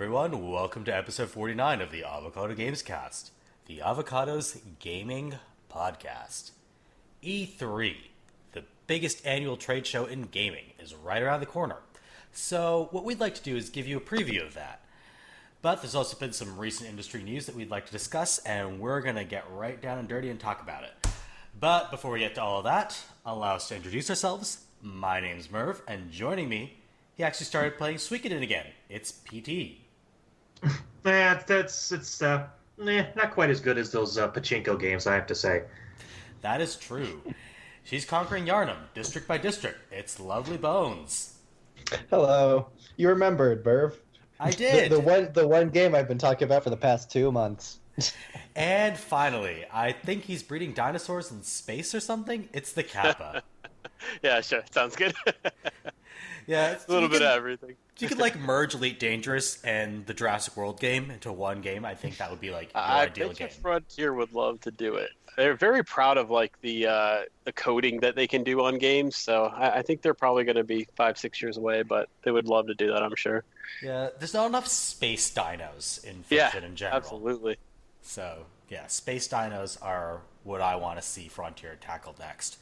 everyone. Welcome to episode 49 of the Avocado Gamescast, the Avocado's gaming podcast. E3, the biggest annual trade show in gaming, is right around the corner. So what we'd like to do is give you a preview of that. But there's also been some recent industry news that we'd like to discuss, and we're going to get right down and dirty and talk about it. But before we get to all of that, allow us to introduce ourselves. My name's Merve, and joining me, he actually started playing Suikoden again. It's PT. It's not quite as good as those pachinko games, I have to say. That is true. She's conquering Yarnum, district by district. It's lovely bones. Hello. You remembered, Merve. I did. The one game I've been talking about for the past 2 months. And finally, I think he's breeding dinosaurs in space or something. It's the Kappa. Yeah, sure. Sounds good. Yeah, it's a little bit of everything. If you could merge Elite Dangerous and the Jurassic World game into one game, I think that would be your ideal game. Frontier would love to do it. They're very proud of the coding that they can do on games, so I think they're probably going to be 5-6 years away, but they would love to do that, I'm sure. Yeah, there's not enough space dinos in fiction in general. Absolutely. So yeah, space dinos are what I want to see Frontier tackle next.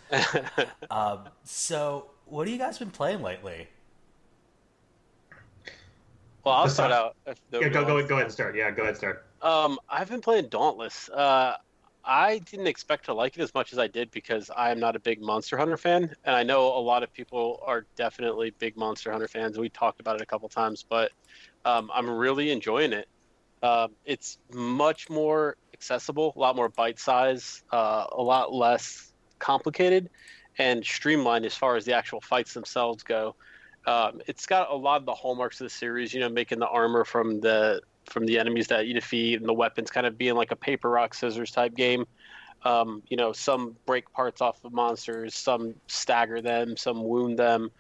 So what have you guys been playing lately? Well, I'll start out. Go ahead and start. Yeah, go ahead and start. I've been playing Dauntless. I didn't expect to like it as much as I did because I am not a big Monster Hunter fan, and I know a lot of people are definitely big Monster Hunter fans. We talked about it a couple times, but I'm really enjoying it. It's much more accessible, a lot more bite-size, a lot less complicated, and streamlined as far as the actual fights themselves go. It's got a lot of the hallmarks of the series, making the armor from the enemies that you defeat and the weapons kind of being like a paper, rock, scissors type game. Some break parts off of monsters, some stagger them, some wound them.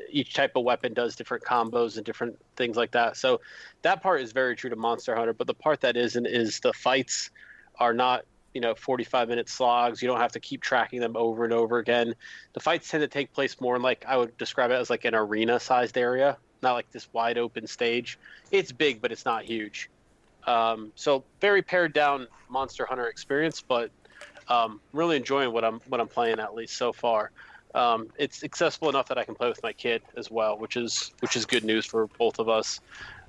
Each type of weapon does different combos and different things like that. So that part is very true to Monster Hunter, but the part that isn't is the fights are not 45-minute slogs. You don't have to keep tracking them over and over again. The fights tend to take place more in I would describe it as an arena-sized area, not like this wide open stage. It's big, but it's not huge. So very pared down Monster Hunter experience, but really enjoying what I'm playing at least so far. It's accessible enough that I can play with my kid as well, which is good news for both of us.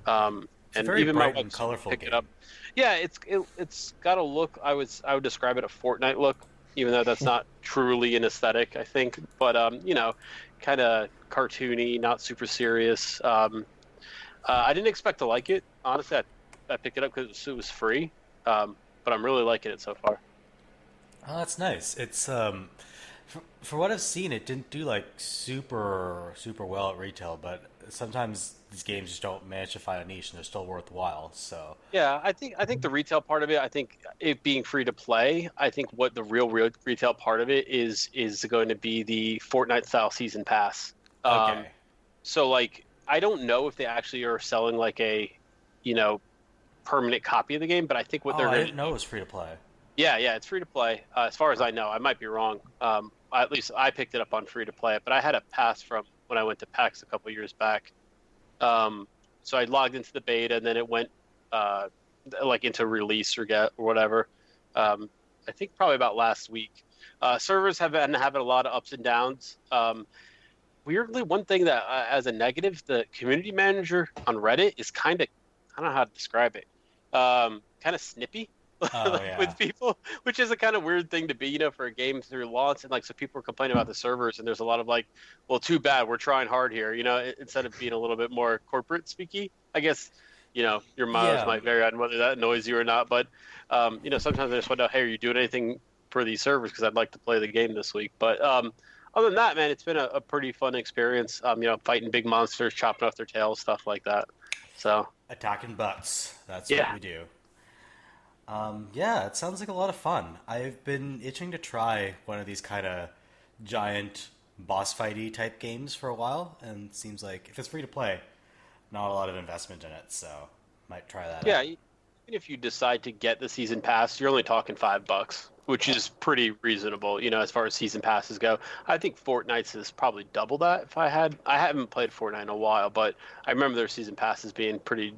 It's and very even bright my and colorful pick game. it up. Yeah, it's got a look. I would describe it a Fortnite look, even though that's not truly an aesthetic, I think. But kind of cartoony, not super serious. I didn't expect to like it. Honestly, I picked it up because it was free. But I'm really liking it so far. Oh, that's nice. It's for what I've seen, it didn't do super well at retail, but sometimes these games just don't manage to find a niche and they're still worthwhile. So yeah, I think the retail part of it, I think it being free to play, I think what the real retail part of it is going to be the Fortnite style season pass. Okay. So I don't know if they actually are selling a permanent copy of the game, but I think what they're I didn't know it was free to play. Yeah, it's free to play. As far as I know, I might be wrong. At least I picked it up on free to play, but I had a pass from when I went to PAX a couple years back. So I logged into the beta, and then it went into release or whatever. I think probably about last week. Servers have been having a lot of ups and downs. Weirdly, one thing that as a negative, the community manager on Reddit is kind of, I don't know how to describe it, kind of snippy. With people, which is a kind of weird thing to be, for a game through launch, and so people are complaining about the servers, and there's a lot of well, too bad, we're trying hard here, instead of being a little bit more corporate speaky. I guess, your mileage might vary on whether that annoys you or not, but sometimes I just want to know, hey, are you doing anything for these servers? Because I'd like to play the game this week. But other than that, man, it's been a pretty fun experience. Fighting big monsters, chopping off their tails, stuff like that. So attacking butts. That's what we do. It sounds like a lot of fun. I've been itching to try one of these kind of giant boss fighty type games for a while, and it seems like if it's free to play, not a lot of investment in it, so might try that out. Yeah, if you decide to get the season pass, you're only talking $5, which is pretty reasonable, as far as season passes go. I think Fortnite's is probably double that. I haven't played Fortnite in a while, but I remember their season passes being pretty,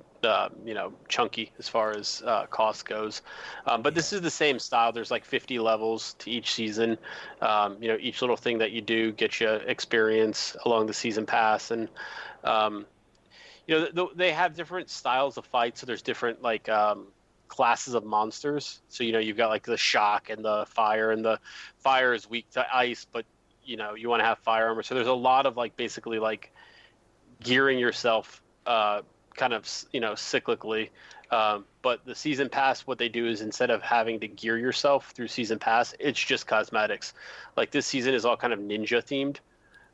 chunky as far as cost goes. But this is the same style. There's like 50 levels to each season. Each little thing that you do gets you experience along the season pass, and they have different styles of fight. So there's different classes of monsters. So you've got like the shock and the fire is weak to ice, but you want to have fire armor. So there's a lot of basically gearing yourself kind of cyclically. But the season pass, what they do is instead of having to gear yourself through season pass, it's just cosmetics. Like this season is all kind of ninja themed.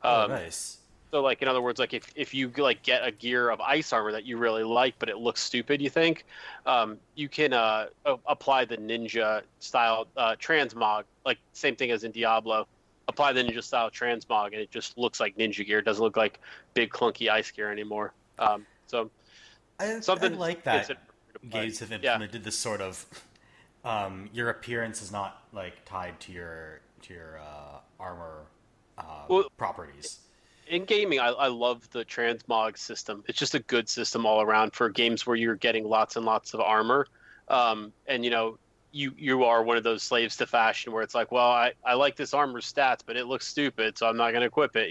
Nice. So in other words, if you get a gear of ice armor that you really like, but it looks stupid, you think, you can apply the ninja style transmog, same thing as in Diablo. Apply the ninja style transmog, and it just looks like ninja gear. It doesn't look like big clunky ice gear anymore. So something I like that games have implemented this sort of your appearance is not tied to your armor properties. In gaming, I love the transmog system. It's just a good system all around for games where you're getting lots and lots of armor. And you are one of those slaves to fashion where it's like, well, I like this armor stats, but it looks stupid, so I'm not going to equip it.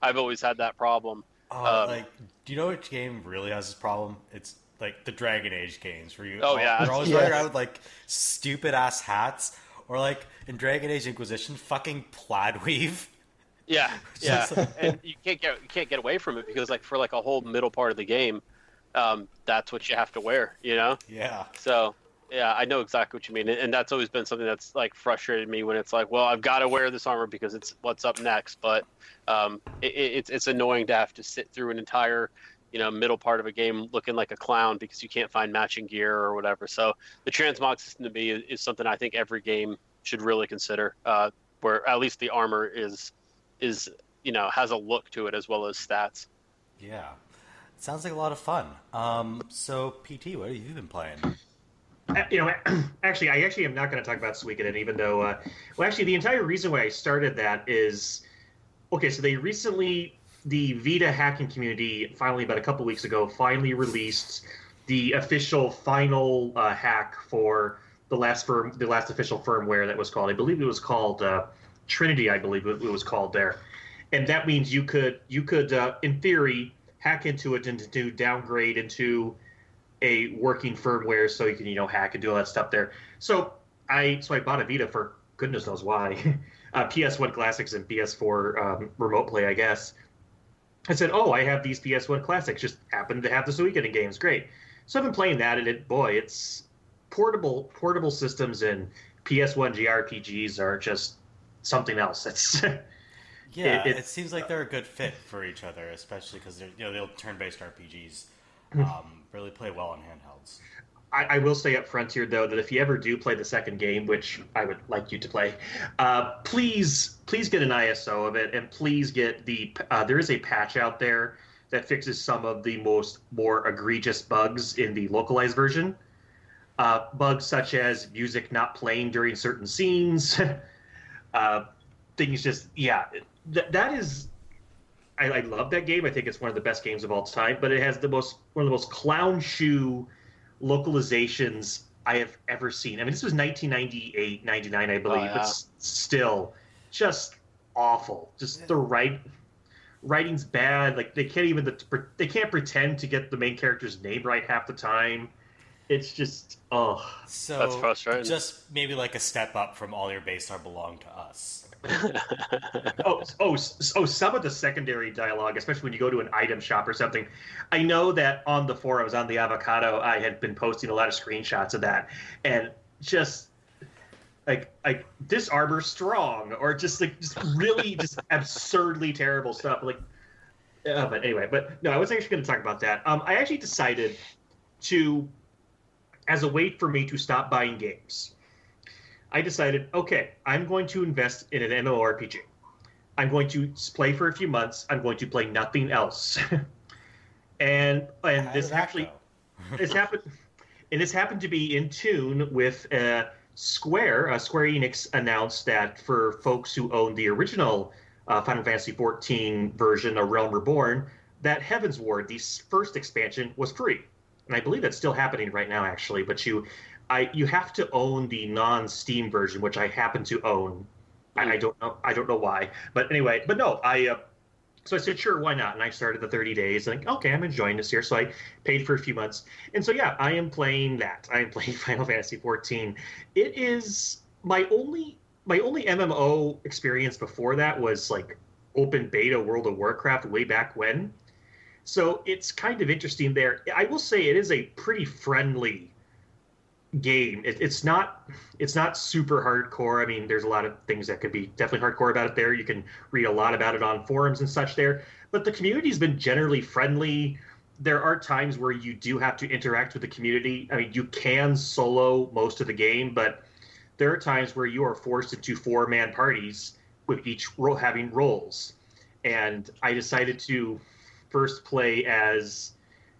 I've always had that problem. Do you know which game really has this problem? It's the Dragon Age games where you're always running around with stupid ass hats, or in Dragon Age Inquisition, fucking plaid weave. Yeah, and you can't get away from it because for a whole middle part of the game, that's what you have to wear. Yeah. So yeah, I know exactly what you mean, and that's always been something that's frustrated me when it's well, I've got to wear this armor because it's what's up next. But it's annoying to have to sit through an entire middle part of a game looking like a clown because you can't find matching gear or whatever. So the transmog system to me is something I think every game should really consider, where at least the armor is has a look to it as well as stats. Yeah, it sounds like a lot of fun. So PT, what have you been playing? Actually, I am not going to talk about Suikoden, even though, the entire reason why I started that is, okay, so the Vita hacking community finally, about a couple weeks ago, finally released the official final hack for the last official firmware that was called, I believe it was called Trinity, I believe it was called there. And that means you could in theory, hack into it and to downgrade into a working firmware so you can, hack and do all that stuff there. So I bought a Vita for goodness knows why. PS1 Classics and PS4 Remote Play, I guess. I said, oh, I have these PS1 Classics, just happen to have the Suikoden games, great. So I've been playing that, and it's portable systems, and PS1 JRPGs are just something else. It's it seems like they're a good fit for each other, especially because they're turn-based RPGs really play well on handhelds. I will say up front here, though, that if you ever do play the second game, which I would like you to play, please get an ISO of it, and please get there is a patch out there that fixes some of the more egregious bugs in the localized version. Bugs such as music not playing during certain scenes, things just, that is, I love that game. I think it's one of the best games of all time, but it has one of the most clown shoe localizations I have ever seen. I mean, this was 1998, 99, I believe, but still just awful. Just the writing's bad. They can't pretend to get the main character's name right half the time. It's just, So that's frustrating. Just maybe a step up from All Your Base Are Belong to Us. Some of the secondary dialogue, especially when you go to an item shop or something. I know that on the forums, on the Avocado, I had been posting a lot of screenshots of that, and just this armor strong, or just really just absurdly terrible stuff. But anyway, no, I was actually going to talk about that. I actually decided to, as a way for me to stop buying games, I decided, okay, I'm going to invest in an MMORPG. I'm going to play for a few months. I'm going to play nothing else. and this actually, and this happened to be in tune with Square. Square Enix announced that for folks who own the original Final Fantasy XIV version of Realm Reborn, that Heaven's Ward, the first expansion, was free. And I believe that's still happening right now, actually. But you have to own the non-Steam version, which I happen to own. I don't know why. But anyway, so I said, sure, why not? And I started the 30 days, and okay, I'm enjoying this here. So I paid for a few months. And so, yeah, I am playing that. I am playing Final Fantasy XIV. It is my only MMO experience before that was like open beta World of Warcraft way back when. So it's kind of interesting there. I will say it is a pretty friendly game. It's not super hardcore. I mean, there's a lot of things that could be definitely hardcore about it there. You can read a lot about it on forums and such there. But the community's been generally friendly. There are times where you do have to interact with the community. I mean, you can solo most of the game, but there are times where you are forced into 4-man parties with each role having roles. And I decided to first play as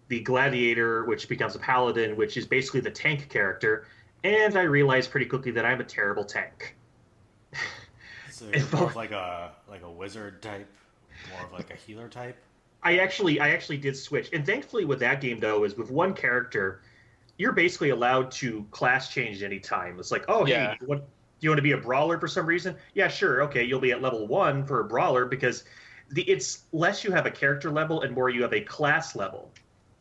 the gladiator, which becomes a paladin, which is basically the tank character. And I realized pretty quickly that I'm a terrible tank. So you're more of like a wizard type, more of like a healer type? I actually did switch. And thankfully with that game, though, is with one character, you're basically allowed to class change any time. It's like, oh, Yeah. hey, do you want to be a brawler for some reason? Yeah, sure. Okay, you'll be at level 1 for a brawler because it's less you have a character level and more you have a class level.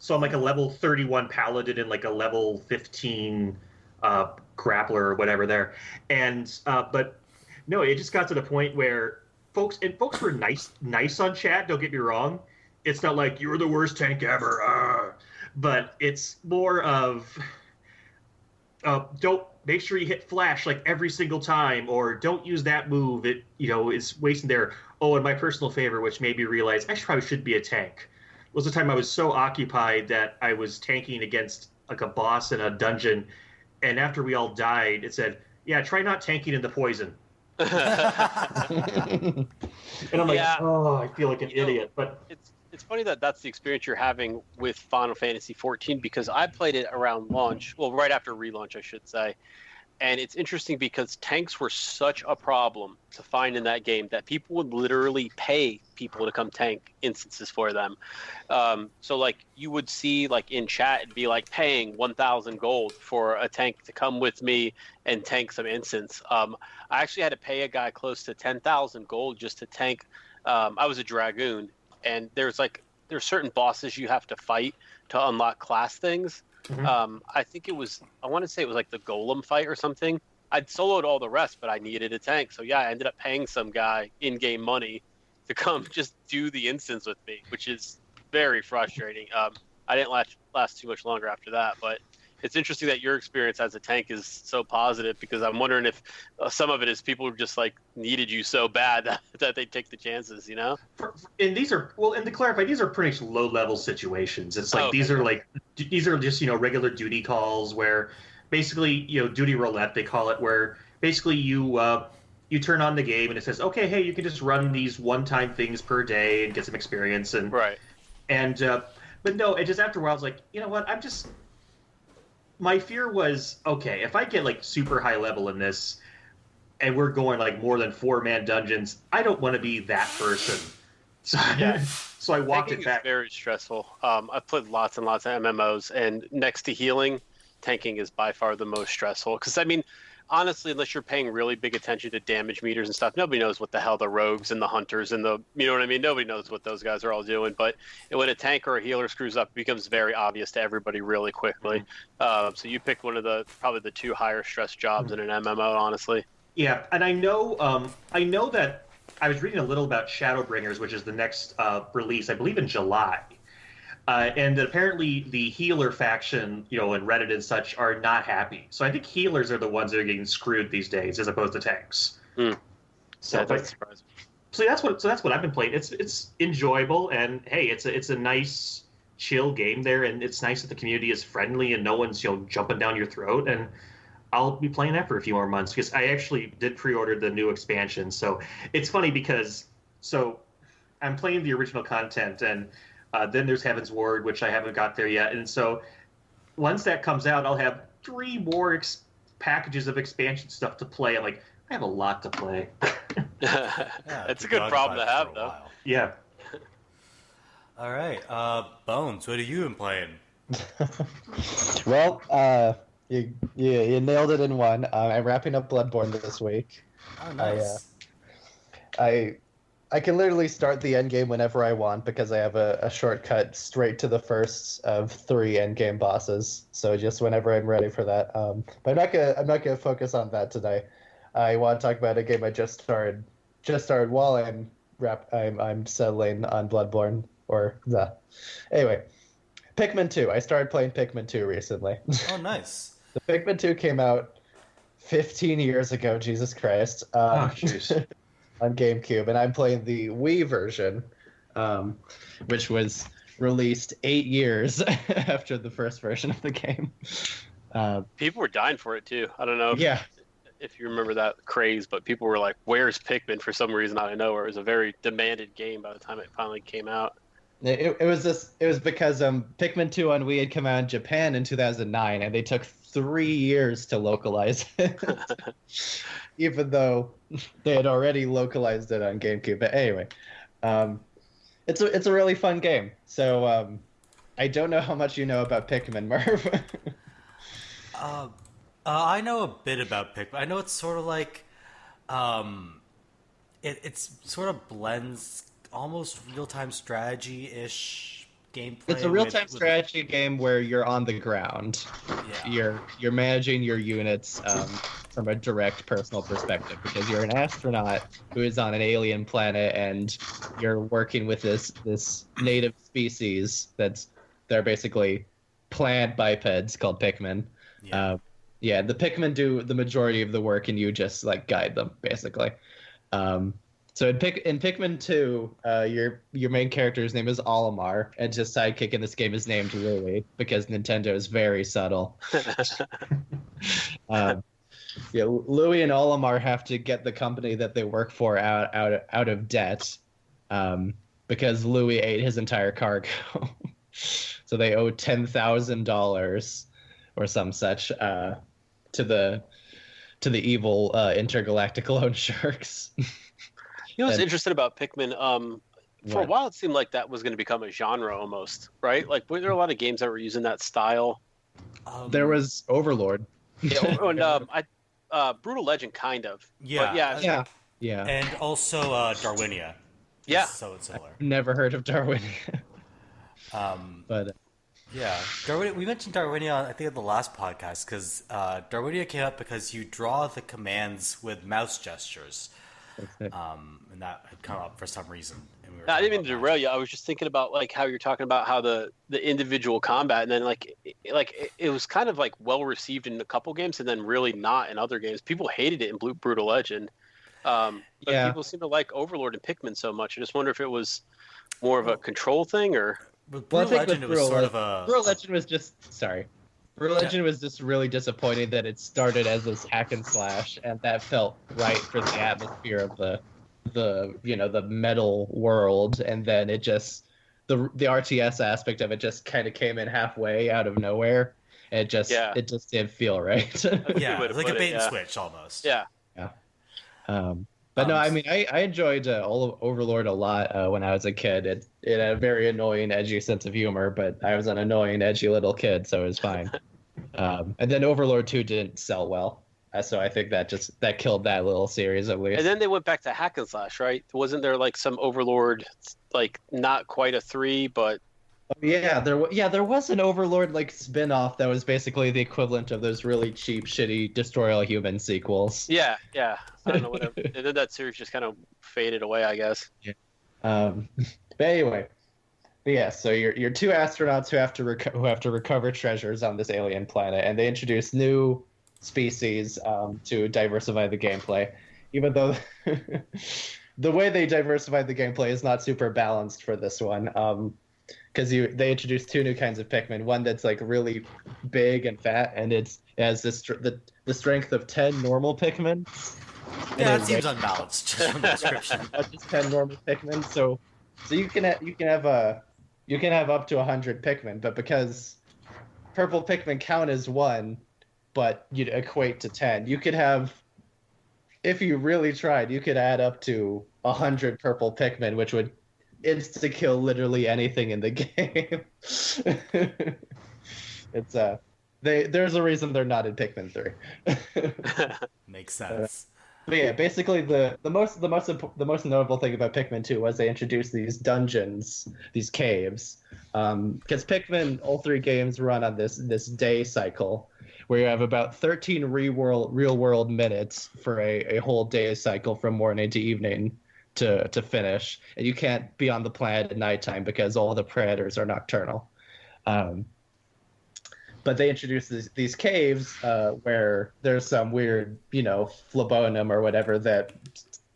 So I'm like a level 31 paladin and like a level 15 grappler or whatever there. And but no, it just got to the point where folks were nice on chat, don't get me wrong. It's not like you're the worst tank ever. But it's more of don't make sure you hit flash like every single time, or don't use that move. It is wasting there. Oh, and my personal favorite, which made me realize I probably should be a tank, was the time I was so occupied that I was tanking against like a boss in a dungeon, and after we all died, it said, "Yeah, try not tanking in the poison." And I'm like, oh, I feel like an idiot. But it's funny that that's the experience you're having with Final Fantasy XIV, because I played it around launch, well, right after relaunch, I should say. And it's interesting because tanks were such a problem to find in that game that people would literally pay people to come tank instances for them. So like you would see like in chat, it'd be like paying 1,000 gold for a tank to come with me and tank some instance. I actually had to pay a guy close to 10,000 gold just to tank. I was a dragoon, and there's certain bosses you have to fight to unlock class things. Mm-hmm. I want to say it was like the golem fight or something. I'd soloed all the rest, but I needed a tank. So yeah, I ended up paying some guy in-game money to come just do the instance with me, which is very frustrating. I didn't last too much longer after that, but it's interesting that your experience as a tank is so positive, because I'm wondering if some of it is people just like needed you so bad that they take the chances, you know? And to clarify, these are pretty much low-level situations. It's like these are just regular duty calls where basically duty roulette they call it, where basically you turn on the game and it says, okay, hey, you can just run these one-time things per day and get some experience and right. And but no, it just after a while I was like, you know what, my fear was, okay, if I get like super high level in this and we're going like more than 4-man dungeons, I don't want to be that person. So, yeah. So I walked it back. It's very stressful. I've played lots and lots of MMOs, and next to healing, tanking is by far the most stressful. Because, I mean, honestly, unless you're paying really big attention to damage meters and stuff, nobody knows what the hell the rogues and the hunters and you know what I mean? Nobody knows what those guys are all doing. But when a tank or a healer screws up, it becomes very obvious to everybody really quickly. So you picked one of probably the 2 higher stress jobs in an MMO, honestly. Yeah, and I know that I was reading a little about Shadowbringers, which is the next release, I believe in July. And that apparently the healer faction, and Reddit and such are not happy. So I think healers are the ones that are getting screwed these days, as opposed to tanks. So that doesn't surprise me. So that's what I've been playing. It's enjoyable, and hey, it's a nice chill game there, and it's nice that the community is friendly and no one's jumping down your throat. And I'll be playing that for a few more months, because I actually did pre-order the new expansion. So it's funny because I'm playing the original content, and then there's Heaven's Ward, which I haven't got there yet. And so once that comes out, I'll have 3 more packages of expansion stuff to play. I'm like, I have a lot to play. It's a good problem to have, though. Yeah. All right, Bones, what have you been playing? Well, you nailed it in one. I'm wrapping up Bloodborne this week. Oh, nice. I can literally start the end game whenever I want because I have a shortcut straight to the first of 3 end game bosses. So just whenever I'm ready for that. But I'm not gonna focus on that today. I want to talk about a game I just started while I'm settling on Bloodborne Anyway, Pikmin 2. I started playing Pikmin 2 recently. Oh, nice. The Pikmin 2 came out 15 years ago. Jesus Christ. Oh, jeez. On GameCube, and I'm playing the Wii version, which was released 8 years after the first version of the game. People were dying for it too. I don't know if you remember that craze, but people were like, "Where's Pikmin?" for some reason out of nowhere. It was a very demanded game by the time it finally came out. It was because Pikmin 2 on Wii had come out in Japan in 2009, and they took 3 years to localize it. Even though they had already localized it on GameCube. But anyway, it's a really fun game. So I don't know how much you know about Pikmin, Merve. I know a bit about Pikmin. I know it's sort of like, it's sort of blends almost real-time strategy-ish gameplay. It's a real-time strategy game where you're on the ground. Yeah. You're managing your units from a direct personal perspective because you're an astronaut who is on an alien planet and you're working with this native species they're basically plant bipeds called Pikmin. Yeah. The Pikmin do the majority of the work and you just like guide them basically. So in Pikmin 2, your main character's name is Olimar, and his sidekick in this game is named Louie because Nintendo is very subtle. Louie and Olimar have to get the company that they work for out of debt because Louie ate his entire cargo. So they owe $10,000 or some such to the evil intergalactic loan sharks. You know what's interesting about Pikmin? For a while, it seemed like that was going to become a genre almost, right? Like, were there a lot of games that were using that style? There was Overlord. Yeah, and Brutal Legend, kind of. Yeah. But yeah. And also Darwinia. Yeah. So it's similar. Never heard of Darwinia. But yeah, Darwinia, we mentioned Darwinia, I think, at the last podcast, because Darwinia came up because you draw the commands with mouse gestures. And that had come up for some reason. And we were I didn't mean to derail you. I was just thinking about like how you're talking about how the individual combat, and then it was kind of like well received in a couple games, and then really not in other games. People hated it in Brutal Legend, but people seem to like Overlord and Pikmin so much. I just wonder if it was more of a control thing or. Brutal Legend, it was sort of a. Brutal Legend was just Brutal Legend was just really disappointing that it started as this hack and slash, and that felt right for the atmosphere of the metal world, and then it just the RTS aspect of it just kind of came in halfway out of nowhere, and it just didn't feel right. Yeah, it was like a bait and switch almost. Yeah. But no, I mean, I enjoyed Overlord a lot when I was a kid. It had a very annoying, edgy sense of humor, but I was an annoying, edgy little kid, so it was fine. And then Overlord 2 didn't sell well, so I think that killed that little series at least. And then they went back to hack and slash, right? Wasn't there like some Overlord, like not quite a 3, but there was an Overlord like spin-off that was basically the equivalent of those really cheap, shitty Destroy All Humans sequels. Yeah. I don't know, whatever. And then that series just kind of faded away, I guess. Yeah. But anyway, so you're 2 astronauts who have to recover treasures on this alien planet, and they introduce new species to diversify the gameplay, even though the way they diversified the gameplay is not super balanced for this one. Because they introduced 2 new kinds of Pikmin. One that's like really big and fat, and it has the strength of 10 normal Pikmin. Yeah, it seems unbalanced just from the description. Just 10 normal Pikmin. So you can have up to 100 Pikmin, but because purple Pikmin count as one, but you'd equate to 10. You could have, if you really tried, you could add up to 100 purple Pikmin, which would insta-kill literally anything in the game. It's there's a reason they're not in Pikmin 3. Makes sense. But yeah, basically the most notable thing about Pikmin 2 was they introduced these dungeons, these caves. Because Pikmin, all three games run on this day cycle, where you have about 13 real world minutes for a whole day cycle from morning to evening to finish, and you can't be on the planet at nighttime because all the predators are nocturnal. But they introduced these caves where there's some weird, phlebonum or whatever that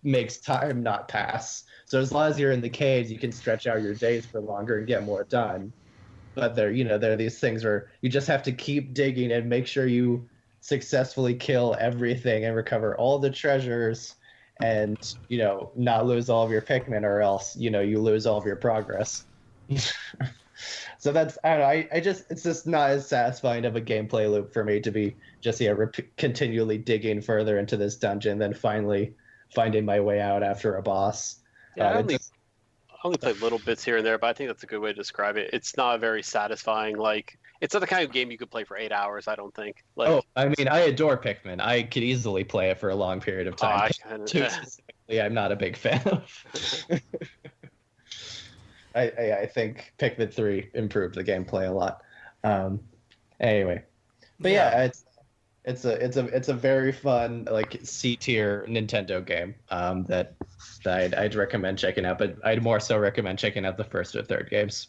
makes time not pass. So as long as you're in the caves, you can stretch out your days for longer and get more done. But there are these things where you just have to keep digging and make sure you successfully kill everything and recover all the treasures and, not lose all of your Pikmin, or else, you lose all of your progress. So that's, I don't know, it's just not as satisfying of a gameplay loop for me to be just continually digging further into this dungeon, then finally finding my way out after a boss. Yeah, I only played little bits here and there, but I think that's a good way to describe it. It's not very satisfying. Like, it's not the kind of game you could play for 8 hours, I don't think. I mean, I adore Pikmin. I could easily play it for a long period of time. Specifically, I'm not a big fan of. I think Pikmin 3 improved the gameplay a lot. Anyway, but yeah, it's a very fun, like, C-tier Nintendo game that I'd recommend checking out. But I'd more so recommend checking out the first or third games.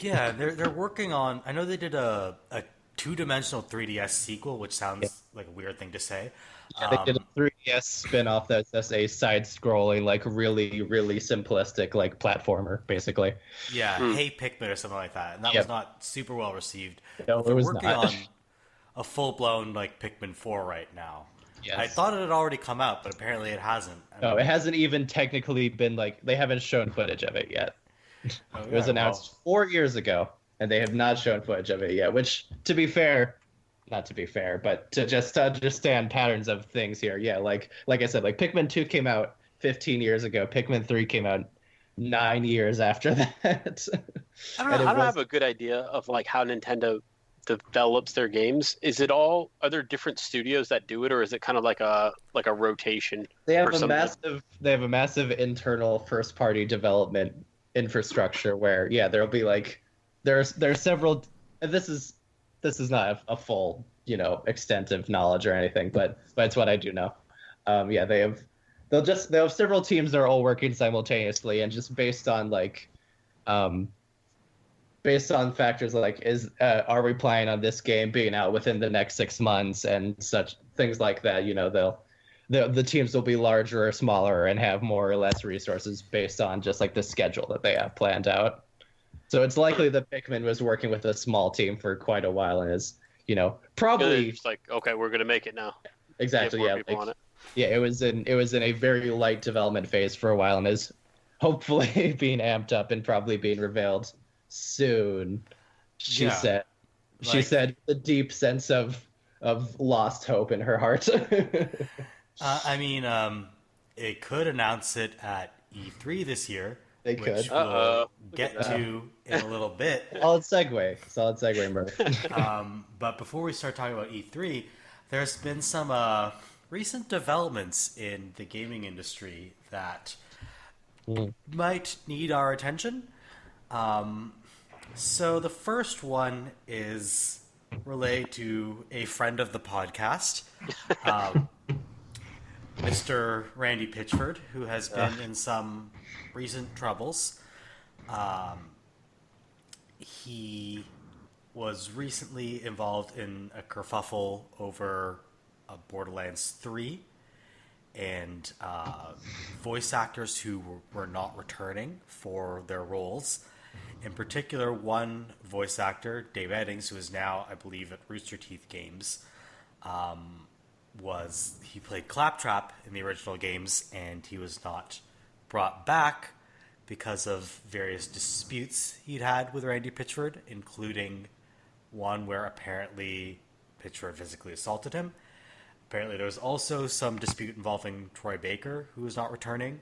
Yeah, they're working on. I know they did a 2-dimensional 3DS sequel, which sounds like a weird thing to say. Yeah, they did a 3DS spin-off that's just a side-scrolling, like, really, really simplistic, like, platformer, basically. Yeah, Hey Pikmin or something like that. And that was not super well received. No, They're it was working not. on a full-blown, like, Pikmin 4 right now. Yes. I thought it had already come out, but apparently it hasn't. No, it hasn't even technically been, like, they haven't shown footage of it yet. It was announced 4 years ago, and they have not shown footage of it yet, which, not to be fair, but to just understand patterns of things here. Yeah, like I said, like Pikmin 2 came out 15 years ago. Pikmin 3 came out 9 years after that. I don't have a good idea of, like, how Nintendo develops their games. Are there different studios that do it, or is it kind of like a rotation? They have a massive internal first party development infrastructure where there'll be like there's several. This is not a full, extent of knowledge or anything, but it's what I do know. They'll have several teams that are all working simultaneously, and just based on factors like are we planning on this game being out within the next 6 months and such things like that. The teams will be larger or smaller and have more or less resources based on just like the schedule that they have planned out. So it's likely that Pikmin was working with a small team for quite a while and is, probably It's like, okay, we're gonna make it now. exactly, Get more yeah. people on it. Yeah, it was in a very light development phase for a while and is hopefully being amped up and probably being revealed soon. She said with a deep sense of lost hope in her heart. I mean, it could announce it at E3 this year. They which could. we'll get to in a little bit. Solid segue, Merve. But before we start talking about E3, there's been some recent developments in the gaming industry that might need our attention. So the first one is relayed to a friend of the podcast, Mr. Randy Pitchford, who has been in some recent troubles. He was recently involved in a kerfuffle over Borderlands 3 and voice actors who were not returning for their roles. In particular, one voice actor, Dave Eddings, who is now, I believe, at Rooster Teeth Games, he played Claptrap in the original games, and he was not brought back because of various disputes he'd had with Randy Pitchford, including one where apparently Pitchford physically assaulted him. Apparently there was also some dispute involving Troy Baker, who was not returning.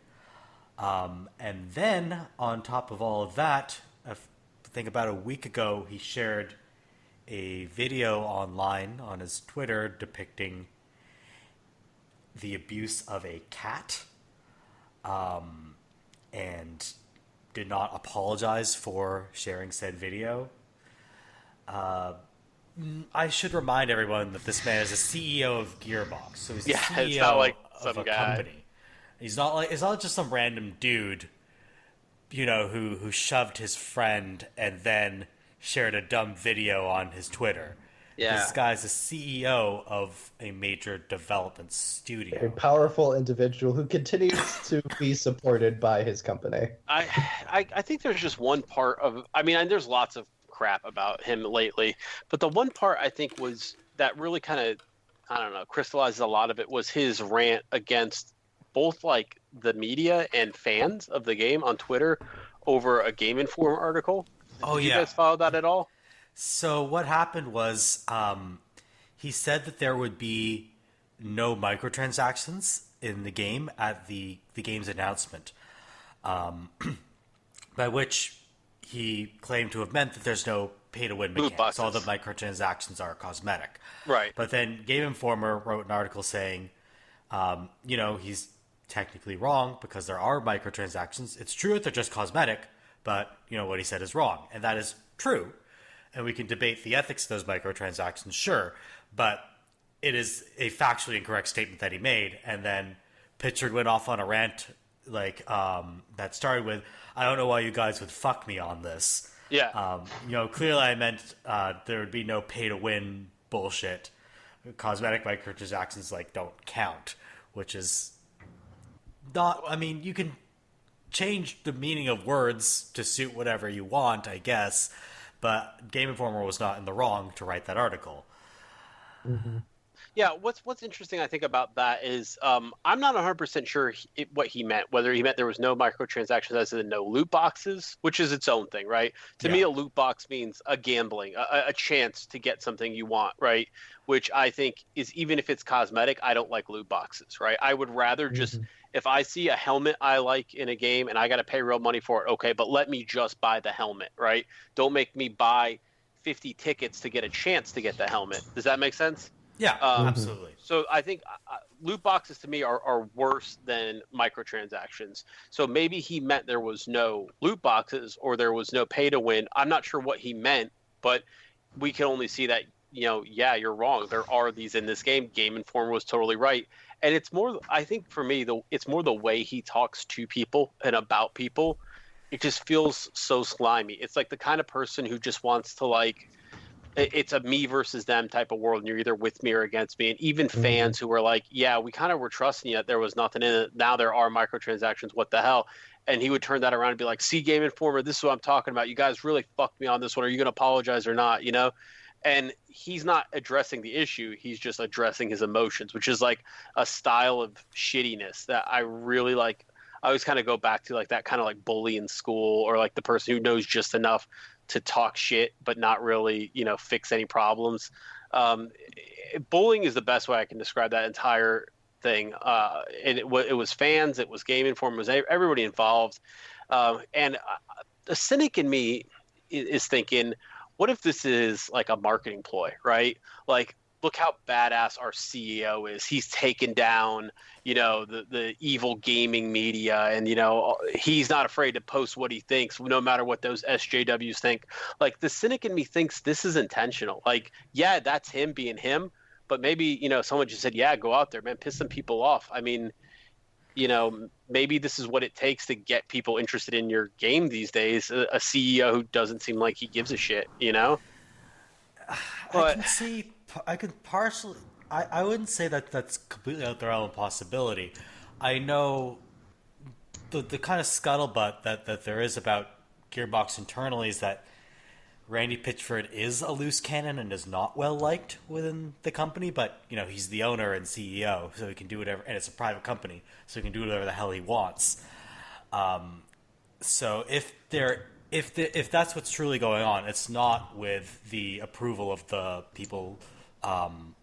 And then, on top of all of that, I think about a week ago, he shared a video online on his Twitter depicting the abuse of a cat, and did not apologize for sharing said video. I should remind everyone that this man is a CEO of Gearbox, so he's the CEO it's not like of some a guy. company. It's not just some random dude, who shoved his friend and then shared a dumb video on his Twitter. Yeah. This guy's the CEO of a major development A studio. powerful individual who continues to be supported by his company. I think there's just one part of, there's lots of crap about him lately, but the one part I think was that really kind of, I don't know, crystallizes a lot of it was his rant against both like the media and fans of the game on Twitter over a Game Informer article. Did you guys follow that at all? So what happened was he said that there would be no microtransactions in the game at the game's announcement, by which he claimed to have meant that there's no pay-to-win mechanics. All the microtransactions are cosmetic. Right. But then Game Informer wrote an article saying, he's technically wrong because there are microtransactions. It's true that they're just cosmetic, but, what he said is wrong. And that is true. And we can debate the ethics of those microtransactions, sure. But it is a factually incorrect statement that he made. And then Pitchford went off on a rant that started with, I don't know why you guys would fuck me on this. Yeah. Clearly I meant there would be no pay-to-win bullshit. Cosmetic microtransactions, don't count, which is not... you can change the meaning of words to suit whatever you want, I guess, but Game Informer was not in the wrong to write that article. Mm-hmm. Yeah, what's interesting, I think, about that is I'm not 100% sure what he meant, whether he meant there was no microtransactions as in no loot boxes, which is its own thing, right? To me, a loot box means a gambling, a chance to get something you want, right? Which I think is, even if it's cosmetic, I don't like loot boxes, right? I would rather just, if I see a helmet I like in a game and I got to pay real money for it, okay, but let me just buy the helmet, right? Don't make me buy 50 tickets to get a chance to get the helmet. Does that make sense? Yeah, absolutely. So I think loot boxes to me are worse than microtransactions. So maybe he meant there was no loot boxes or there was no pay to win. I'm not sure what he meant, but we can only see that, you're wrong. There are these in this game. Game Informer was totally right. And it's more, I think for me, it's more the way he talks to people and about people. It just feels so slimy. It's like the kind of person who just wants to it's a me versus them type of world, and you're either with me or against me. And even fans who were like, yeah, we kind of were trusting you that there was nothing in it. Now there are microtransactions. What the hell? And he would turn that around and be like, see, Game Informer, this is what I'm talking about. You guys really fucked me on this one. Are you going to apologize or not? And he's not addressing the issue. He's just addressing his emotions, which is like a style of shittiness that I really like. I always kind of go back to that kind of bully in school, or the person who knows just enough to talk shit but not really fix any problems. Bullying is the best way I can describe that entire thing. And it was fans, it was Game Informer, it was everybody involved. And the cynic in me is thinking, what if this is a marketing ploy, right? Look how badass our CEO is. He's taken down, the evil gaming media, and, he's not afraid to post what he thinks, no matter what those SJWs think. The cynic in me thinks this is intentional. Yeah, that's him being him, but maybe, someone just said, yeah, go out there, man, piss some people off. Maybe this is what it takes to get people interested in your game these days. A CEO who doesn't seem like he gives a shit, But I could partially. I wouldn't say that that's completely out the realm of possibility. I know the kind of scuttlebutt that there is about Gearbox internally is that Randy Pitchford is a loose cannon and is not well liked within the company, but he's the owner and CEO, so he can do whatever, and it's a private company, so he can do whatever the hell he wants. So if that's what's truly going on, it's not with the approval of the people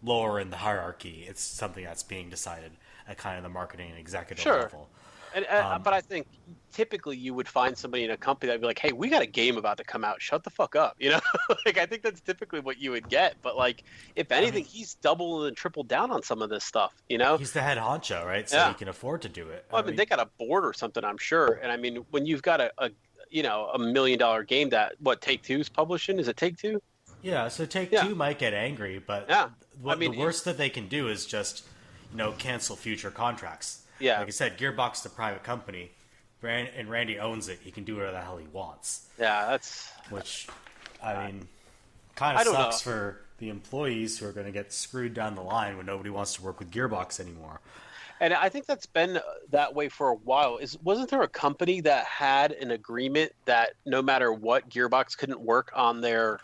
lower in the hierarchy. It's something that's being decided at kind of the marketing and executive level. But I think typically you would find somebody in a company that'd be like, "Hey, we got a game about to come out. Shut the fuck up," you know. Like I think that's typically what you would get. But like, if anything, he's doubled and tripled down on some of this stuff. You know, he's the head honcho, right? So he can afford to do it. Well, I mean, they got a board or something, I'm sure. And I mean, when you've got a $1 million game that Take-Two's publishing, is it Take-Two? Yeah. So Take-Two might get angry, but the worst that they can do is just cancel future contracts. Yeah. Like I said, Gearbox is a private company, and Randy owns it. He can do whatever the hell he wants. Yeah, Which, I mean, kind of sucks for the employees who are going to get screwed down the line when nobody wants to work with Gearbox anymore. And I think that's been that way for a while. Wasn't there a company that had an agreement that no matter what, Gearbox couldn't work on their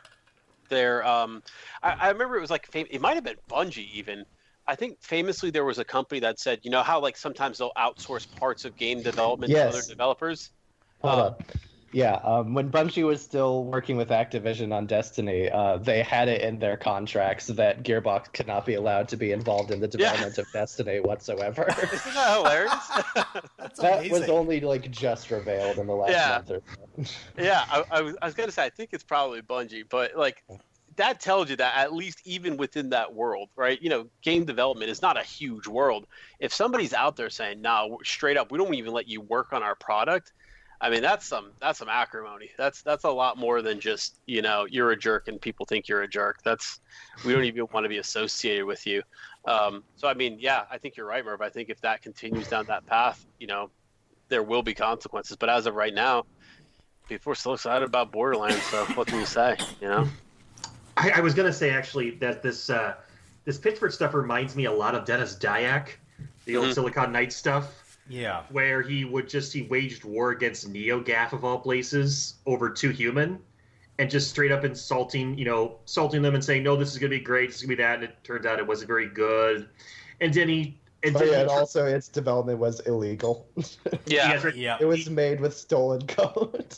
I remember it was like it might have been Bungie even. I think famously there was a company that said, how like sometimes they'll outsource parts of game development to other developers? Hold on. Yeah, when Bungie was still working with Activision on Destiny, they had it in their contracts that Gearbox could not be allowed to be involved in the development of Destiny whatsoever. Isn't that hilarious? That was only like just revealed in the last month or so. Yeah, I was going to say, I think it's probably Bungie, but like that tells you that at least even within that world, right? Game development is not a huge world. If somebody's out there saying, no, straight up, we don't even let you work on our product, I mean, that's some acrimony. That's a lot more than just, you're a jerk and people think you're a jerk. We don't even want to be associated with you. So, I mean, yeah, I think you're right, Merve. I think if that continues down that path, there will be consequences. But as of right now, people are still excited about Borderlands. So what can you say, I was going to say, actually, that this Pitchford stuff reminds me a lot of Dennis Dyack, the old Silicon Knights stuff. Yeah. Where he waged war against NeoGAF of all places over Too Human, and just straight up insulting them and saying, no, this is going to be great, this is going to be that, and it turns out it wasn't very good. And then also its development was illegal. Yeah. Yeah. It was made with stolen code.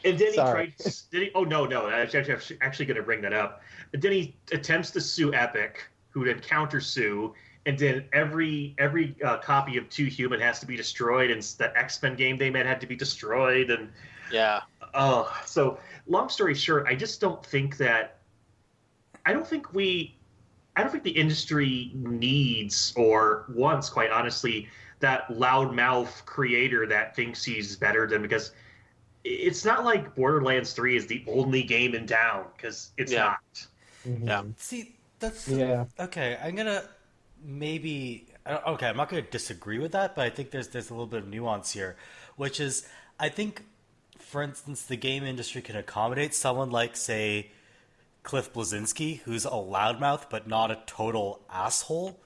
And then he tried. Oh no! I was actually going to bring that up. And then he attempts to sue Epic, who then countersue, and then every copy of Too Human has to be destroyed, and the X-Men game they made had to be destroyed, and so long story short, I just don't think that. I don't think the industry needs or wants, quite honestly, that loudmouth creator that thinks he's better than, because it's not like Borderlands 3 is the only game in town, because it's not. Mm-hmm. Yeah. See, that's okay. I'm gonna I'm not gonna disagree with that, but I think there's a little bit of nuance here, which is I think, for instance, the game industry can accommodate someone like, say, Cliff Bleszinski, who's a loudmouth but not a total asshole.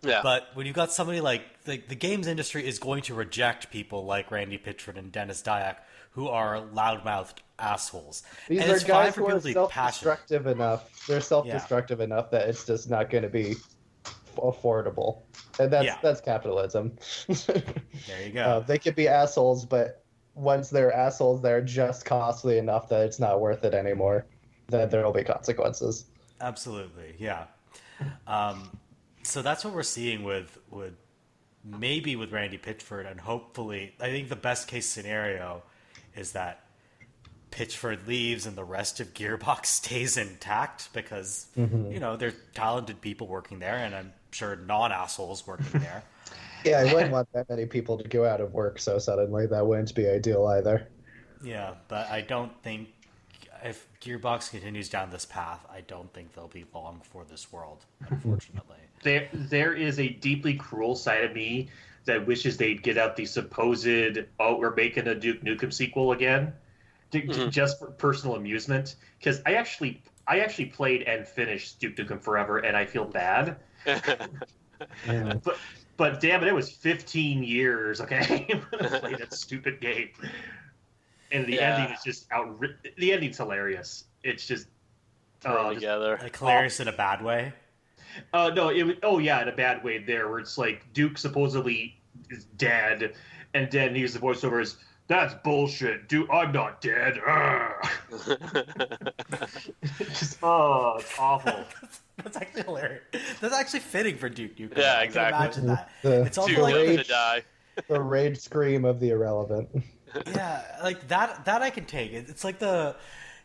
Yeah. But when you've got somebody like the games industry is going to reject people like Randy Pitchford and Dennis Dyack, who are loudmouthed assholes. These and are it's guys fine who for are people to be self-destructive enough. They're self-destructive enough that it's just not going to be affordable, and that's capitalism. There you go. They could be assholes, but once they're assholes, they're just costly enough that it's not worth it anymore. Then there will be consequences. Absolutely, yeah. So that's what we're seeing with Randy Pitchford, and hopefully, I think the best case scenario is that Pitchford leaves and the rest of Gearbox stays intact, because they're talented people working there, and I'm sure non-assholes working there. Yeah, I wouldn't want that many people to go out of work so suddenly. That wouldn't be ideal either. Yeah, but I don't think if Gearbox continues down this path, I don't think they'll be long for this world, unfortunately. There is a deeply cruel side of me that wishes they'd get out the supposed, we're making a Duke Nukem sequel again, just for personal amusement. Because I actually played and finished Duke Nukem Forever, and I feel bad. Yeah. But damn it was 15 years, okay, when I played that stupid game. And the ending is just the ending's hilarious. It's just thrown together. Like hilarious in a bad way. No, in a bad way there, where it's like Duke supposedly is dead, and then he uses the voiceover as, "That's bullshit, dude. I'm not dead." Just it's awful. That's actually hilarious. That's actually fitting for Duke Nukem. Yeah, I exactly. can imagine that. It's Too also young like to die. The rage scream of the irrelevant. yeah, like that I can take. It's like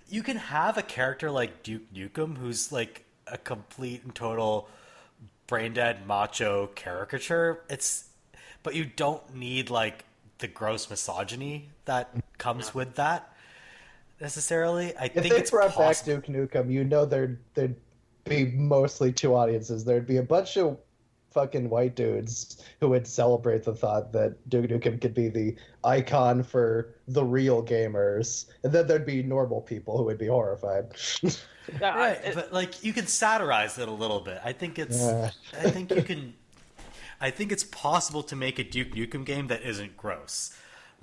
you can have a character like Duke Nukem who's like a complete and total brain dead macho caricature. But you don't need like the gross misogyny that comes with that necessarily. I If think they it's brought back possible. Duke Nukem, you know there'd be mostly two audiences. There'd be a bunch of fucking white dudes who would celebrate the thought that Duke Nukem could be the icon for the real gamers, and then there'd be normal people who would be horrified. Yeah, Right, but like you can satirize it a little bit. I think you can. I think it's possible to make a Duke Nukem game that isn't gross,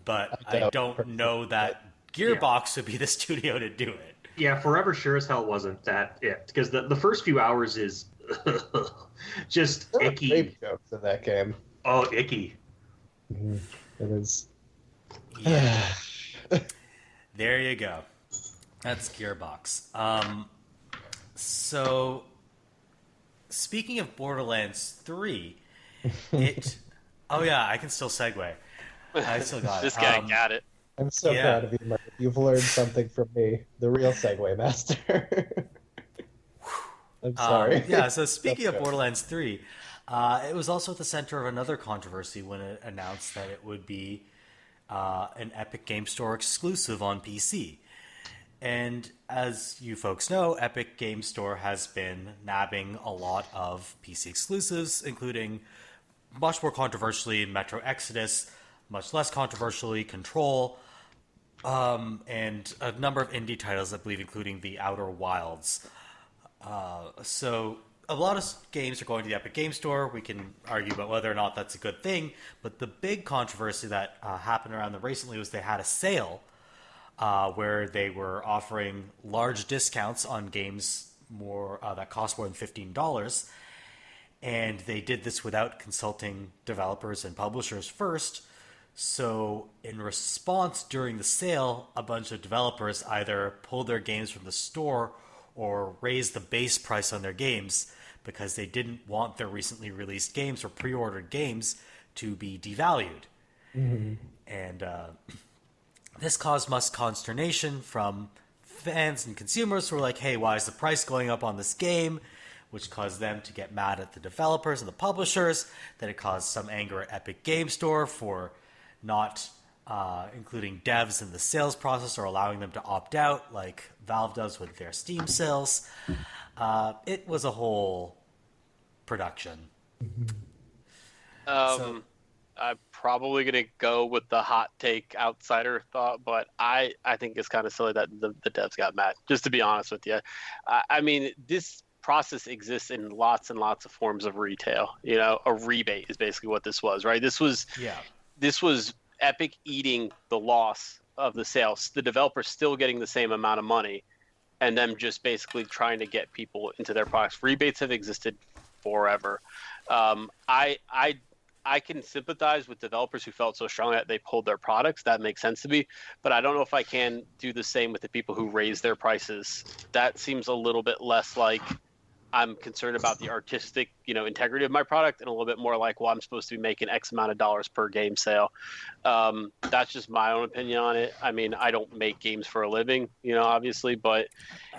but I don't know that Gearbox would be the studio to do it. Yeah, Forever sure as hell wasn't that it, because the first few hours is just There are icky. rape jokes in that game. Oh, icky. It is. Yeah. There you go. That's Gearbox. So, speaking of Borderlands 3, oh yeah, I can still segue. I still got it. This guy got it. I'm so proud of you, Merve. You've learned something from me, the real Segway master. I'm sorry. So speaking of Borderlands 3, it was also at the center of another controversy when it announced that it would be an Epic Game Store exclusive on PC. And as you folks know, Epic Game Store has been nabbing a lot of PC exclusives, including, much more controversially, Metro Exodus, much less controversially, Control, and a number of indie titles, I believe, including The Outer Wilds. So a lot of games are going to the Epic Game Store. We can argue about whether or not that's a good thing, but the big controversy that happened around them recently was they had a sale where they were offering large discounts on games that cost more than $15, and they did this without consulting developers and publishers first. So in response, during the sale, a bunch of developers either pulled their games from the store or raised the base price on their games because they didn't want their recently released games or pre-ordered games to be devalued. Mm-hmm. And this caused much consternation from fans and consumers who were like, hey, why is the price going up on this game? Which caused them to get mad at the developers and the publishers. Then it caused some anger at Epic Game Store for not including devs in the sales process or allowing them to opt out like Valve does with their Steam sales. It was a whole production. I'm probably going to go with the hot take outsider thought, but I think it's kind of silly that the devs got mad, just to be honest with you. I mean, this process exists in lots and lots of forms of retail. You know, a rebate is basically what this was, right? This was Epic eating the loss of the sales, the developers still getting the same amount of money, and them just basically trying to get people into their products. Rebates have existed forever. I can sympathize with developers who felt so strongly that they pulled their products. That makes sense to me, but I don't know if I can do the same with the people who raise their prices. That seems a little bit less like I'm concerned about the artistic, integrity of my product, and a little bit more like, well, I'm supposed to be making X amount of dollars per game sale. That's just my own opinion on it. I mean, I don't make games for a living, obviously, but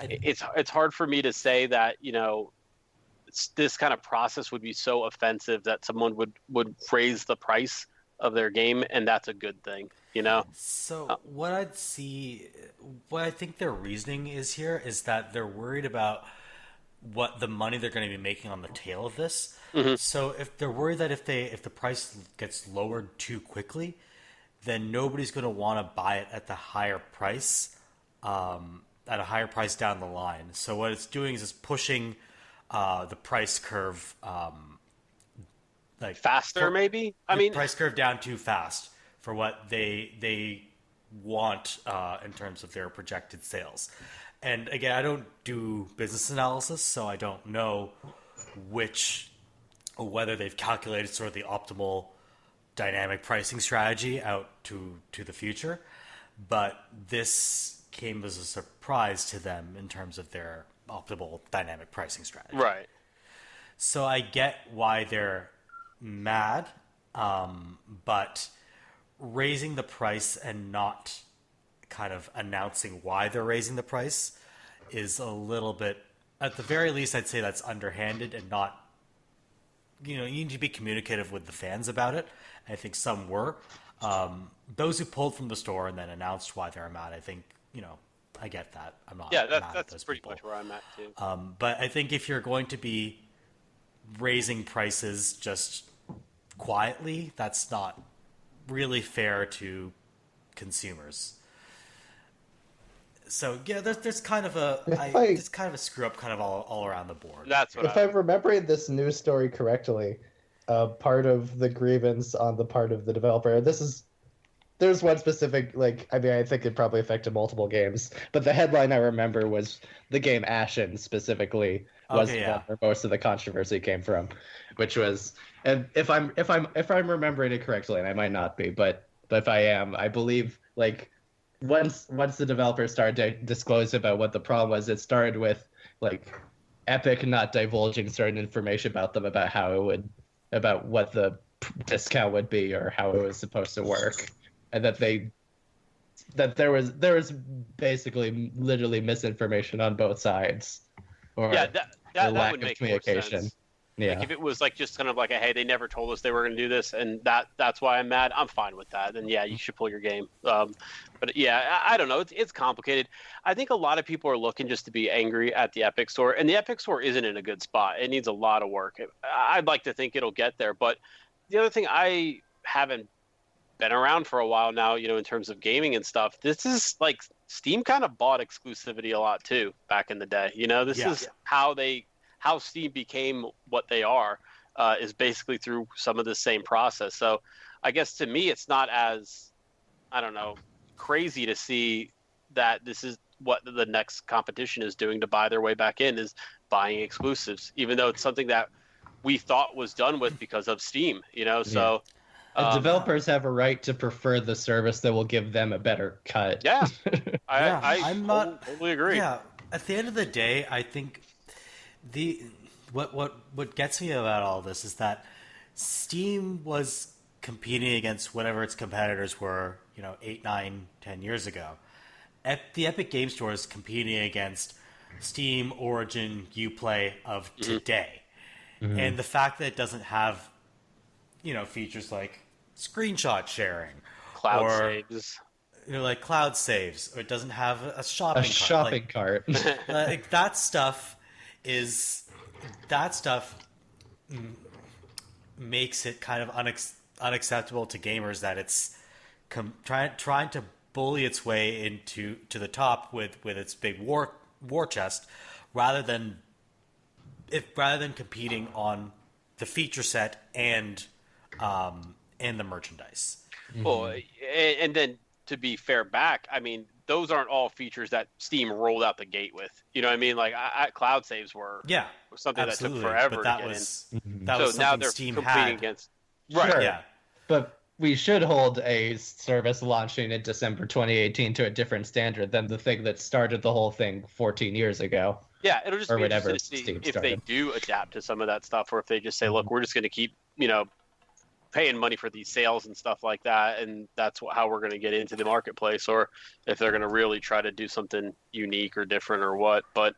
it's hard for me to say that, this kind of process would be so offensive that someone would raise the price of their game, and that's a good thing, So what I think their reasoning is here is that they're worried about what the money they're going to be making on the tail of this. Mm-hmm. So if they're worried that if the price gets lowered too quickly, then nobody's going to want to buy it at the higher price, at a higher price down the line. So what it's doing is it's pushing the price curve, faster, maybe. Price curve down too fast for what they want in terms of their projected sales. And again, I don't do business analysis, so I don't know whether they've calculated sort of the optimal dynamic pricing strategy out to the future, but this came as a surprise to them in terms of their optimal dynamic pricing strategy. Right. So I get why they're mad, but raising the price and not kind of announcing why they're raising the price is a little bit, at the very least, I'd say that's underhanded and not, you need to be communicative with the fans about it. I think some were. Those who pulled from the store and then announced why they're mad, I think, I get that. I'm not mad at that's those pretty people. much where I'm at too. But I think if you're going to be raising prices just quietly, that's not really fair to consumers. So yeah, there's kind of a screw up kind of all around the board. That's what if I'm remembering this news story correctly, part of the grievance on the part of the developer, there's one specific, I think it probably affected multiple games, but the headline I remember was the game Ashen specifically was where most of the controversy came from, which was, and if I'm remembering it correctly, and I might not be, but if I am, I believe once the developers started to disclose about what the problem was, it started with Epic not divulging certain information about them, about what the discount would be or how it was supposed to work, and that there was basically literally misinformation on both sides, or that lack would of make communication. More sense. Yeah. If it was just kind of a, hey, they never told us they were going to do this, and that's why I'm mad, I'm fine with that. Then you should pull your game. But yeah, I don't know. It's complicated. I think a lot of people are looking just to be angry at the Epic Store, and the Epic Store isn't in a good spot. It needs a lot of work. I'd like to think it'll get there, but the other thing, I haven't been around for a while now, in terms of gaming and stuff. This is Steam kind of bought exclusivity a lot too back in the day. This is how Steam became what they are, is basically through some of the same process. So I guess to me, it's not as, I don't know, crazy to see that this is what the next competition is doing to buy their way back in, is buying exclusives, even though it's something that we thought was done with because of Steam, so... And developers have a right to prefer the service that will give them a better cut. Yeah, I'm not totally agree. Yeah, at the end of the day, I think what gets me about all this is that Steam was competing against whatever its competitors were, 8, 9, 10 years ago. The Epic Game Store is competing against Steam, Origin, Uplay of today. Mm-hmm. And the fact that it doesn't have, features like screenshot sharing, cloud saves, cloud saves, or it doesn't have a shopping cart. That stuff makes it kind of unacceptable to gamers that it's trying to bully its way into the top with its big war chest, rather than competing on the feature set and the merchandise. Well, and then to be fair back, I mean, those aren't all features that Steam rolled out the gate with. You know what I mean? Cloud saves were something absolutely. that took forever but that to get was, in. That was now they're Steam competing had. against. Right. Sure. Yeah. But we should hold a service launching in December 2018 to a different standard than the thing that started the whole thing 14 years ago. Yeah, it'll just or be whatever interesting to see Steam if started. they do adapt to some of that stuff, or if they just say, look, we're just going to keep, paying money for these sales and stuff like that, and that's how we're going to get into the marketplace, or if they're going to really try to do something unique or different or what. But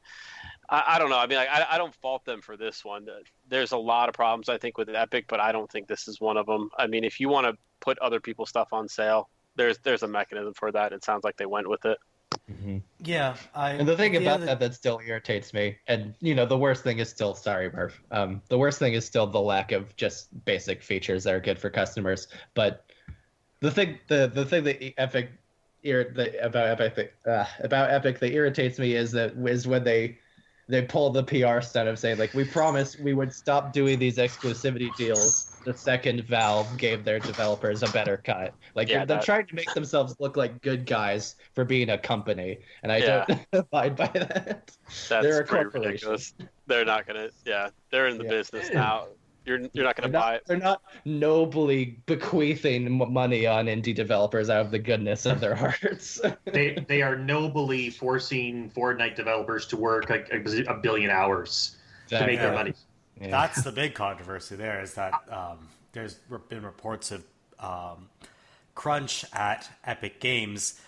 I don't know. I mean, I don't fault them for this one. There's a lot of problems, I think, with Epic, but I don't think this is one of them. I mean, if you want to put other people's stuff on sale, there's a mechanism for that. It sounds like they went with it. Mm-hmm. Yeah, and the thing about that still irritates me, and the worst thing is still, sorry, Merve. The worst thing is still the lack of just basic features that are good for customers. But the thing that about Epic that irritates me is when they pull the PR stunt of saying, we promised we would stop doing these exclusivity deals the second Valve gave their developers a better cut. They're trying to make themselves look like good guys for being a company, and I don't abide by that. That's They're a pretty corporation. ridiculous. They're not gonna. Yeah, they're in the business now. You're not going to buy it. They're not nobly bequeathing money on indie developers out of the goodness of their hearts. They are nobly forcing Fortnite developers to work like a billion hours to make their money. Yeah. That's the big controversy there, is that there's been reports of crunch at Epic Games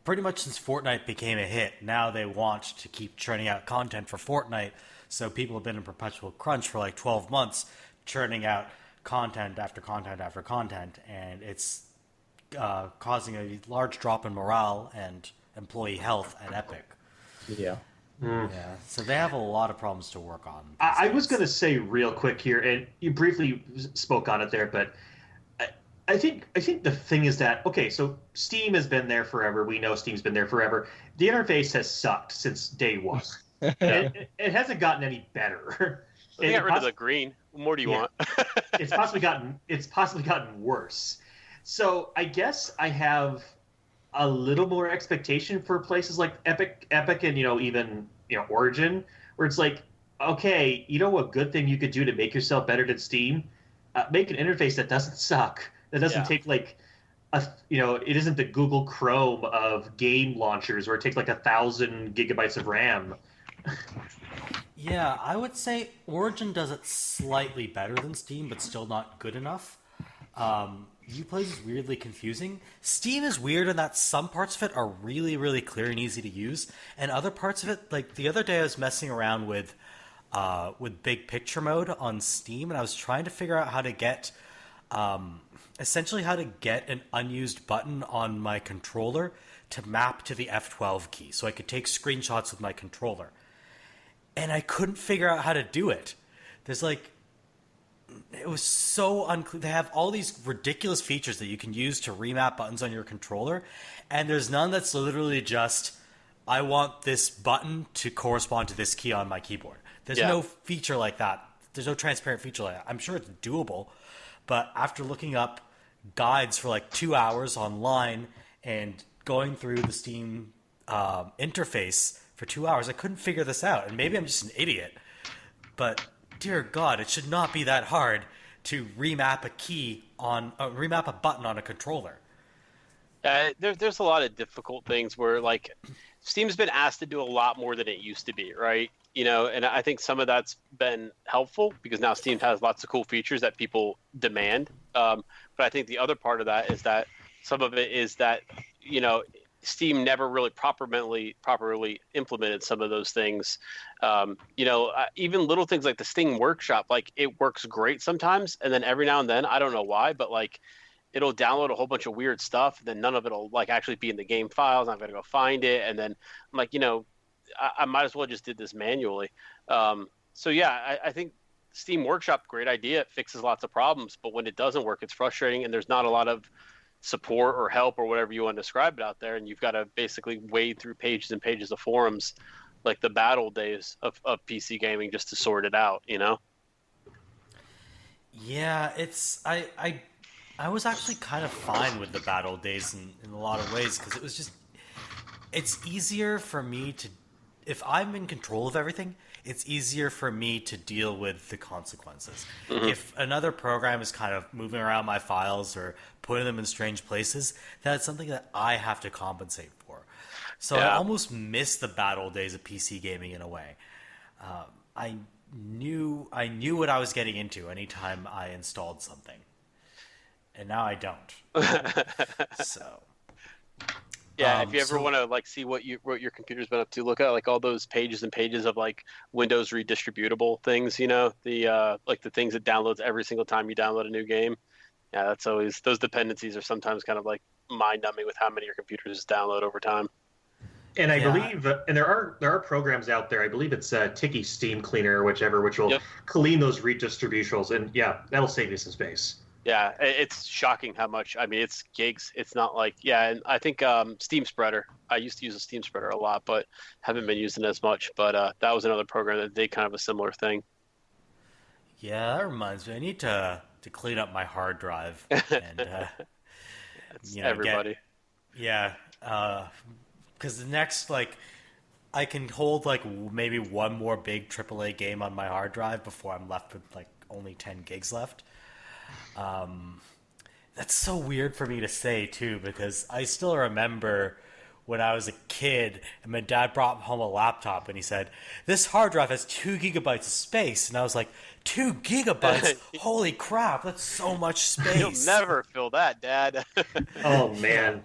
pretty much since Fortnite became a hit. Now they want to keep churning out content for Fortnite, so people have been in perpetual crunch for like 12 months, churning out content after content after content, and it's causing a large drop in morale and employee health at Epic. Yeah. Yeah, so they have a lot of problems to work on. I was going to say real quick here, and you briefly spoke on it there, but I think the thing is that, okay, so Steam has been there forever. We know Steam's been there forever. The interface has sucked since day one. It hasn't gotten any better. They got rid of the green. What more do you want? It's possibly gotten worse. So I guess I have a little more expectation for places like Epic, and even Origin, where it's like, okay, a good thing you could do to make yourself better than Steam, make an interface that doesn't suck, that doesn't take like it isn't the Google Chrome of game launchers where it takes like 1,000 gigabytes of RAM. Yeah, I would say Origin does it slightly better than Steam, but still not good enough. Uplay is weirdly confusing. Steam is weird in that some parts of it are really, really clear and easy to use, and other parts of it, like the other day I was messing around with big picture mode on Steam, and I was trying to figure out how to get, essentially how to get an unused button on my controller to map to the F12 key, so I could take screenshots with my controller. And I couldn't figure out how to do it. It was so unclear. They have all these ridiculous features that you can use to remap buttons on your controller, and there's none that's literally just, I want this button to correspond to this key on my keyboard. There's no feature like that. There's no transparent feature like that. I'm sure it's doable, but after looking up guides for like 2 hours online and going through the Steam interface for 2 hours, I couldn't figure this out. And maybe I'm just an idiot, but dear God, it should not be that hard to remap a button on a controller. There's a lot of difficult things where like Steam's been asked to do a lot more than it used to be, right? And I think some of that's been helpful because now Steam has lots of cool features that people demand. But I think the other part of that is that some of it is that, Steam never really properly implemented some of those things. Even little things like the Steam Workshop, like it works great sometimes, and then every now and then, I don't know why, but like it'll download a whole bunch of weird stuff, and then none of it'll like actually be in the game files. I'm gonna go find it, and then I'm like, I might as well just did this manually. So yeah, I think Steam Workshop, great idea. It fixes lots of problems, but when it doesn't work, it's frustrating, and there's not a lot of support or help or whatever you want to describe it out there, and you've got to basically wade through pages and pages of forums like the bad old days of PC gaming just to sort it out, Yeah, I was actually kind of fine with the bad old days in a lot of ways, because it was just, it's easier for me to, if I'm in control of everything, it's easier for me to deal with the consequences. Mm-hmm. If another program is kind of moving around my files or putting them in strange places, that's something that I have to compensate for. So I almost miss the bad old days of PC gaming in a way. I knew what I was getting into anytime I installed something, and now I don't. So. Yeah, if you ever want to like see what your computer's been up to, look at like all those pages and pages of like Windows redistributable things, the like the things that downloads every single time you download a new game. Yeah, that's always, those dependencies are sometimes kind of like mind-numbing with how many your computers download over time. And I believe, and there are programs out there. I believe it's Tiki Steam Cleaner or whichever, which will clean those redistributions, and that'll save you some space. Yeah, it's shocking how much. I mean, it's gigs. It's not like, and I think Steam Spreader. I used to use a Steam Spreader a lot, but haven't been using it as much. But that was another program that did kind of a similar thing. Yeah, that reminds me. I need to clean up my hard drive. And, everybody. Because the next, I can hold, maybe one more big AAA game on my hard drive before I'm left with, only 10 gigs left. That's so weird for me to say too, because I still remember when I was a kid and my dad brought home a laptop and he said, "This hard drive has 2 gigabytes of space," and I was like, 2 gigabytes? Holy crap, that's so much space. You'll never fill that, Dad. Oh man,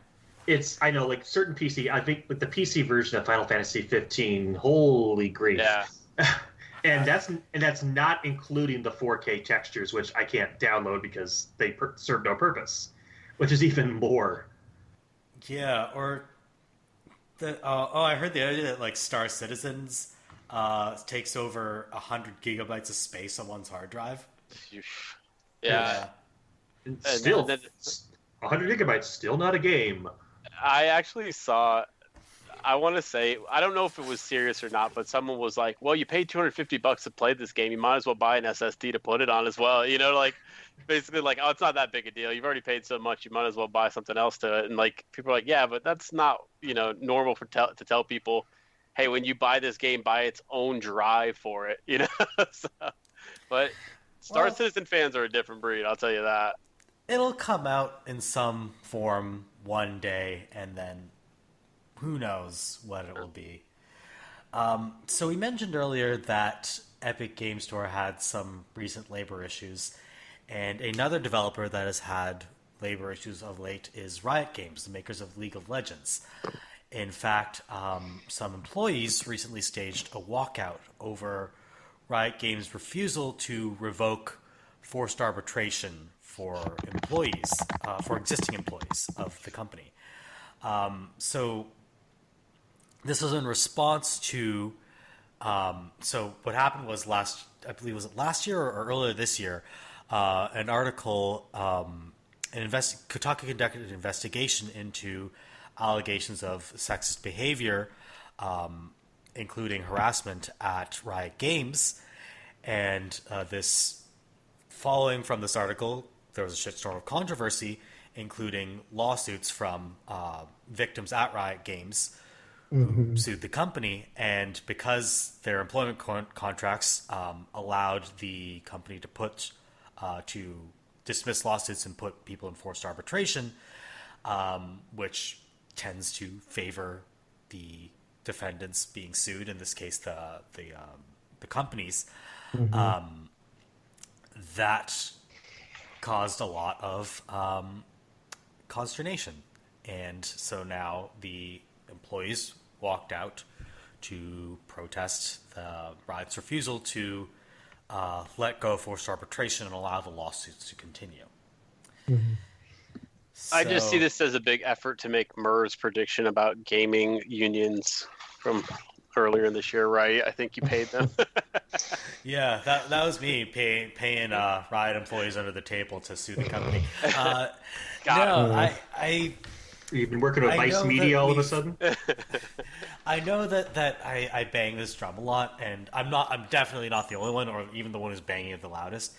I know, like certain PC. I think with the PC version of Final Fantasy 15, holy grief. Yeah. And that's not including the 4K textures, which I can't download because they serve no purpose, which is even more. Yeah, or I heard the other day that like Star Citizens takes over 100 gigabytes of space on one's hard drive. Yeah. And still, 100 gigabytes, still not a game. I actually saw, I want to say, I don't know if it was serious or not, but someone was like, well, you paid $250 to play this game. You might as well buy an SSD to put it on as well. You know, like basically like, oh, it's not that big a deal. You've already paid so much. You might as well buy something else to it. And like, people are like, yeah, but that's not, normal to tell people, hey, when you buy this game, buy its own drive for it, So, but Star Citizen fans are a different breed. I'll tell you that. It'll come out in some form one day, and then who knows what it will be. So we mentioned earlier that Epic Game Store had some recent labor issues, and another developer that has had labor issues of late is Riot Games, the makers of League of Legends. In fact, some employees recently staged a walkout over Riot Games' refusal to revoke forced arbitration for employees, for existing employees of the company. So this was in response to, so what happened was I believe was it last year or earlier this year, an article, Kotaku conducted an investigation into allegations of sexist behavior, including harassment at Riot Games, and following from this article, there was a shitstorm of controversy, including lawsuits from victims at Riot Games who sued the company, and because their employment contracts allowed the company to dismiss lawsuits and put people in forced arbitration, which tends to favor the defendants being sued, in this case the companies, that caused a lot of consternation. And so now the employees walked out to protest Riot's refusal to let go of forced arbitration and allow the lawsuits to continue. So, I just see this as a big effort to make Merve's prediction about gaming unions from earlier this year, right? I think you paid them. Yeah, that was me paying Riot employees under the table to sue the company. You've been working with Vice Media all of a sudden. I know that I bang this drum a lot, and I'm definitely not the only one, or even the one who's banging it the loudest.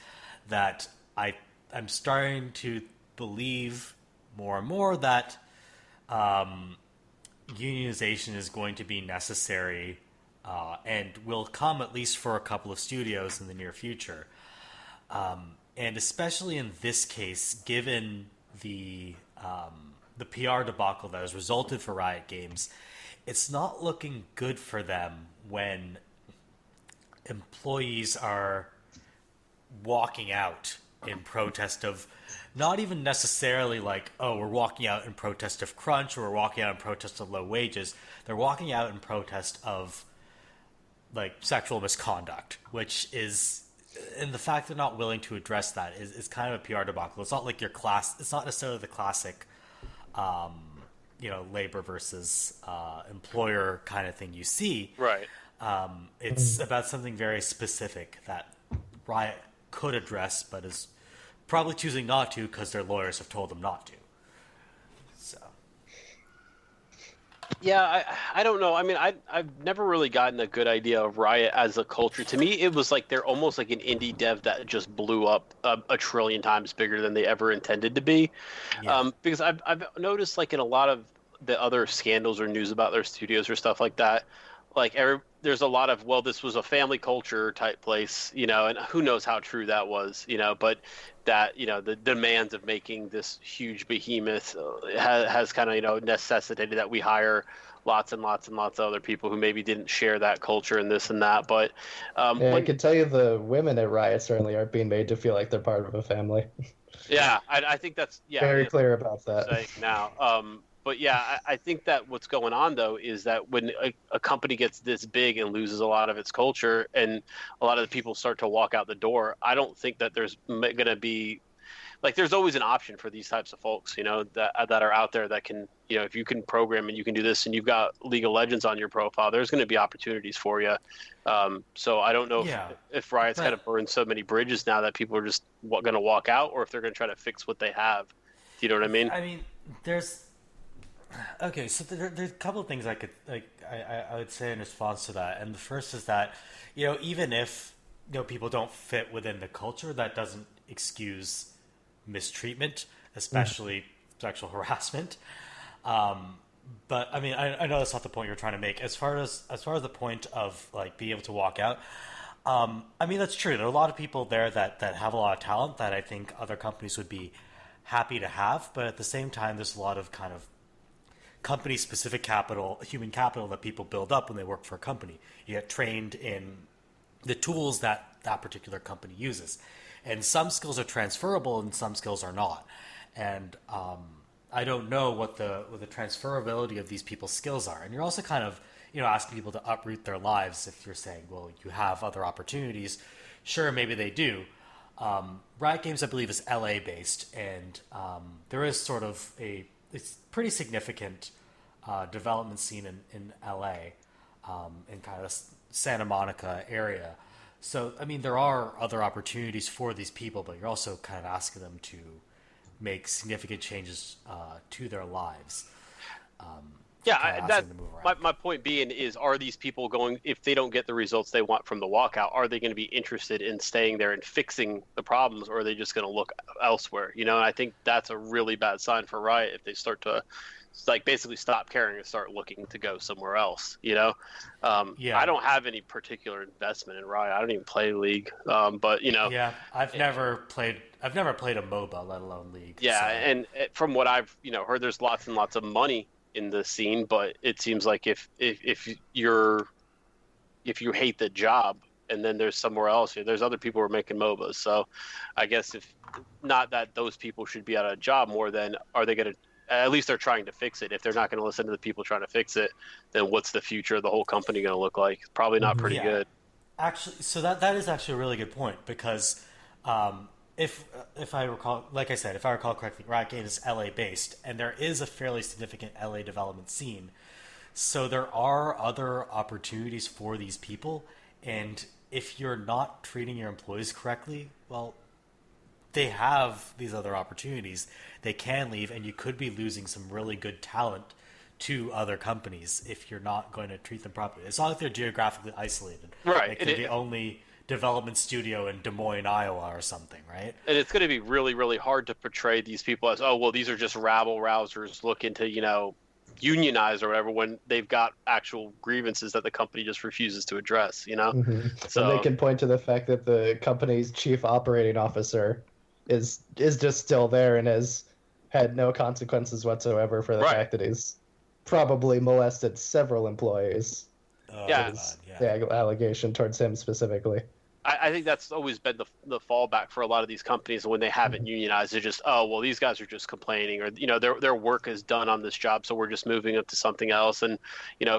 That I'm starting to believe more and more that unionization is going to be necessary, and will come at least for a couple of studios in the near future. And especially in this case, given the PR debacle that has resulted for Riot Games, it's not looking good for them when employees are walking out in protest of, not even necessarily like, oh, we're walking out in protest of crunch, or we're walking out in protest of low wages. They're walking out in protest of like sexual misconduct, which is, and the fact they're not willing to address that is kind of a PR debacle. It's not like it's not necessarily the classic labor versus employer kind of thing you see. Right. It's about something very specific that Riot could address, but is probably choosing not to because their lawyers have told them not to. So. Yeah, I don't know. I mean, I've never really gotten a good idea of Riot as a culture. To me, it was like they're almost like an indie dev that just blew up a trillion times bigger than they ever intended to be. Yeah. Because I've noticed, like, in a lot of the other scandals or news about their studios or stuff like that, like there's a lot of, well, this was a family culture type place, and who knows how true that was, but that, the demands of making this huge behemoth has kind of, necessitated that we hire lots and lots and lots of other people who maybe didn't share that culture and this and that. But I can tell you the women at Riot certainly aren't being made to feel like they're part of a family. Yeah, I think that's very clear about that now. But yeah, I think that what's going on, though, is that when a company gets this big and loses a lot of its culture and a lot of the people start to walk out the door, I don't think that there's going to be, like, there's always an option for these types of folks, that are out there that can, if you can program and you can do this and you've got League of Legends on your profile, there's going to be opportunities for you. So I don't know if Riot's kind of burned so many bridges now that people are just going to walk out, or if they're going to try to fix what they have. Do you know what I mean? I mean, okay, so there's a couple of things I would say in response to that, and the first is that, even if people don't fit within the culture, that doesn't excuse mistreatment, especially sexual harassment. But I mean, I know that's not the point you're trying to make. As far as the point of like being able to walk out, I mean, that's true. There are a lot of people there that have a lot of talent that I think other companies would be happy to have, but at the same time, there's a lot of kind of company-specific capital, human capital that people build up when they work for a company. You get trained in the tools that particular company uses, and some skills are transferable and some skills are not. And I don't know what the transferability of these people's skills are. And you're also kind of asking people to uproot their lives if you're saying, well, you have other opportunities. Sure, maybe they do. Riot Games, I believe, is LA based, and there is sort of it's pretty significant development scene in LA, in kind of Santa Monica area. So, I mean, there are other opportunities for these people, but you're also kind of asking them to make significant changes to their lives. That's my point being is, are these people going, if they don't get the results they want from the walkout, are they going to be interested in staying there and fixing the problems, or are they just going to look elsewhere? And I think that's a really bad sign for Riot if they start to basically stop caring and start looking to go somewhere else. I don't have any particular investment in Riot. I don't even play League, but I've never played a MOBA, let alone League. Yeah, so. And from what I've heard, there's lots and lots of money in the scene, but it seems like if you hate the job and then there's somewhere else, there's other people who are making MOBAs. So I guess if not that those people should be out of a job, more than are they going to, at least they're trying to fix it. If they're not going to listen to the people trying to fix it, then what's the future of the whole company going to look like? Probably not pretty good. Actually, so that is actually a really good point, because if I recall, like I said, if I recall correctly, Riot Games is LA based, and there is a fairly significant LA development scene. So there are other opportunities for these people, and if you're not treating your employees correctly, well, they have these other opportunities. They can leave, and you could be losing some really good talent to other companies if you're not going to treat them properly. It's not like they're geographically isolated. Right. It could be only development studio in Des Moines, Iowa or something, right? And it's going to be really, really hard to portray these people as, oh, well, these are just rabble-rousers looking to, unionize or whatever, when they've got actual grievances that the company just refuses to address, Mm-hmm. So they can point to the fact that the company's chief operating officer is just still there and has had no consequences whatsoever for the fact that he's probably molested several employees. The allegation towards him specifically. I think that's always been the fallback for a lot of these companies when they haven't unionized. They're just, oh, well, these guys are just complaining, or their work is done on this job, so we're just moving up to something else. And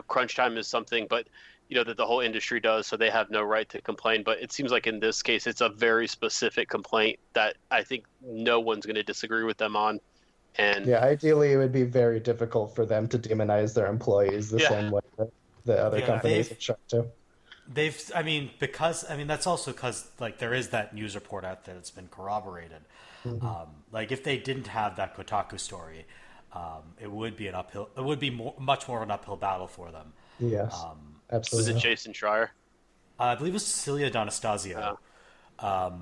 crunch time is something, but that the whole industry does, so they have no right to complain. But it seems like in this case, it's a very specific complaint that I think no one's going to disagree with them on. And ideally, it would be very difficult for them to demonize their employees the same way that the other companies have tried to. That's also because there is that news report out there that's been corroborated. Mm-hmm. If they didn't have that Kotaku story, it would be much more of an uphill battle for them. Yes, absolutely. Was it Jason Schreier? I believe it was Cecilia D'Anastasio. Oh.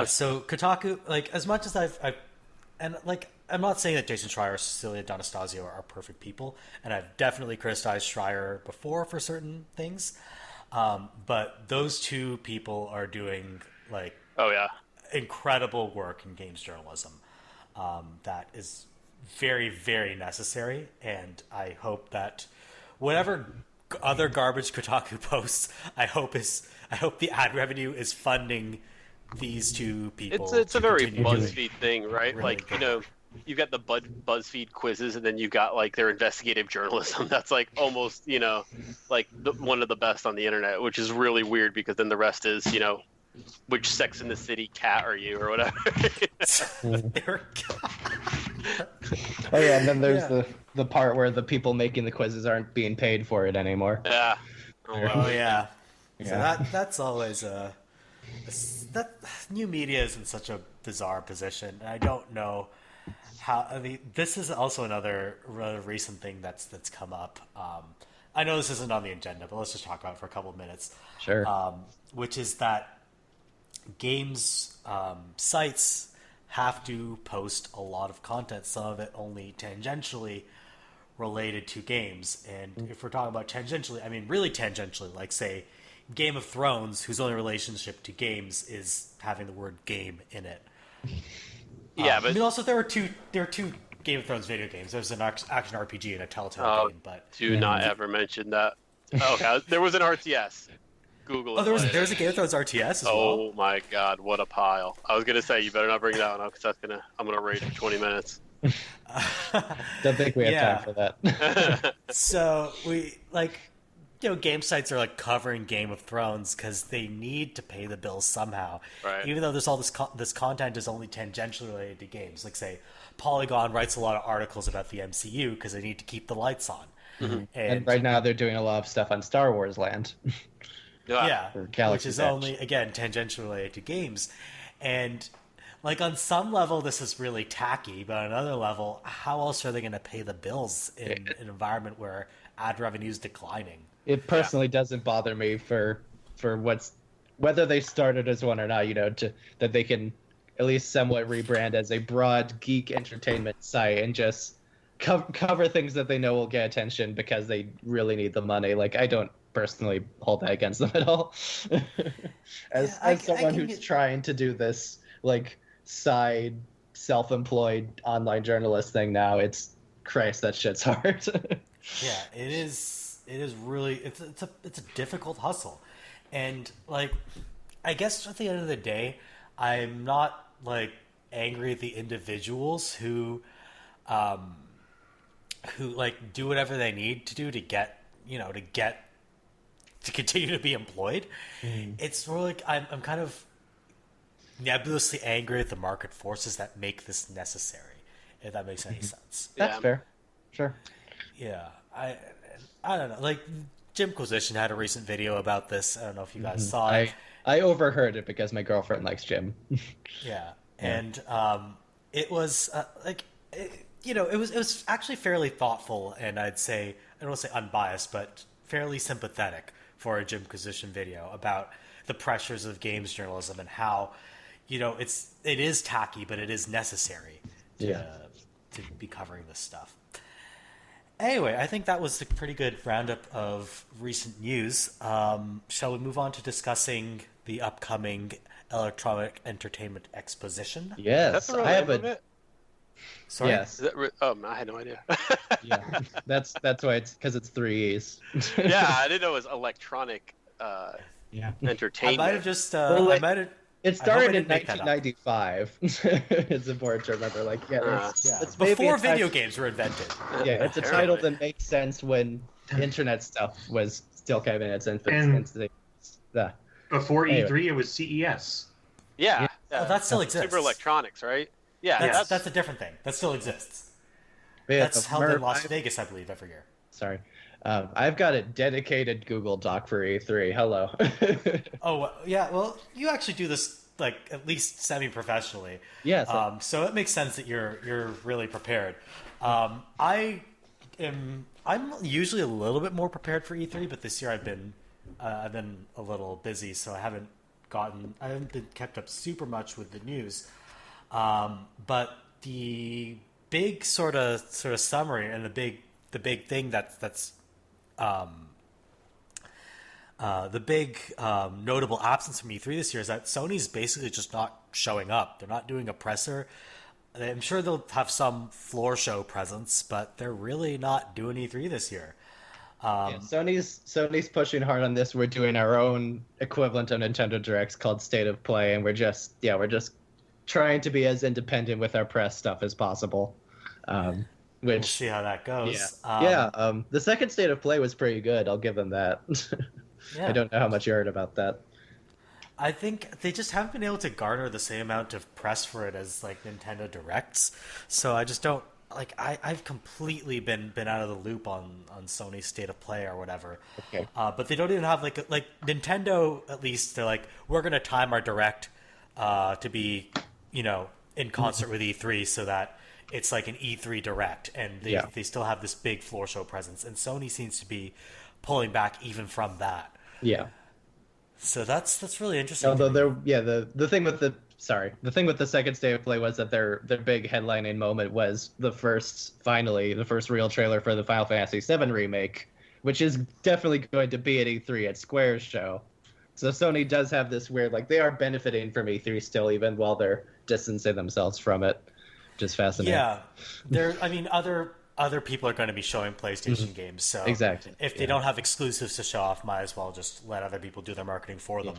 So Kotaku, as much as I I'm not saying that Jason Schreier or Cecilia D'Anastasio are perfect people, and I've definitely criticized Schreier before for certain things. But those two people are doing like incredible work in games journalism that is very, very necessary, and I hope that whatever other garbage Kotaku posts, I hope the ad revenue is funding these two people. It's a very BuzzFeed thing, right? Really like, you've got the BuzzFeed quizzes, and then you've got like their investigative journalism. That's like almost, like one of the best on the internet, which is really weird because then the rest is, which Sex in the City cat are you or whatever. Oh yeah, and then there's the part where the people making the quizzes aren't being paid for it anymore. Yeah. Oh yeah. Yeah. So that's always that new media is in such a bizarre position, and I don't know how. I mean, this is also another rather recent thing that's come up. I know this isn't on the agenda, but let's just talk about it for a couple of minutes. Sure. Which is that games sites have to post a lot of content, some of it only tangentially related to games. And if we're talking about tangentially, I mean really tangentially, like say Game of Thrones, whose only relationship to games is having the word game in it. Yeah, but I mean, also there are two Game of Thrones video games. There's an action RPG and a Telltale game, but do not ever mention that. Okay, there was an RTS. Google it. there was a Game of Thrones RTS as well. Oh my god, what a pile! I was gonna say you better not bring that one up because I'm gonna rage for 20 minutes. Don't think we have time for that. So we game sites are like covering Game of Thrones because they need to pay the bills somehow. Right. Even though there's all this content is only tangentially related to games. Like say, Polygon writes a lot of articles about the MCU because they need to keep the lights on. Mm-hmm. And right now they're doing a lot of stuff on Star Wars Land. Yeah, Galaxy's which is Edge. only, again, tangentially related to games. And, like, on some level, this is really tacky, but on another level, how else are they going to pay the bills in an environment where ad revenue is declining? It personally doesn't bother me for whether they started as one or not, that they can at least somewhat rebrand as a broad geek entertainment site and just cover things that they know will get attention because they really need the money. Like, I don't personally hold that against them at all. as someone who's trying to do this like side self-employed online journalist thing now, it's Christ, that shit's hard. Yeah, it is really it's a difficult hustle. And like I guess at the end of the day, I'm not like angry at the individuals who like do whatever they need to do to get to continue to be employed. It's more like I'm kind of nebulously angry at the market forces that make this necessary, if that makes any sense. That's fair. Sure. Yeah, I don't know. Like Jimquisition had a recent video about this. I don't know if you guys saw it. I overheard it because my girlfriend likes Jim. Yeah, and it was it was actually fairly thoughtful, and I'd say I don't want to say unbiased, but fairly sympathetic for a Jimquisition video about the pressures of games journalism and how it is tacky, but it is necessary to be covering this stuff. Anyway, I think that was a pretty good roundup of recent news. Shall we move on to discussing the upcoming Electronic Entertainment Exposition? Yes, I have a. Sorry? Yes. I had no idea. Yeah, that's why it's because it's 3 E's. Yeah, I didn't know it was electronic entertainment. I might have just. It started in 1995. It's important to remember. Like, it's before video games were invented. Yeah, it's a title that makes sense when internet stuff was still kind of in its infancy. Before E3, it was CES. Yeah. Oh, that still exists. Consumer electronics, right? Yeah, that's a different thing. That still exists. That's held in Las Vegas, I believe, every year. Sorry. I've got a dedicated Google Doc for E3. Hello. Oh, yeah. Well, you actually do this like at least semi-professionally. Yes. So it makes sense that you're really prepared. I'm usually a little bit more prepared for E3, but this year I've been a little busy, so I haven't been kept up super much with the news. But the big sort of summary and the big thing that's the big notable absence from E3 this year is that Sony's basically just not showing up. They're not doing a presser. I'm sure they'll have some floor show presence, but they're really not doing E3 this year. Sony's pushing hard on this. We're doing our own equivalent of Nintendo Directs called State of Play, and we're just trying to be as independent with our press stuff as possible. We'll see how that goes. The second State of Play was pretty good. I'll give them that. Yeah. I don't know how much you heard about that. I think they just haven't been able to garner the same amount of press for it as like Nintendo Directs. So I just don't like. I've completely been out of the loop on Sony's State of Play or whatever. Okay. But they don't even have like Nintendo. At least they're like, we're gonna time our Direct to be in concert with E3 so that it's like an E3 Direct, and they still have this big floor show presence. And Sony seems to be pulling back even from that. Yeah. So that's really interesting. Although the thing with the second State of Play was that their big headlining moment was the first real trailer for the Final Fantasy VII remake, which is definitely going to be at E3 at Square's show. So Sony does have this weird, like, they are benefiting from E3 still, even while they're distancing themselves from it, which is fascinating. Yeah, other people are going to be showing PlayStation games, so exactly. If they don't have exclusives to show off, might as well just let other people do their marketing for them.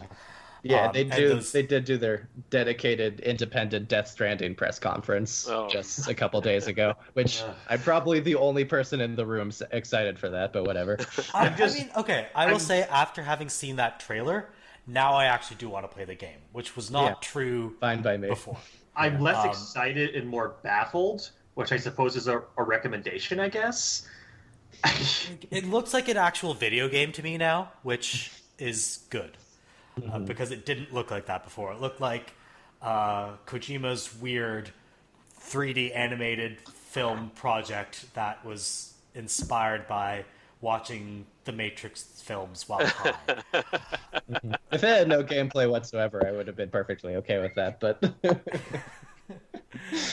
Yeah, they did do their dedicated independent Death Stranding press conference just a couple days ago, which I'm probably the only person in the room excited for that, but whatever. I will say, after having seen that trailer, now I actually do want to play the game, which was not true fine by me before. I'm less excited and more baffled, which I suppose is a recommendation, I guess. It looks like an actual video game to me now, which is good. Because it didn't look like that before. It looked like Kojima's weird 3D animated film project that was inspired by watching the Matrix films while high. If it had no gameplay whatsoever, I would have been perfectly okay with that, but...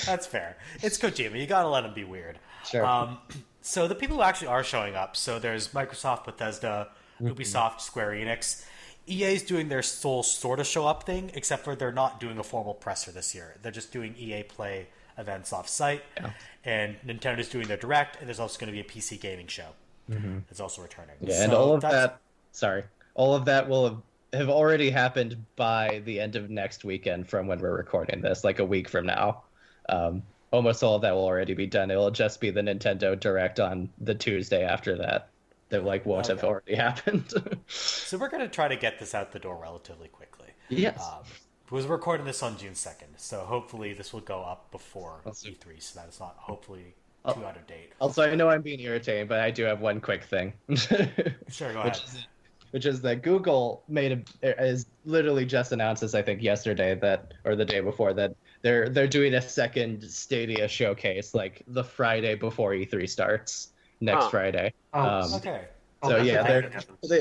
That's fair. It's Kojima. You gotta let him be weird. Sure. So the people who actually are showing up, so there's Microsoft, Bethesda, Ubisoft, Square Enix. EA's doing their sole sort of show up thing, except for they're not doing a formal presser this year. They're just doing EA Play events off-site, and Nintendo's doing their Direct, and there's also going to be a PC gaming show. It's also returning. Yeah, so and all of that will have already happened by the end of next weekend from when we're recording this, like a week from now. Almost all of that will already be done. It will just be the Nintendo Direct on the Tuesday after that. That won't have already happened. So we're going to try to get this out the door relatively quickly. Yes. Because we're recording this on June 2nd, so hopefully this will go up before E3, so that it's not hopefully too out of date. Also, I know I'm being irritating, but I do have one quick thing. Sure, go ahead. Which is that Google is literally just announced this, I think, yesterday or the day before, that they're doing a second Stadia showcase, like the Friday before E3 starts. Next Friday. Okay. So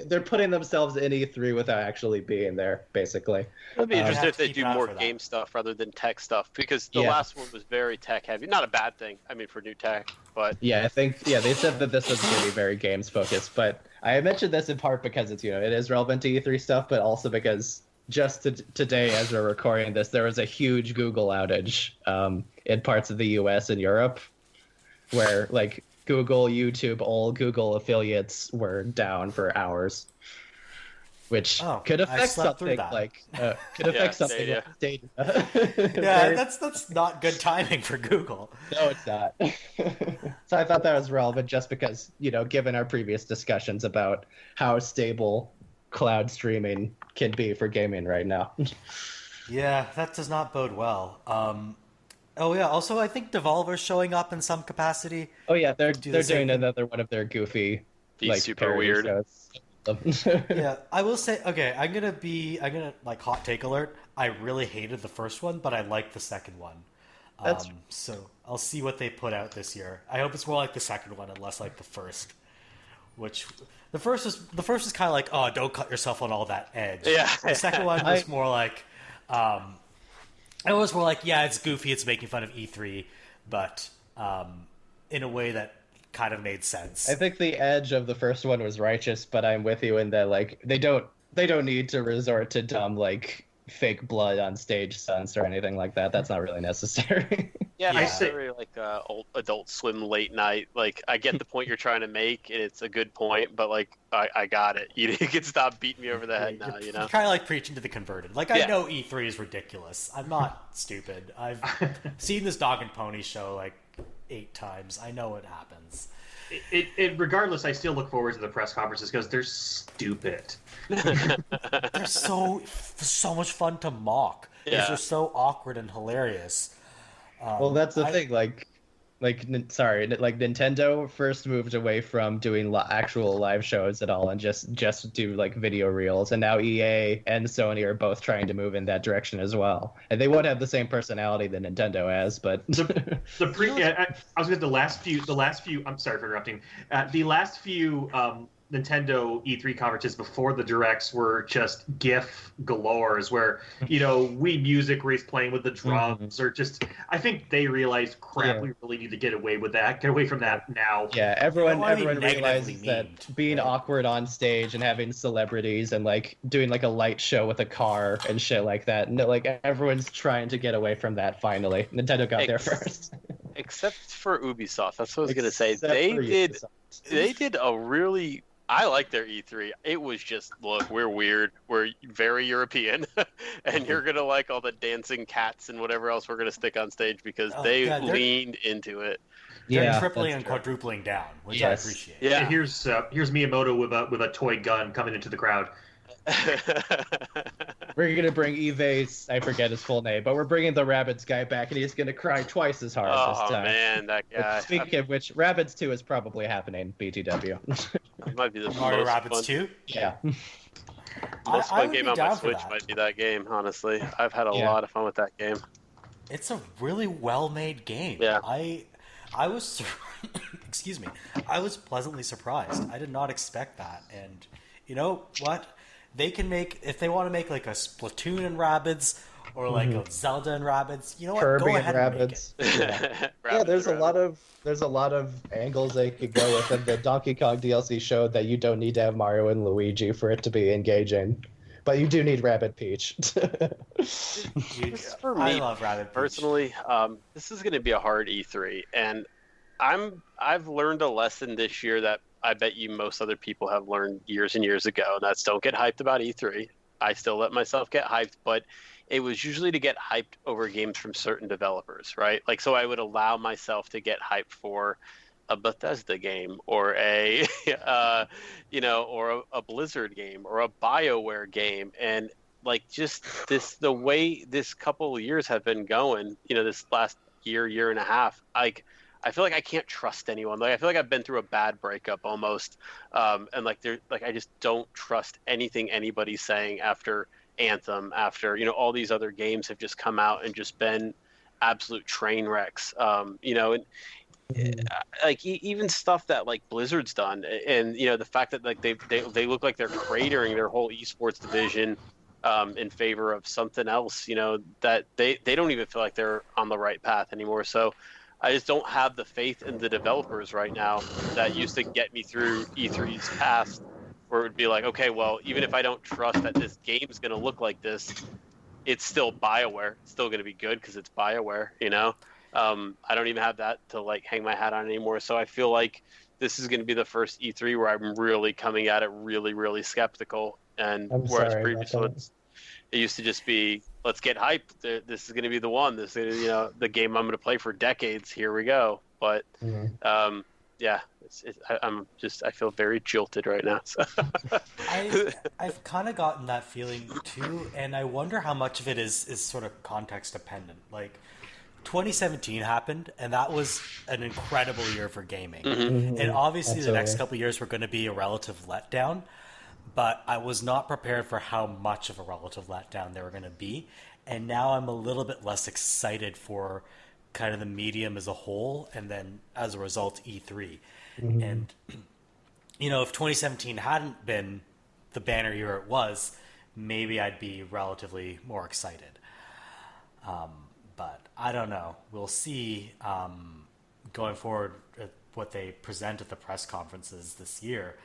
they're putting themselves in E3 without actually being there, basically. It'd be interesting if they do more game stuff rather than tech stuff, because the last one was very tech heavy. Not a bad thing, I mean, for new tech, but I think they said that this was going to be very games focused. But I mentioned this in part because it's it is relevant to E3 stuff, but also because just today, as we're recording this, there was a huge Google outage in parts of the U.S. and Europe, where Google, YouTube, all Google affiliates were down for hours, which could affect something like Stadia. Yeah, that's not good timing for Google. No, it's not. So I thought that was relevant just because, given our previous discussions about how stable cloud streaming can be for gaming right now. Yeah, that does not bode well. Also, I think Devolver's showing up in some capacity. Oh yeah, they're doing another one of their goofy, super weird shows. Yeah, I will say, okay, I'm gonna hot take alert. I really hated the first one, but I liked the second one. So I'll see what they put out this year. I hope it's more like the second one and less like the first. Which the first was kind of like, oh, don't cut yourself on all that edge. Yeah. The second one was more like, it was more like, yeah, it's goofy, it's making fun of E3, but in a way that kind of made sense. I think the edge of the first one was righteous, but I'm with you in that like they don't need to resort to dumb like fake blood on stage stunts or anything like that. That's not really necessary. Yeah, Yeah. I say like old Adult Swim late night. Like I get the point you're trying to make, and it's a good point, but like I got it. You can stop beating me over the head now. You know, You're kind of like preaching to the converted. Like, I Yeah. know E3 is ridiculous. I'm not stupid. I've seen this Dog and Pony show like 8 times. I know what happens. Regardless, I still look forward to the press conferences because they're stupid. They're so much fun to mock. Yeah. They're so awkward and hilarious. Well, that's the thing. Like Nintendo first moved away from doing actual live shows at all and just do like video reels, and now EA and Sony are both trying to move in that direction as well. And they won't have the same personality that Nintendo has, but I was going to the last few. I'm sorry for interrupting. The last few Nintendo E3 conferences before the directs were just GIF galores, where Wii Music where he's playing with the drums, or just I think they realized, crap, we really need to get away from that now. yeah, everyone negatively realizes that memed, being right? awkward on stage and having celebrities and like doing like a light show with a car and shit like that. No, like everyone's trying to get away from that finally. Nintendo got there first. except for Ubisoft. That's what I was gonna say. Except They for did. Ubisoft. They did a really. I like their E3. It was just, look, we're weird. We're very European, and you're gonna like all the dancing cats and whatever else we're gonna stick on stage because they leaned into it. They're tripling that's and true. quadrupling down, which Yes. I appreciate. Yeah. And here's Miyamoto with a toy gun coming into the crowd. We're gonna bring Ive's, I forget his full name, but we're bringing the Rabbids guy back, and he's gonna cry twice as hard this Oh time. man, that guy. Speaking of which, Rabbids 2 is probably happening. BTW. That might be the Mario most Rabbids fun, 2? Yeah. most I fun would game be on my down for Switch that. might be that game. Honestly, I've had a Yeah. lot of fun with that game. It's a really well-made game. Yeah. I was excuse me. I was pleasantly surprised. I did not expect that. And you know what? They can make, if they want to make like a Splatoon and Rabbids or like a Zelda and Rabbids, you know what? Kirby Go and ahead and make Rabbids. it. Yeah. Rabbids There's are a lot of angles they could go with, and the Donkey Kong DLC showed that you don't need to have Mario and Luigi for it to be engaging, but you do need Rabbid Peach. For I me, love Rabbid Peach. personally, this is going to be a hard E3, and I've learned a lesson this year that I bet you most other people have learned years and years ago, and that's don't get hyped about E3. I still let myself get hyped, but it was usually to get hyped over games from certain developers, right? Like, so I would allow myself to get hyped for a Bethesda game or a, or a Blizzard game or a BioWare game, and like just the way this couple of years have been going, this last year and a half, I feel like I can't trust anyone. Like I feel like I've been through a bad breakup almost, and I just don't trust anything anybody's saying after Anthem, after all these other games have just come out and just been absolute train wrecks. And like even stuff that like Blizzard's done, and the fact that like they look like they're cratering their whole esports division in favor of something else. That they don't even feel like they're on the right path anymore. So I just don't have the faith in the developers right now that used to get me through E3's past, where it would be like, okay, well, even if I don't trust that this game's going to look like this, it's still BioWare. It's still going to be good because it's BioWare, I don't even have that to like hang my hat on anymore. So I feel like this is going to be the first E3 where I'm really coming at it really, really skeptical. And I'm whereas sorry previously about that. it used to just be, let's get hyped. This is going to be the one. This is, the game I'm going to play for decades. Here we go. But yeah, I feel very jilted right now. So. I've kind of gotten that feeling too, and I wonder how much of it is sort of context dependent. Like 2017 happened, and that was an incredible year for gaming. And obviously the next couple of years were going to be a relative letdown, but I was not prepared for how much of a relative letdown they were going to be. And now I'm a little bit less excited for kind of the medium as a whole, and then as a result, E3. And, if 2017 hadn't been the banner year it was, maybe I'd be relatively more excited. But I don't know. We'll see going forward, what they present at the press conferences this year.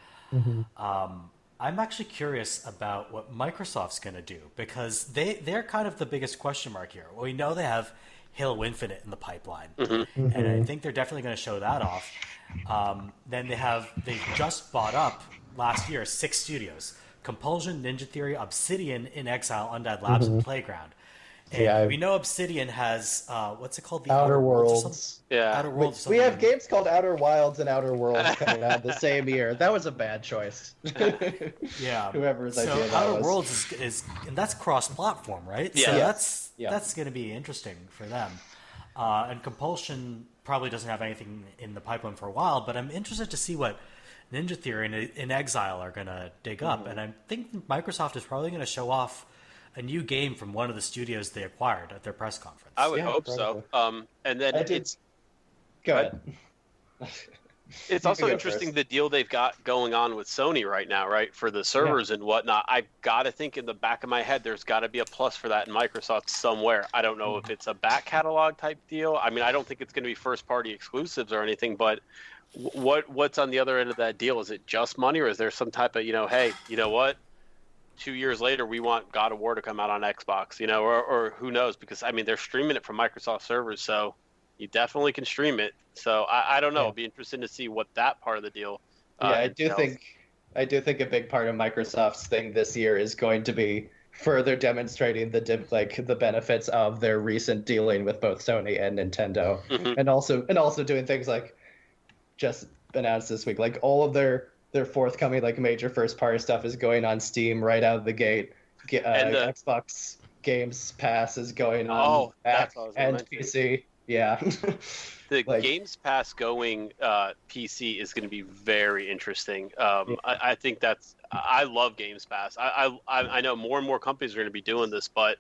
I'm actually curious about what Microsoft's going to do, because they're kind of the biggest question mark here. Well, we know they have Halo Infinite in the pipeline, and I think they're definitely going to show that off. Then they just bought up last year 6 studios: Compulsion, Ninja Theory, Obsidian, In Exile, Undead Labs, and Playground. And we know Obsidian has what's it called? The Outer Worlds. Or Worlds. Yeah. Outer Worlds. We have games called Outer Wilds and Outer Worlds coming out the same year. That was a bad choice. Yeah. Whoever's idea So that Outer was. Worlds is and that's cross-platform, right? Yeah. So Yes. that's going to be interesting for them. And Compulsion probably doesn't have anything in the pipeline for a while, but I'm interested to see what Ninja Theory and In Exile are going to dig up. And I think Microsoft is probably going to show off a new game from one of the studios they acquired at their press conference. I would hope so. And then Go ahead. It's also interesting the deal they've got going on with Sony right now, right? For the servers and whatnot. I've got to think in the back of my head, there's got to be a plus for that in Microsoft somewhere. I don't know if it's a back catalog type deal. I mean, I don't think it's going to be first party exclusives or anything, but what's on the other end of that deal? Is it just money, or is there some type of, hey, you know what? 2 years later, we want God of War to come out on Xbox, or who knows? Because, I mean, they're streaming it from Microsoft servers, so you definitely can stream it. So I don't know. It'll be interesting to see what that part of the deal I do think a big part of Microsoft's thing this year is going to be further demonstrating the benefits of their recent dealing with both Sony and Nintendo, and also doing things like just announced this week, like all of their forthcoming major first party stuff is going on Steam right out of the gate. Xbox Games Pass is going on Mac and PC. Yeah. The Games Pass going PC is going to be very interesting. I think I love Games Pass. I know more and more companies are going to be doing this, but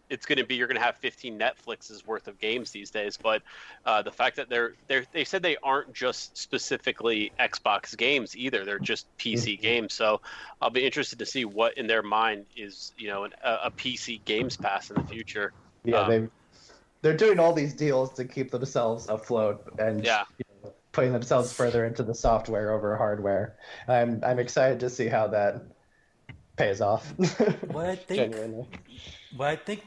it's going to be, you're going to have 15 Netflix's worth of games these days. But the fact that they said they aren't just specifically Xbox games either. They're just PC games. So I'll be interested to see what in their mind is, a PC Games Pass in the future. Yeah, they're doing all these deals to keep themselves afloat and putting themselves further into the software over hardware. I'm excited to see how that pays off. What I think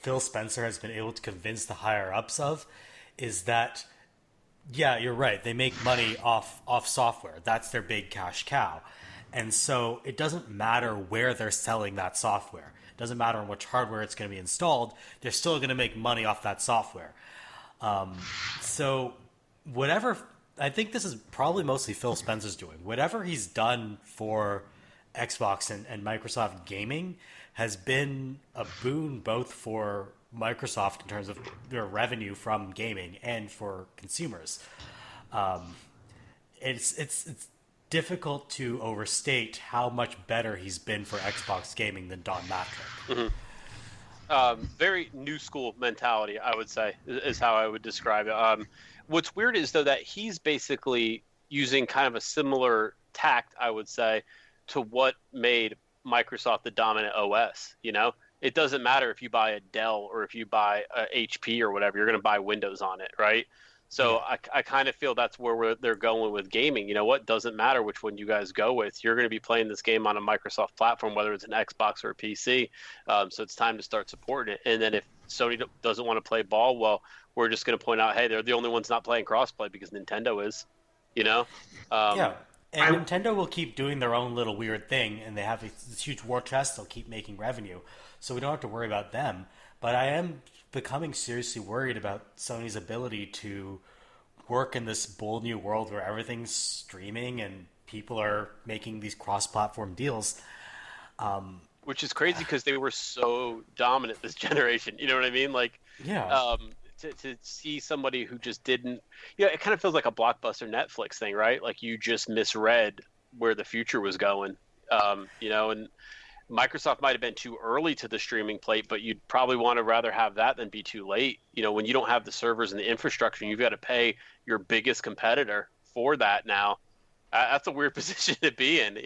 Phil Spencer has been able to convince the higher ups of is that, yeah, you're right. They make money off software. That's their big cash cow. And so it doesn't matter where they're selling that software. It doesn't matter on which hardware it's going to be installed. They're still going to make money off that software. So whatever, I think this is probably mostly Phil Spencer's doing. Whatever he's done for Xbox and Microsoft gaming has been a boon both for Microsoft in terms of their revenue from gaming and for consumers. It's difficult to overstate how much better he's been for Xbox gaming than Don Matrick. Very new school mentality, I would say, is how I would describe it. What's weird is, though, that he's basically using kind of a similar tact, I would say, to what made Microsoft the dominant OS. It doesn't matter if you buy a Dell or if you buy a HP or whatever, you're going to buy Windows on it, right? So I kind of feel that's where they're going with gaming. You know what? Doesn't matter which one you guys go with. You're going to be playing this game on a Microsoft platform, whether it's an Xbox or a PC. So it's time to start supporting it. And then if Sony doesn't want to play ball, well, we're just going to point out, hey, they're the only ones not playing crossplay because Nintendo is, And Nintendo will keep doing their own little weird thing, and they have this huge war chest. They'll keep making revenue. So we don't have to worry about them. But I am becoming seriously worried about Sony's ability to work in this bold new world where everything's streaming and people are making these cross-platform deals. Which is crazy because they were so dominant this generation. You know what I mean? To see somebody who just didn't, it kind of feels like a Blockbuster Netflix thing, right? Like you just misread where the future was going, and Microsoft might have been too early to the streaming plate, but you'd probably want to rather have that than be too late. When you don't have the servers and the infrastructure, and you've got to pay your biggest competitor for that now. That's a weird position to be in,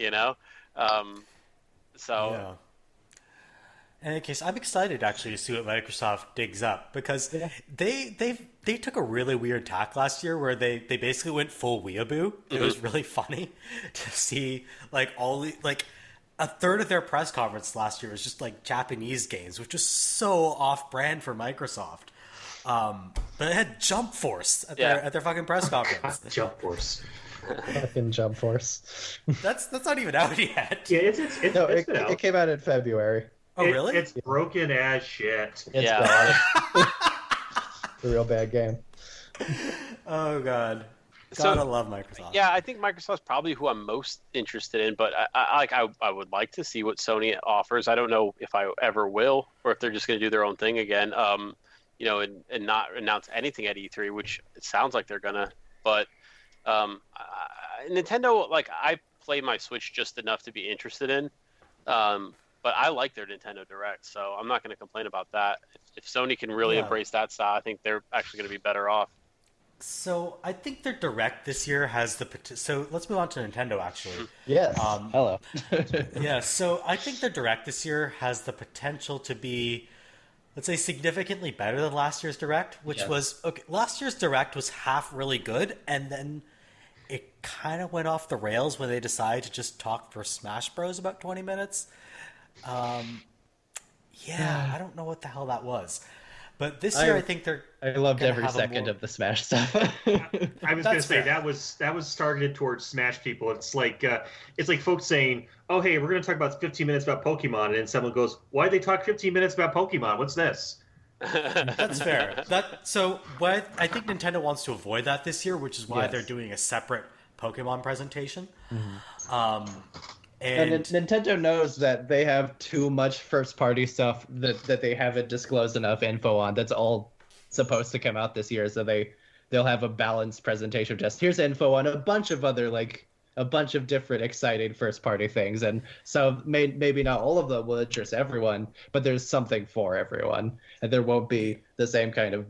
In any case, I'm excited actually to see what Microsoft digs up because they took a really weird tack last year where they basically went full weeaboo. It was really funny to see like a third of their press conference last year was just like Japanese games, which is so off brand for Microsoft. But it had Jump Force at their fucking press conference. Jump Force. Fucking Jump Force. That's not even out yet. Yeah, it's No, been out. it came out in February. Oh, really? It's broken as shit. It's bad. It's a real bad game. Oh god. So- Gotta love Microsoft. Yeah, I think Microsoft's probably who I'm most interested in, but I would like to see what Sony offers. I don't know if I ever will, or if they're just going to do their own thing again, and not announce anything at E3, which it sounds like they're gonna. But Nintendo, like I play my Switch just enough to be interested in, but I like their Nintendo Direct, so I'm not going to complain about that. If Sony can really embrace that style, I think they're actually going to be better off. So I think their Direct this year has the so let's move on to Nintendo actually. Yes. Hello. Yeah, so I think their Direct this year has the potential to be, let's say, significantly better than last year's Direct, which was okay. Last year's Direct was half really good, and then it kind of went off the rails when they decided to just talk for Smash Bros about 20 minutes. I don't know what the hell that was. But this year, I think they're. I loved every second of the Smash stuff. I was going to say that was targeted towards Smash people. It's like folks saying, "Oh, hey, we're going to talk about 15 minutes about Pokemon," and then someone goes, "Why'd they talk 15 minutes about Pokemon? What's this?" That's fair. What I think Nintendo wants to avoid that this year, which is why they're doing a separate Pokemon presentation. And Nintendo knows that they have too much first-party stuff that they haven't disclosed enough info on. That's all supposed to come out this year, so they'll have a balanced presentation of just here's info on a bunch of other a bunch of different exciting first-party things, and so maybe not all of them will interest everyone, but there's something for everyone, and there won't be the same kind of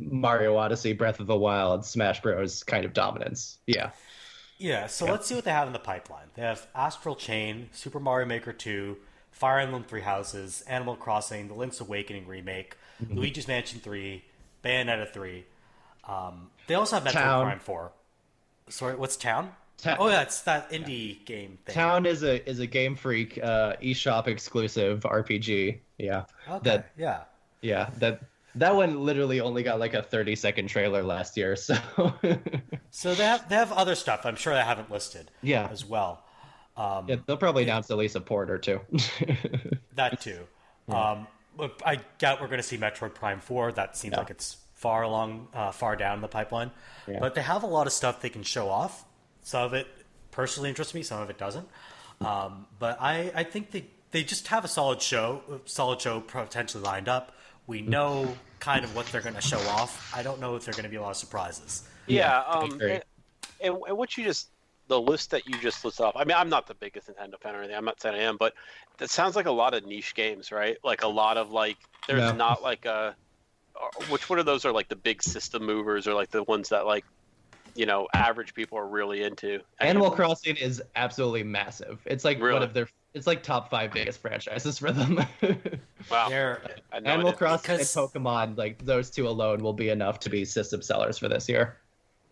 Mario Odyssey, Breath of the Wild, Smash Bros. Kind of dominance. Yeah, so let's see what they have in the pipeline. They have Astral Chain, Super Mario Maker 2, Fire Emblem Three Houses, Animal Crossing, The Link's Awakening remake, Luigi's Mansion 3, Bayonetta 3. They also have Metroid Prime 4. Sorry, what's Town? Oh, yeah, it's that indie game thing. Town is a Game Freak eShop exclusive RPG. Yeah. Okay, That one literally only got like a 30-second trailer last year, so. So they have other stuff. I'm sure they haven't listed. As well. They'll probably announce at least a port or two. That too. I doubt we're going to see Metroid Prime 4. That seems like it's far down the pipeline. Yeah. But they have a lot of stuff they can show off. Some of it personally interests me. Some of it doesn't. But I think they just have a solid show potentially lined up. We know kind of what they're going to show off. I don't know if there are going to be a lot of surprises. And what you just, the list that you just listed off, I mean, I'm not the biggest Nintendo fan or anything. I'm not saying I am, but that sounds like a lot of niche games, right? Like a lot of there's not like which one of those are like the big system movers or like the ones that average people are really into? Animal Crossing is absolutely massive. It's like one of their. It's like top 5 biggest franchises for them. Wow. Animal Crossing and Pokemon, like those two alone, will be enough to be system sellers for this year.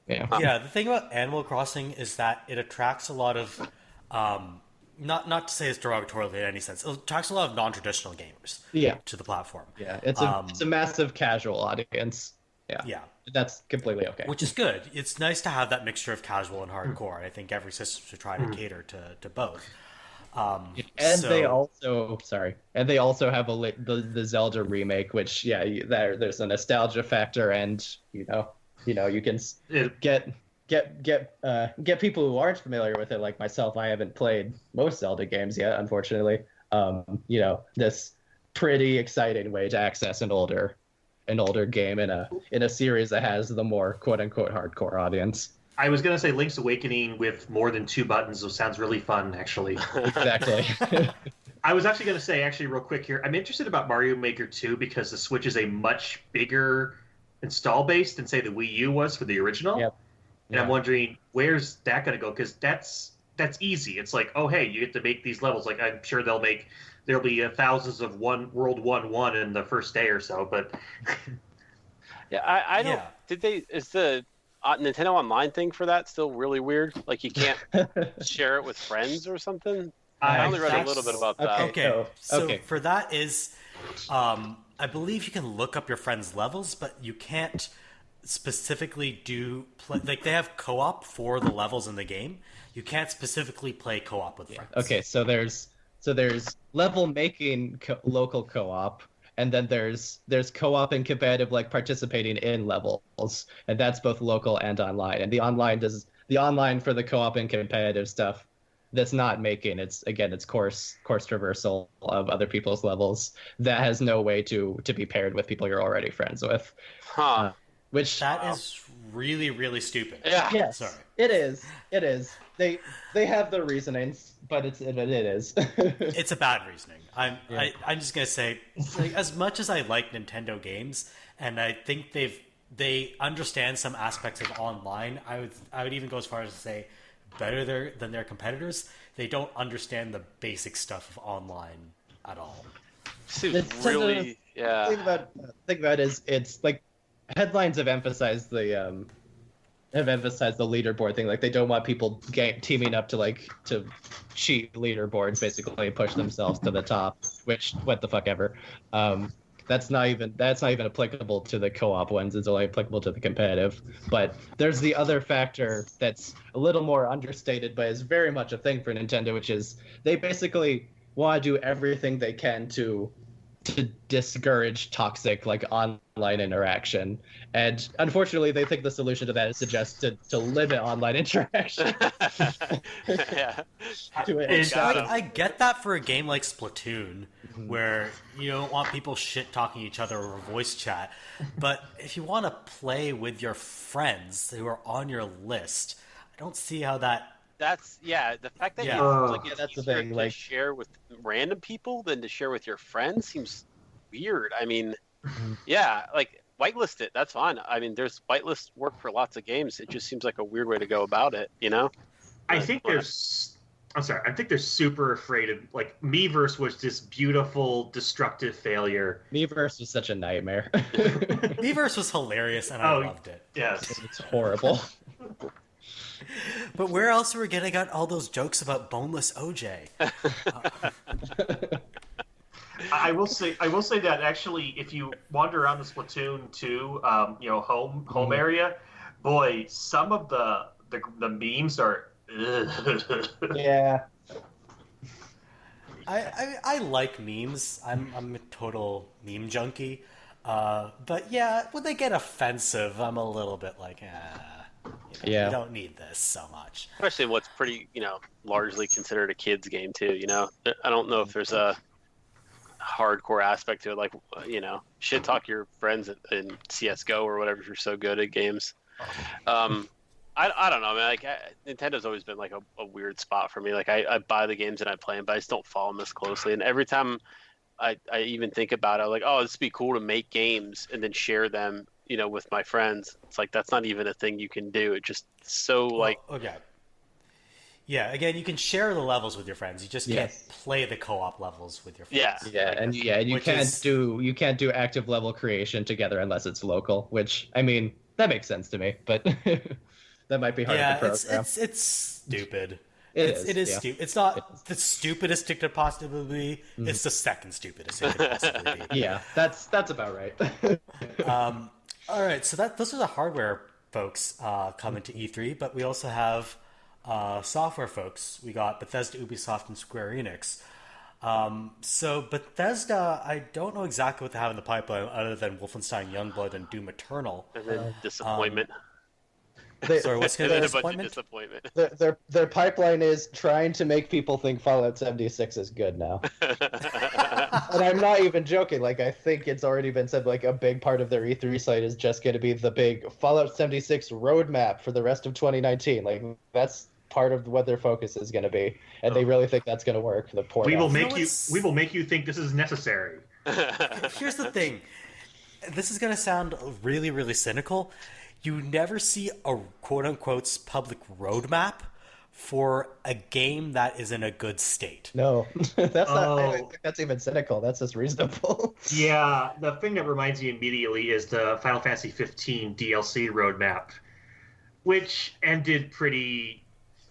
Yeah. The thing about Animal Crossing is that it attracts a lot of, not to say it's derogatorily in any sense, it attracts a lot of non-traditional gamers. To the platform. Yeah, it's a massive casual audience. Yeah. That's completely okay. Which is good. It's nice to have that mixture of casual and hardcore. And I think every system should try to cater to both. They also have the Zelda remake, which there's a nostalgia factor, and you can get people who aren't familiar with it, like myself. I haven't played most Zelda games yet, unfortunately. This pretty exciting way to access an older game in a series that has the more quote unquote hardcore audience. I was going to say Link's Awakening with more than 2 buttons, so sounds really fun, actually. Exactly. I was actually going to say, real quick here, I'm interested about Mario Maker 2 because the Switch is a much bigger install base than, say, the Wii U was for the original. Yep. And I'm wondering, where's that going to go? Because that's easy. It's like, oh, hey, you get to make these levels. Like, I'm sure they'll make there'll be thousands of World 1 in the first day or so. But Yeah, I don't. Yeah. Is the Nintendo Online thing for that still really weird? Like you can't share it with friends or something? I only read a little bit about that. Okay, so okay. for that is, I believe you can look up your friends' levels, but you can't specifically like they have co-op for the levels in the game. You can't specifically play co-op with friends. Okay, so there's level making local co-op, and then there's co-op and competitive, like participating in levels, and that's both local and online. And the online for the co-op and competitive stuff, that's not making, it's course traversal of other people's levels that has no way to be paired with people you're already friends with. Huh. Which That is really, really stupid. Yeah. yes, Sorry. it is. They have the reasonings, but it is. It's a bad reasoning. I'm just gonna say, like, as much as I like Nintendo games, and I think they understand some aspects of online, I would even go as far as to say better than their competitors. They don't understand the basic stuff of online at all. Seems really, yeah. Think about it is, it's like headlines have emphasized the leaderboard thing. Like they don't want people teaming up to cheat leaderboards, basically push themselves to the top. Which, what the fuck ever. That's not even applicable to the co-op ones. It's only applicable to the competitive. But there's the other factor that's a little more understated, but is very much a thing for Nintendo, which is they basically want to do everything they can to discourage toxic, like, online interaction. And unfortunately, they think the solution to that is to limit online interaction. Yeah. I get that for a game like Splatoon, where you don't want people shit talking each other over voice chat. But if you want to play with your friends who are on your list, I don't see how that. That's the fact that it's that's the easier thing, to like, share with random people than to share with your friends seems weird. I mean, yeah, like whitelist it. That's fine. I mean, there's whitelist work for lots of games. It just seems like a weird way to go about it, you know? I think they're super afraid of, like, Miiverse was this beautiful, destructive failure. Miiverse was such a nightmare. Miiverse was hilarious, and I loved it. Yes. It's horrible. But where else are we getting at all those jokes about boneless OJ? I will say that actually, if you wander around the Splatoon 2, home area, boy, some of the memes are. Yeah. I like memes. I'm a total meme junkie. But yeah, when they get offensive, I'm a little bit like, you don't need this so much. Especially what's pretty, largely considered a kid's game too, I don't know if there's a hardcore aspect to it, like, shit talk your friends in CSGO or whatever if you're so good at games. I don't know. I mean, like, Nintendo's always been like a weird spot for me. Like, I buy the games and I play them, but I just don't follow them as closely. And every time I even think about it, I'm like, oh, this would be cool to make games and then share them, with my friends. It's like, that's not even a thing you can do. It just okay. Yeah, again, you can share the levels with your friends. You just can't play the co-op levels with your friends. And you can't do active level creation together unless it's local. Which, I mean, that makes sense to me, but that might be hard to program. It's stupid. It is stupid. It's not the stupidest it could possibly be. Mm-hmm. It's the second stupidest it could possibly be. Yeah, that's about right. All right, so those are the hardware folks coming to E3, but we also have software folks. We got Bethesda, Ubisoft, and Square Enix. So Bethesda, I don't know exactly what they have in the pipeline other than Wolfenstein Youngblood and Doom Eternal. And then disappointment. Sorry, what's going to be disappointment? Their pipeline is trying to make people think Fallout 76 is good now. And I'm not even joking. Like, I think it's already been said, like, a big part of their E3 site is just going to be the big Fallout 76 roadmap for the rest of 2019. Like, that's part of what their focus is going to be, and they really think that's going to work. We will make you think this is necessary. Here's the thing. This is going to sound really, really cynical. You never see a quote-unquote public roadmap for a game that is in a good state. No, that's not. I Oh. don't think that's even cynical. That's just reasonable. Yeah, the thing that reminds me immediately is the Final Fantasy 15 DLC roadmap, which ended pretty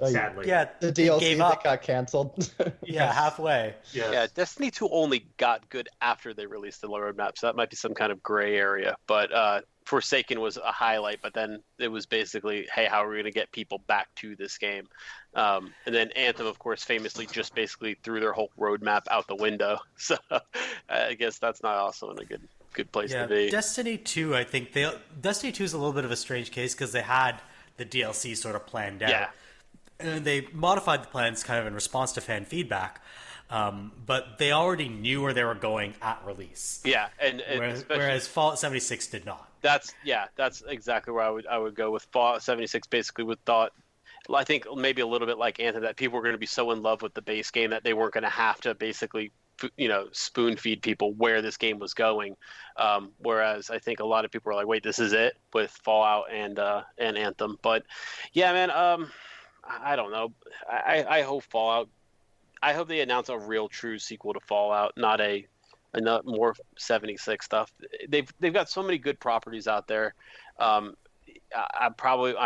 sadly. Yeah, The it DLC gave that up. got canceled. Yeah, halfway. Yes. Yeah, Destiny 2 only got good after they released the roadmap, so that might be some kind of gray area. But Forsaken was a highlight, but then it was basically, hey, how are we going to get people back to this game? And then Anthem, of course, famously just basically threw their whole roadmap out the window. So I guess that's not also in a good place Yeah, to be. Destiny 2, I think Destiny 2 is a little bit of a strange case because they had the DLC sort of planned out. Yeah. And they modified the plans kind of in response to fan feedback, but they already knew where they were going at release. Yeah, and Whereas Fallout 76 did not. That's exactly where I would go with Fallout 76. Basically, with thought, I think maybe a little bit like Anthem, that people were going to be so in love with the base game that they weren't going to have to basically, spoon feed people where this game was going. Whereas I think a lot of people were like, wait, this is it with Fallout and Anthem. But yeah, man, I don't know. I hope Fallout. I hope they announce a real, true sequel to Fallout, not more 76 stuff. They've got so many good properties out there. I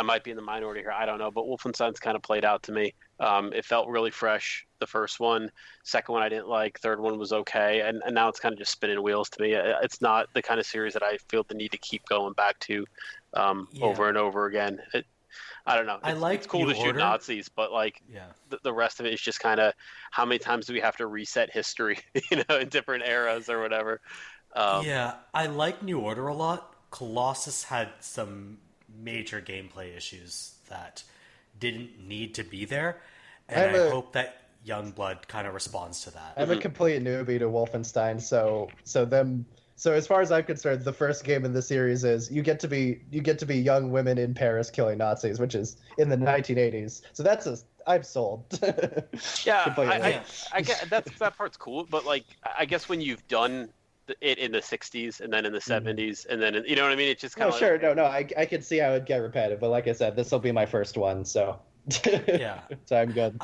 might be in the minority here. I don't know, but Wolfenstein's kind of played out to me. It felt really fresh. The first one, second one I didn't like, third one was okay, and now it's kind of just spinning wheels to me. It's not the kind of series that I feel the need to keep going back to over and over again. I don't know. It's cool to shoot Nazis, but the rest of it is just kind of how many times do we have to reset history, in different eras or whatever. I like New Order a lot. Colossus had some major gameplay issues that didn't need to be there, and I hope that Youngblood kind of responds to that. I'm a complete newbie to Wolfenstein, so as far as I'm concerned, the first game in the series is you get to be young women in Paris killing Nazis, which is in the 1980s. So I'm sold. Yeah, I get that part's cool, but I guess when you've done it in the 60s and then in the 70s and then you know what I mean, it's just kind of I can see how it'd get repetitive, but like I said, this will be my first one, so yeah, so I'm good.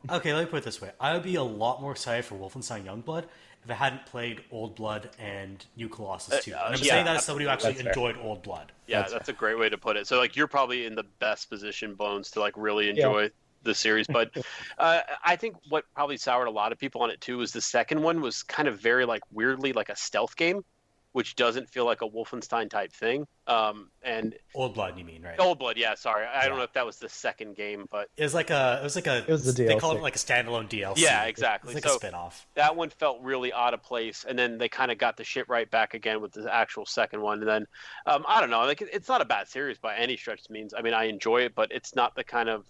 Okay, let me put it this way: I would be a lot more excited for Wolfenstein Youngblood if I hadn't played Old Blood and New Colossus 2. And I'm saying that as somebody who actually enjoyed Old Blood. Yeah, that's a great way to put it. So you're probably in the best position, Bones, to really enjoy the series. But I think what probably soured a lot of people on it too was the second one was kind of very weirdly like a stealth game, which doesn't feel like a Wolfenstein type thing. And Old Blood, you mean, right? Old Blood, yeah. Sorry, I don't know if that was the second game, but it was the DLC. They call it like a standalone DLC. Yeah, exactly. It's like a spin-off. That one felt really out of place, and then they kind of got the shit right back again with the actual second one. And then I don't know, it's not a bad series by any stretch of means. I mean, I enjoy it, but it's not the kind of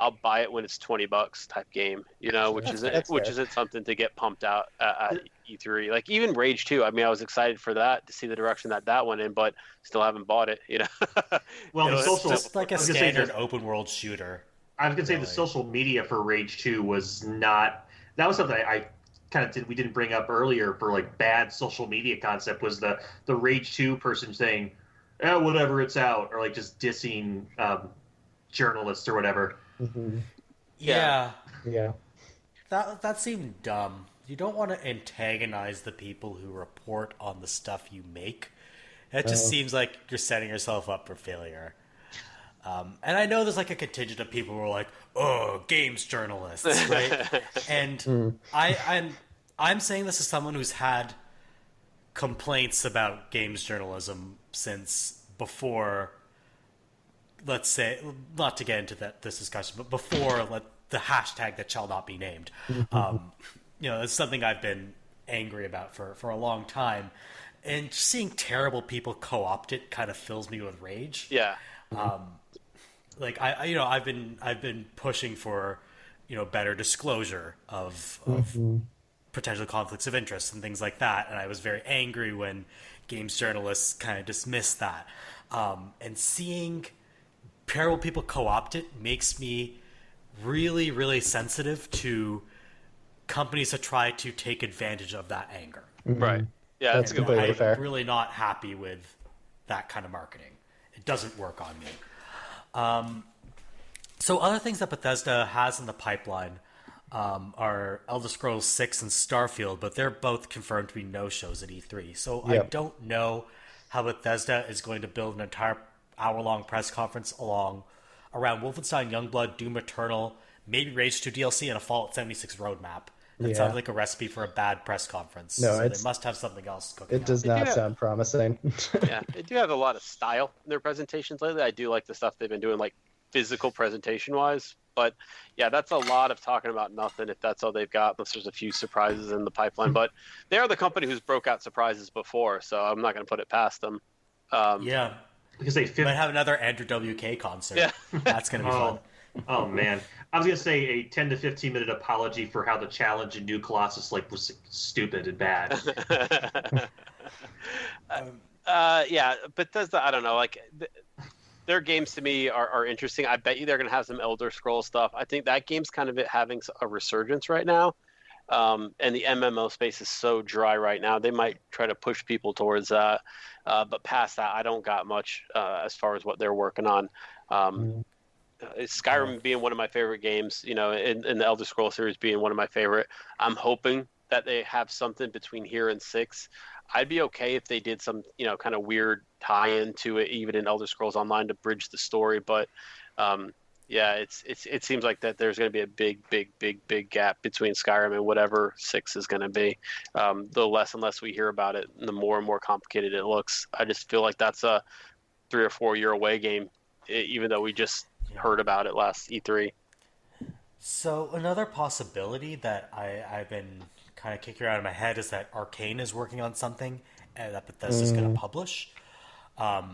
I'll buy it when it's $20 type game, which isn't something to get pumped out at E3. Even Rage 2, I mean, I was excited for that to see the direction that went in, but still haven't bought it. Well, it's just like a standard open world shooter. I was gonna say the social media for Rage 2 was not. That was something I kind of we didn't bring up earlier for bad social media concept was the Rage 2 person saying, whatever, it's out, or just dissing journalists or whatever. Mm-hmm. Yeah. That seemed dumb. You don't want to antagonize the people who report on the stuff you make. That just seems like you're setting yourself up for failure. And I know there's a contingent of people who are like, "Oh, games journalists," right? And I'm saying this as someone who's had complaints about games journalism since before. Let's say, not to get into this discussion, but before the hashtag that shall not be named. It's something I've been angry about for a long time. And just seeing terrible people co-opt it kind of fills me with rage. Yeah. I've been pushing for, better disclosure of potential conflicts of interest and things like that. And I was very angry when games journalists kind of dismissed that. And seeing terrible people co-opt it makes me really, really sensitive to companies that try to take advantage of that anger. Right. Yeah, that's completely fair. I'm really not happy with that kind of marketing. It doesn't work on me. So other things that Bethesda has in the pipeline are Elder Scrolls 6 and Starfield, but they're both confirmed to be no-shows at E3. So I don't know how Bethesda is going to build an entire hour-long press conference around Wolfenstein Youngblood, Doom Eternal, maybe Rage 2 DLC, and a Fallout 76 roadmap. That sounds like a recipe for a bad press conference. No, so they must have something else cooking. It does not sound promising. Yeah, they do have a lot of style in their presentations lately. I do like the stuff they've been doing, like physical presentation-wise. But yeah, that's a lot of talking about nothing if that's all they've got, unless there's a few surprises in the pipeline. But they are the company who's broke out surprises before, so I'm not going to put it past them. Because they might have another Andrew WK concert. Yeah. That's going to be fun. Oh man, I was gonna say a 10 to 15 minute apology for how the challenge in New Colossus was stupid and bad. Yeah, Bethesda, I don't know. Like their games to me are interesting. I bet you they're gonna have some Elder Scrolls stuff. I think that game's kind of having a resurgence right now, and the MMO space is so dry right now. They might try to push people towards that, but past that, I don't got much as far as what they're working on. Skyrim being one of my favorite games, in the Elder Scrolls series being one of my favorite. I'm hoping that they have something between here and 6. I'd be okay if they did some, kind of weird tie-in to it, even in Elder Scrolls Online to bridge the story. But it seems like that there's going to be a big gap between Skyrim and whatever 6 is going to be. The less and less we hear about it, the more and more complicated it looks. I just feel like that's a 3 or 4 year away game, even though we just heard about it last E3. So another possibility that I've been kind of kicking around in my head is that Arcane is working on something that Bethesda's going to publish. I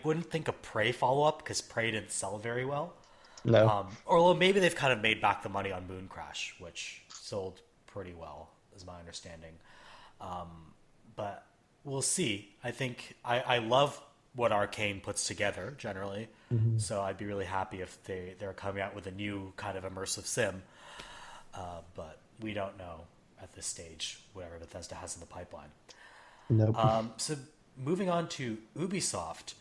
wouldn't think a Prey follow-up because Prey didn't sell very well. No. Or maybe they've kind of made back the money on Moon Crash, which sold pretty well, is my understanding. But we'll see. I think I love what Arcane puts together generally. So I'd be really happy if they're coming out with a new kind of immersive sim. But we don't know at this stage whatever Bethesda has in the pipeline. Nope. So moving on to Ubisoft,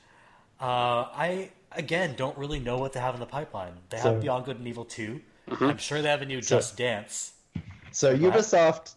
I again don't really know what they have in the pipeline. They have Beyond Good and Evil 2. I'm sure they have a new Just Dance. So Ubisoft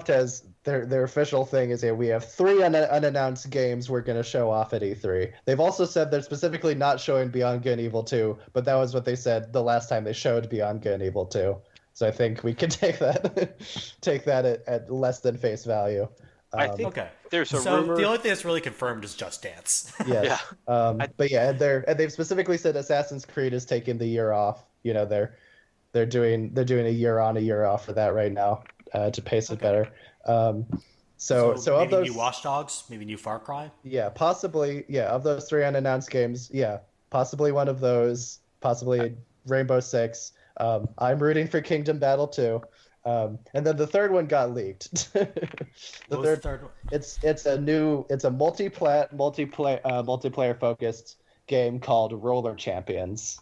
has their official thing is that we have 3 unannounced games we're going to show off at E3. They've also said they're specifically not showing Beyond Good and Evil 2, but that was what they said the last time they showed Beyond Good and Evil 2. So I think we can take that at less than face value. I think there's a so rumor. The only thing that's really confirmed is Just Dance. Yes. But yeah, they've specifically said Assassin's Creed is taking the year off. They're doing a year on, a year off for that right now to pace it better. So maybe of those new Watch Dogs, maybe new Far Cry. Yeah, possibly. Yeah, of those 3 unannounced games, yeah, possibly one of those. Possibly Rainbow Six. I'm rooting for Kingdom Battle 2. And then the third one got leaked. the third one? It's a multiplayer focused game called Roller Champions.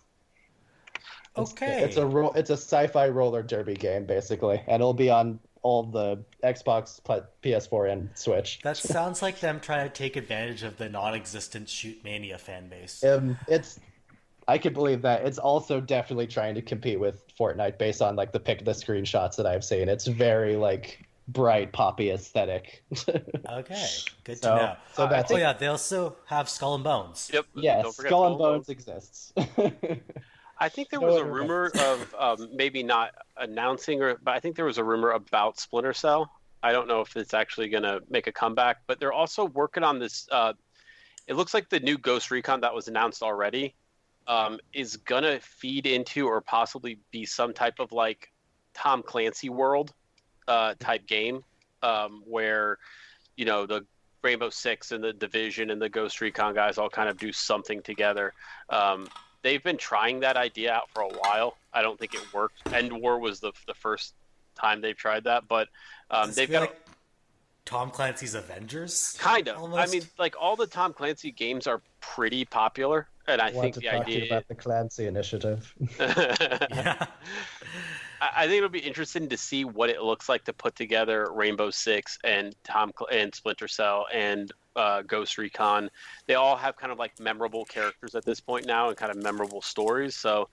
It's a sci-fi roller derby game basically, and it'll be on all the Xbox, PS4, and Switch. That sounds like them trying to take advantage of the non-existent Shoot Mania fan base. I could believe that. It's also definitely trying to compete with Fortnite based on the screenshots that I've seen. It's very bright poppy aesthetic. Okay, good to know. So that's they also have Skull and Bones. Yep. Yes, Skull and Bones exists. I think there was a rumor of maybe not announcing, but I think there was a rumor about Splinter Cell. I don't know if it's actually going to make a comeback, but they're also working on this. It looks like the new Ghost Recon that was announced already is going to feed into or possibly be some type of Tom Clancy world type game where, the Rainbow Six and the Division and the Ghost Recon guys all kind of do something together. They've been trying that idea out for a while. I don't think it worked. End War was the first time they've tried that, but they've got Tom Clancy's Avengers. Kind of. Almost. I mean, all the Tom Clancy games are pretty popular, and I think the idea about the Clancy Initiative. Yeah. I think it'll be interesting to see what it looks like to put together Rainbow Six and and Splinter Cell and Ghost Recon. They all have kind of like memorable characters at this point now and kind of memorable stories. So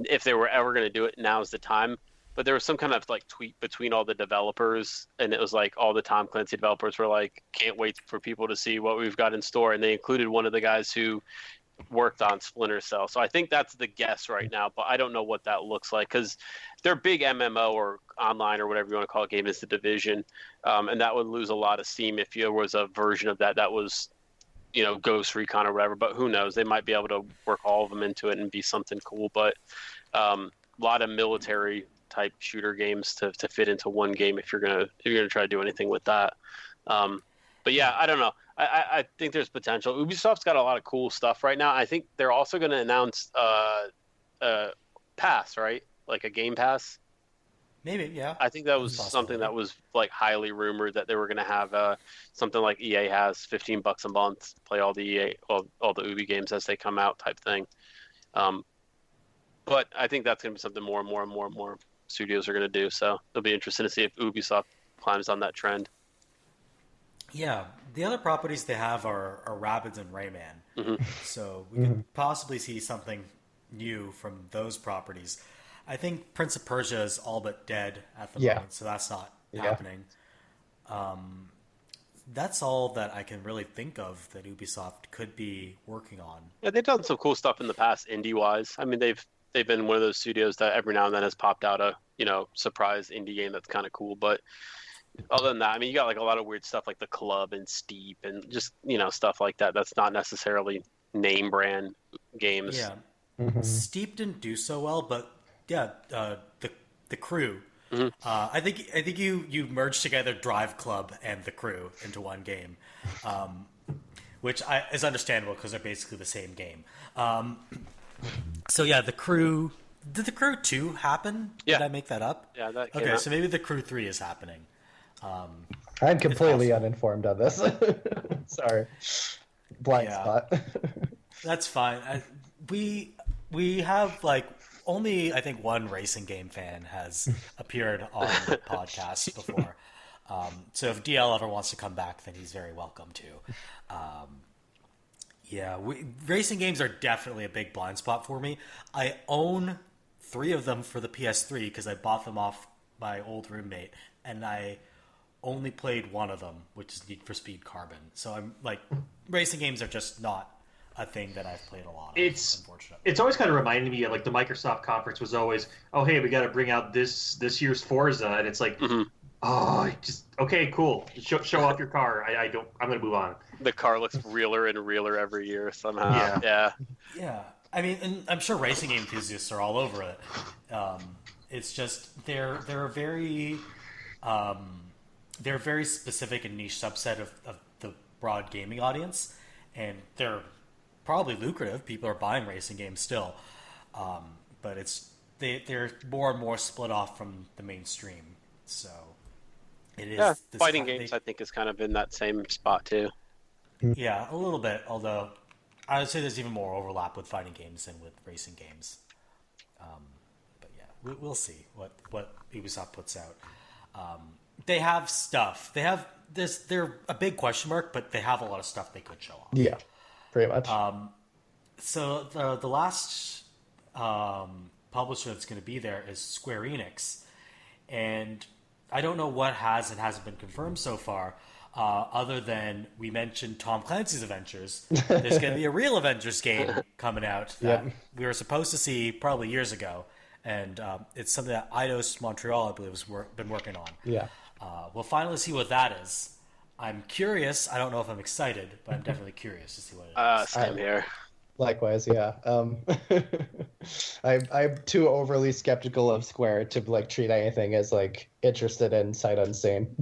if they were ever going to do it, now's the time. But there was some kind of like tweet between all the developers, and it was like all the Tom Clancy developers were like, "Can't wait for people to see what we've got in store," and they included one of the guys who worked on Splinter Cell. So I think that's the guess right now, but I don't know what that looks like because their big MMO or online or whatever you want to call it game is the Division, and that would lose a lot of steam if there was a version of that was, Ghost Recon or whatever. But who knows? They might be able to work all of them into it and be something cool. But a lot of military type shooter games to fit into one game if you're gonna try to do anything with that. But yeah, I don't know. I think there's potential. Ubisoft's got a lot of cool stuff right now. I think they're also going to announce pass, right? Like a game pass. Maybe, yeah. I think that was something that was like highly rumored that they were going to have something like EA has $15 a month, play all the EA, all the Ubi games as they come out type thing. But I think that's going to be something more and more studios are going to do. So it'll be interesting to see if Ubisoft climbs on that trend. Yeah, the other properties they have are Rabbids and Rayman. Mm-hmm. So we could possibly see something new from those properties. I think Prince of Persia is all but dead at the moment, so that's not happening. That's all that I can really think of that Ubisoft could be working on. Yeah, they've done some cool stuff in the past, indie-wise. I mean, they've been one of those studios that every now and then has popped out a surprise indie game that's kind of cool. But other than that, I mean, you got like a lot of weird stuff like The Club and Steep and just stuff like that. That's not necessarily name brand games. Yeah, Steep didn't do so well, but yeah, the Crew. Mm-hmm. I think you merged together Drive Club and The Crew into one game, which is understandable because they're basically the same game. So yeah, The Crew. Did The Crew 2 happen? Yeah. Did I make that up? Yeah, that came okay. out. So maybe The Crew 3 is happening. I'm completely uninformed on this. Sorry, blind spot. That's fine. We have like only I think one racing game fan has appeared on the podcast before. So if DL ever wants to come back, then he's very welcome to. Racing games are definitely a big blind spot for me. I own 3 of them for the PS3 because I bought them off my old roommate, and I only played one of them, which is Need for Speed Carbon. So I'm like, racing games are just not a thing that I've played a lot of, unfortunately. It's always kind of reminding me of like the Microsoft conference was always, oh hey, we got to bring out this year's Forza, and it's like, okay, cool, show off your car. I'm gonna move on. The car looks realer and realer every year somehow. Yeah. I mean, and I'm sure racing game enthusiasts are all over it. It's just they're a very specific and niche subset of the broad gaming audience, and they're probably lucrative. People are buying racing games still, but they're more and more split off from the mainstream. So it is. Yeah, fighting games I think is kind of in that same spot too. Yeah, a little bit. Although I would say there's even more overlap with fighting games than with racing games. But yeah, we'll see what Ubisoft puts out. They have stuff. They have this. They're a big question mark, but they have a lot of stuff they could show off. Yeah, pretty much. So the last publisher that's going to be there is Square Enix, and I don't know what has and hasn't been confirmed so far. Other than we mentioned Tom Clancy's Avengers, there's going to be a real Avengers game coming out that we were supposed to see probably years ago, and it's something that Eidos Montreal, I believe, has been working on. Yeah. We'll finally see what that is. I'm curious. I don't know if I'm excited, but I'm definitely curious to see what it is. Same here. Likewise, yeah. I'm too overly skeptical of Square to like treat anything as like interested in sight unseen.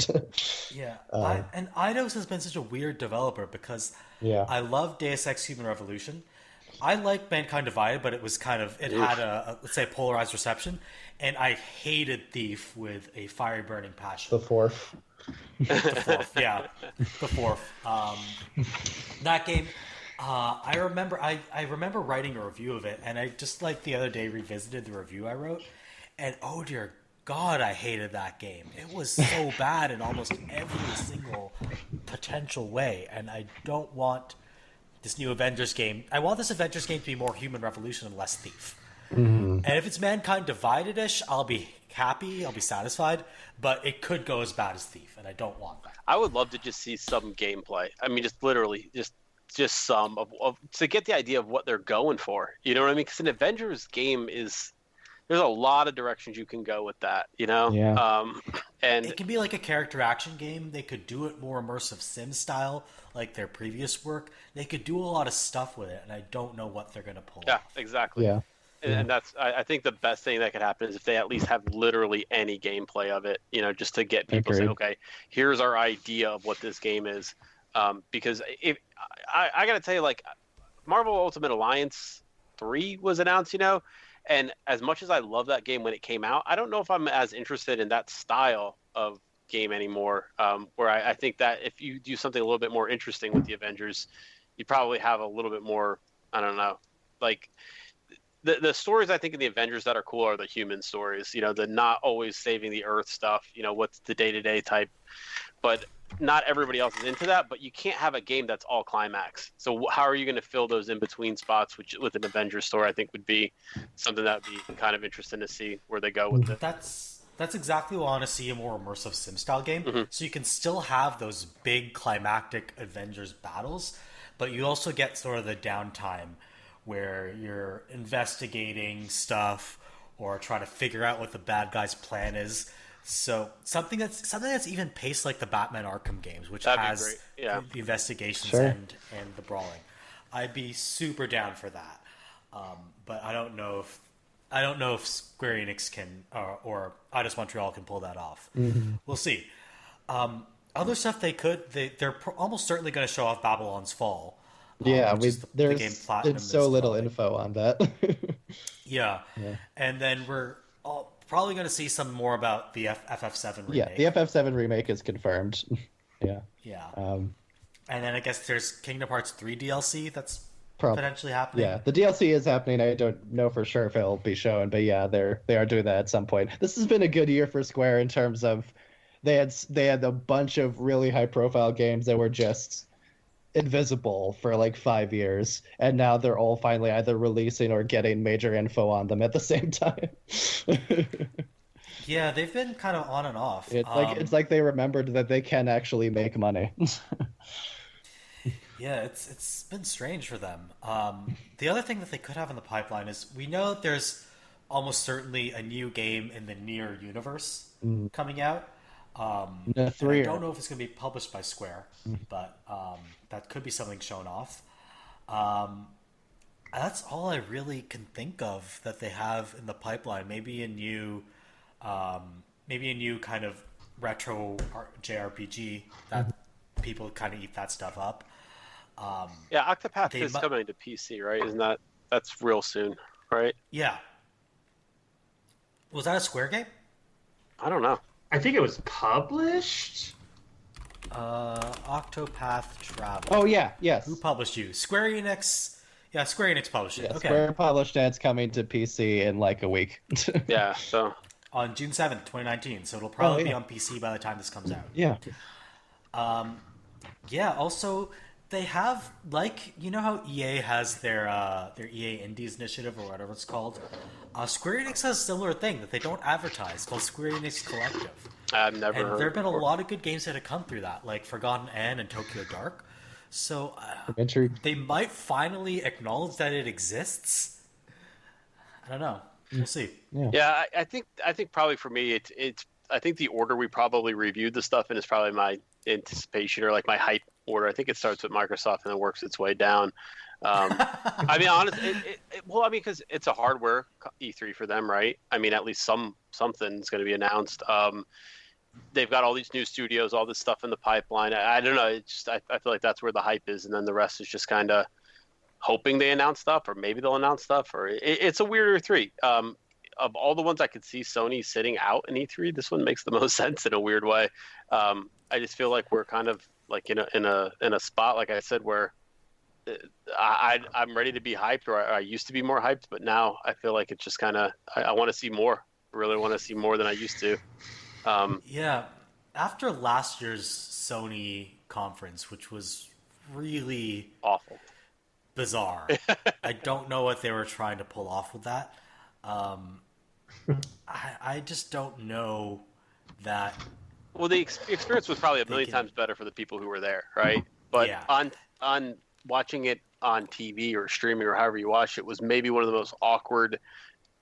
Yeah, and Eidos has been such a weird developer because I love Deus Ex Human Revolution. I like Mankind Divided, but it was kind of had a let's say polarized reception, and I hated Thief with a fiery burning passion. The fourth, yeah, the fourth. That game. I remember writing a review of it, and I just like the other day revisited the review I wrote, And oh dear God, I hated that game. It was so bad in almost every single potential way, and I don't want this new Avengers game. I want this Avengers game to be more Human Revolution and less Thief. Mm-hmm. And if it's Mankind Divided-ish, I'll be happy, I'll be satisfied, but it could go as bad as Thief, and I don't want that. I would love to just see some gameplay. I mean, just literally, just some of to get the idea of what they're going for. You know what I mean? Because an Avengers game is, there's a lot of directions you can go with that. You know? Yeah. And it can be like a character action game. They could do it more immersive sim style, like their previous work. They could do a lot of stuff with it, and I don't know what they're going to pull off. Exactly. Yeah. And that's, I think the best thing that could happen is if they at least have literally any gameplay of it, you know, just to get people to say, okay, here's our idea of what this game is. Because if I got to tell you, like, Marvel Ultimate Alliance 3 was announced, you know, and as much as I love that game when it came out, I don't know if I'm as interested in that style of game anymore, where I think that if you do something a little bit more interesting with the Avengers, you probably have a little bit more, I don't know, like... The stories I think in the Avengers that are cool are the human stories, you know, the not always saving the Earth stuff, you know, what's the day-to-day type, but not everybody else is into that. But you can't have a game that's all climax. So how are you going to fill those in-between spots, which with an Avengers story I think would be something that would be kind of interesting to see where they go with it. That's exactly what I want to see, a more immersive sim-style game. Mm-hmm. So you can still have those big climactic Avengers battles, but you also get sort of the downtime where you're investigating stuff or trying to figure out what the bad guy's plan is. So something that's even paced like the Batman Arkham games, which has the investigations and the brawling. I'd be super down for that. But I don't know if Square Enix can or Eidos Montreal can pull that off. Mm-hmm. We'll see. Other stuff they're almost certainly going to show off Babylon's Fall. Yeah, there's so little info on that. yeah, and then we're probably going to see some more about the FF7 remake. Yeah, the FF7 remake is confirmed. Yeah. And then I guess there's Kingdom Hearts 3 DLC that's potentially happening. Yeah, the DLC is happening. I don't know for sure if it'll be shown, but yeah, they are doing that at some point. This has been a good year for Square in terms of they had a bunch of really high profile games that were just invisible for like 5 years, and now they're all finally either releasing or getting major info on them at the same time. Yeah, they've been kind of on and off. It's like they remembered that they can actually make money. Yeah, it's been strange for them. The other thing that they could have in the pipeline is we know that there's almost certainly a new game in the Nier universe coming out. I don't know if it's going to be published by Square, but that could be something shown off. That's all I really can think of that they have in the pipeline. Maybe a new kind of retro JRPG that people kind of eat that stuff up. Octopath is coming to PC, right? Isn't that's real soon, right? Yeah. Was that a Square game? I don't know. I think it was published. Octopath Travel. Oh yeah, yes. Who published you? Square Enix. Yeah, Square Enix published it. Yeah, okay. Square published it. It's coming to PC in like a week. Yeah, so on June 7th, 2019. So it'll probably be on PC by the time this comes out. Yeah. Yeah. Also, they have, like, you know how EA has their EA Indies initiative or whatever it's called. Square Enix has a similar thing that they don't advertise called Square Enix Collective. I've never heard. And there have been a lot of good games that have come through that, like Forgotten End and Tokyo Dark. So they might finally acknowledge that it exists. I don't know. We'll see. Yeah, I think probably for me it's I think the order we probably reviewed the stuff in is probably my anticipation or like my hype order. I think it starts with Microsoft and then works its way down. I mean, honestly, because it's a hardware E3 for them, right? I mean, at least something's going to be announced. They've got all these new studios, all this stuff in the pipeline. I don't know. It's just I feel like that's where the hype is, and then the rest is just kind of hoping they announce stuff, or maybe they'll announce stuff, or it's a weird E3. Of all the ones I could see Sony sitting out in E3, this one makes the most sense in a weird way. I just feel like we're kind of like in a spot, like I said, where I'm ready to be hyped, or I used to be more hyped, but now I feel like it's just kind of I want to see more really want to see more than I used to. Yeah, after last year's Sony conference, which was really Awful. bizarre, I don't know what they were trying to pull off with that. I just don't know that. Well, the experience was probably a million times better for the people who were there, right? But on watching it on TV or streaming or however you watch it was maybe one of the most awkward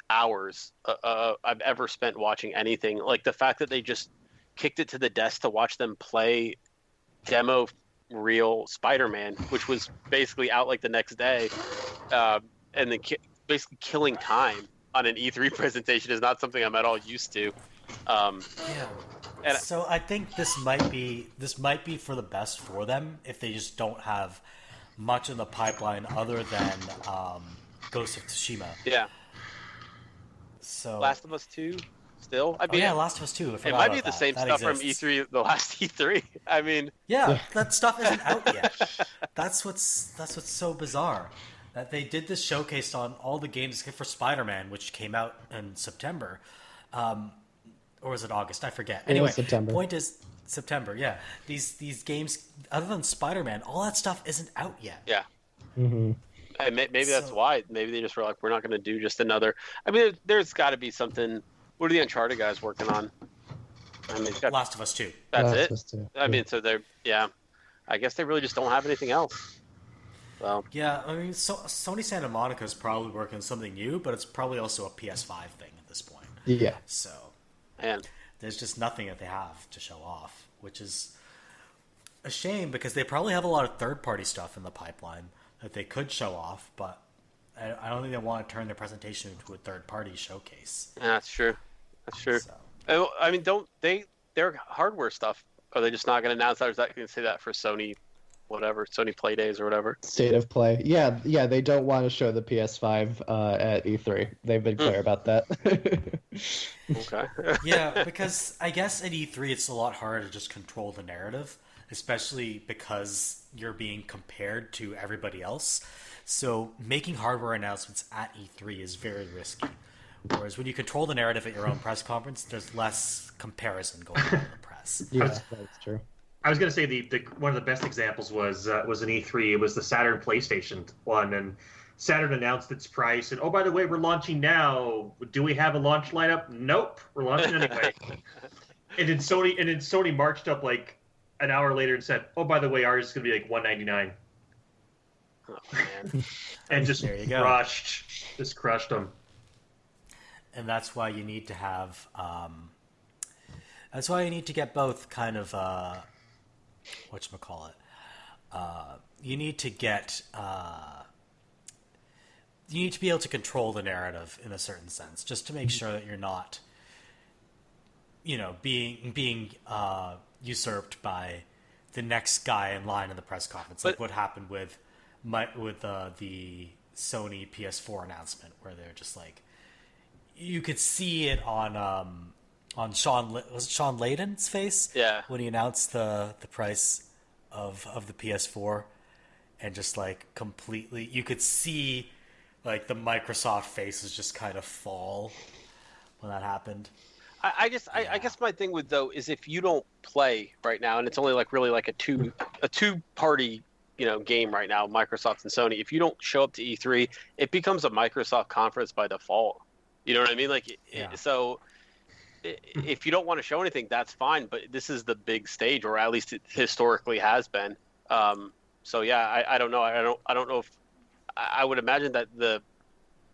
hours I've ever spent watching anything. Like the fact that they just kicked it to the desk to watch them play demo real Spider-Man, which was basically out like the next day, and then basically killing time on an E3 presentation is not something I'm at all used to. And so I think this might be for the best for them if they just don't have much in the pipeline other than Ghost of Tsushima. Yeah. So Last of Us 2 still? I mean, Last of Us 2. It might be the same stuff from E3, the last E3. I mean, that stuff isn't out yet. That's what's so bizarre. That they did this showcase on all the games except for Spider-Man, which came out in September. Or was it August? I forget. Anyway, September. Point is September. Yeah, these games, other than Spider-Man, all that stuff isn't out yet. Yeah. Mm-hmm. And maybe that's why. Maybe they just were like, we're not going to do just another. I mean, there's got to be something. What are the Uncharted guys working on? I mean, Last of Us 2. That's Last it. of Us 2. I mean, so they're I guess they really just don't have anything else. So Yeah, I mean, Sony Santa Monica is probably working on something new, but it's probably also a PS5 thing at this point. Yeah. So. And there's just nothing that they have to show off, which is a shame because they probably have a lot of third-party stuff in the pipeline that they could show off, but I don't think they want to turn their presentation into a third-party showcase. that's true. That's true. So. I mean, their hardware stuff, are they just not going to announce that? Or is that going to say that for Sony, whatever, Sony Play Days or whatever? State of play. Yeah, they don't want to show the PS5 at E3. They've been clear about that. Okay. Yeah, because I guess at E3 it's a lot harder to just control the narrative, especially because you're being compared to everybody else. So making hardware announcements at E3 is very risky. Whereas when you control the narrative at your own press conference, there's less comparison going on in the press. Yeah, that's true. I was going to say the one of the best examples was an E3. It was the Saturn PlayStation one, and Saturn announced its price. And oh, by the way, we're launching now. Do we have a launch lineup? Nope, we're launching anyway. and then Sony marched up like an hour later and said, "Oh, by the way, ours is going to be like $199." Oh, man. And just There you go. crushed them. And that's why you need to have. That's why you need to get both kind of. Whatchamacallit? You need to get. You need to be able to control the narrative in a certain sense, just to make sure that you're not, being usurped by the next guy in line in the press conference, like what happened with the Sony PS4 announcement, where they're just like, you could see it on Sean Layden's face, when he announced the price of the PS4, and just like completely, you could see like the Microsoft faces just kind of fall when that happened. I guess my thing with though is if you don't play right now, and it's only like really like a two party game right now, Microsoft and Sony. If you don't show up to E3, it becomes a Microsoft conference by default. You know what I mean? Like, so if you don't want to show anything, that's fine. But this is the big stage, or at least it historically has been. So yeah, I don't know. I don't know if I would imagine that the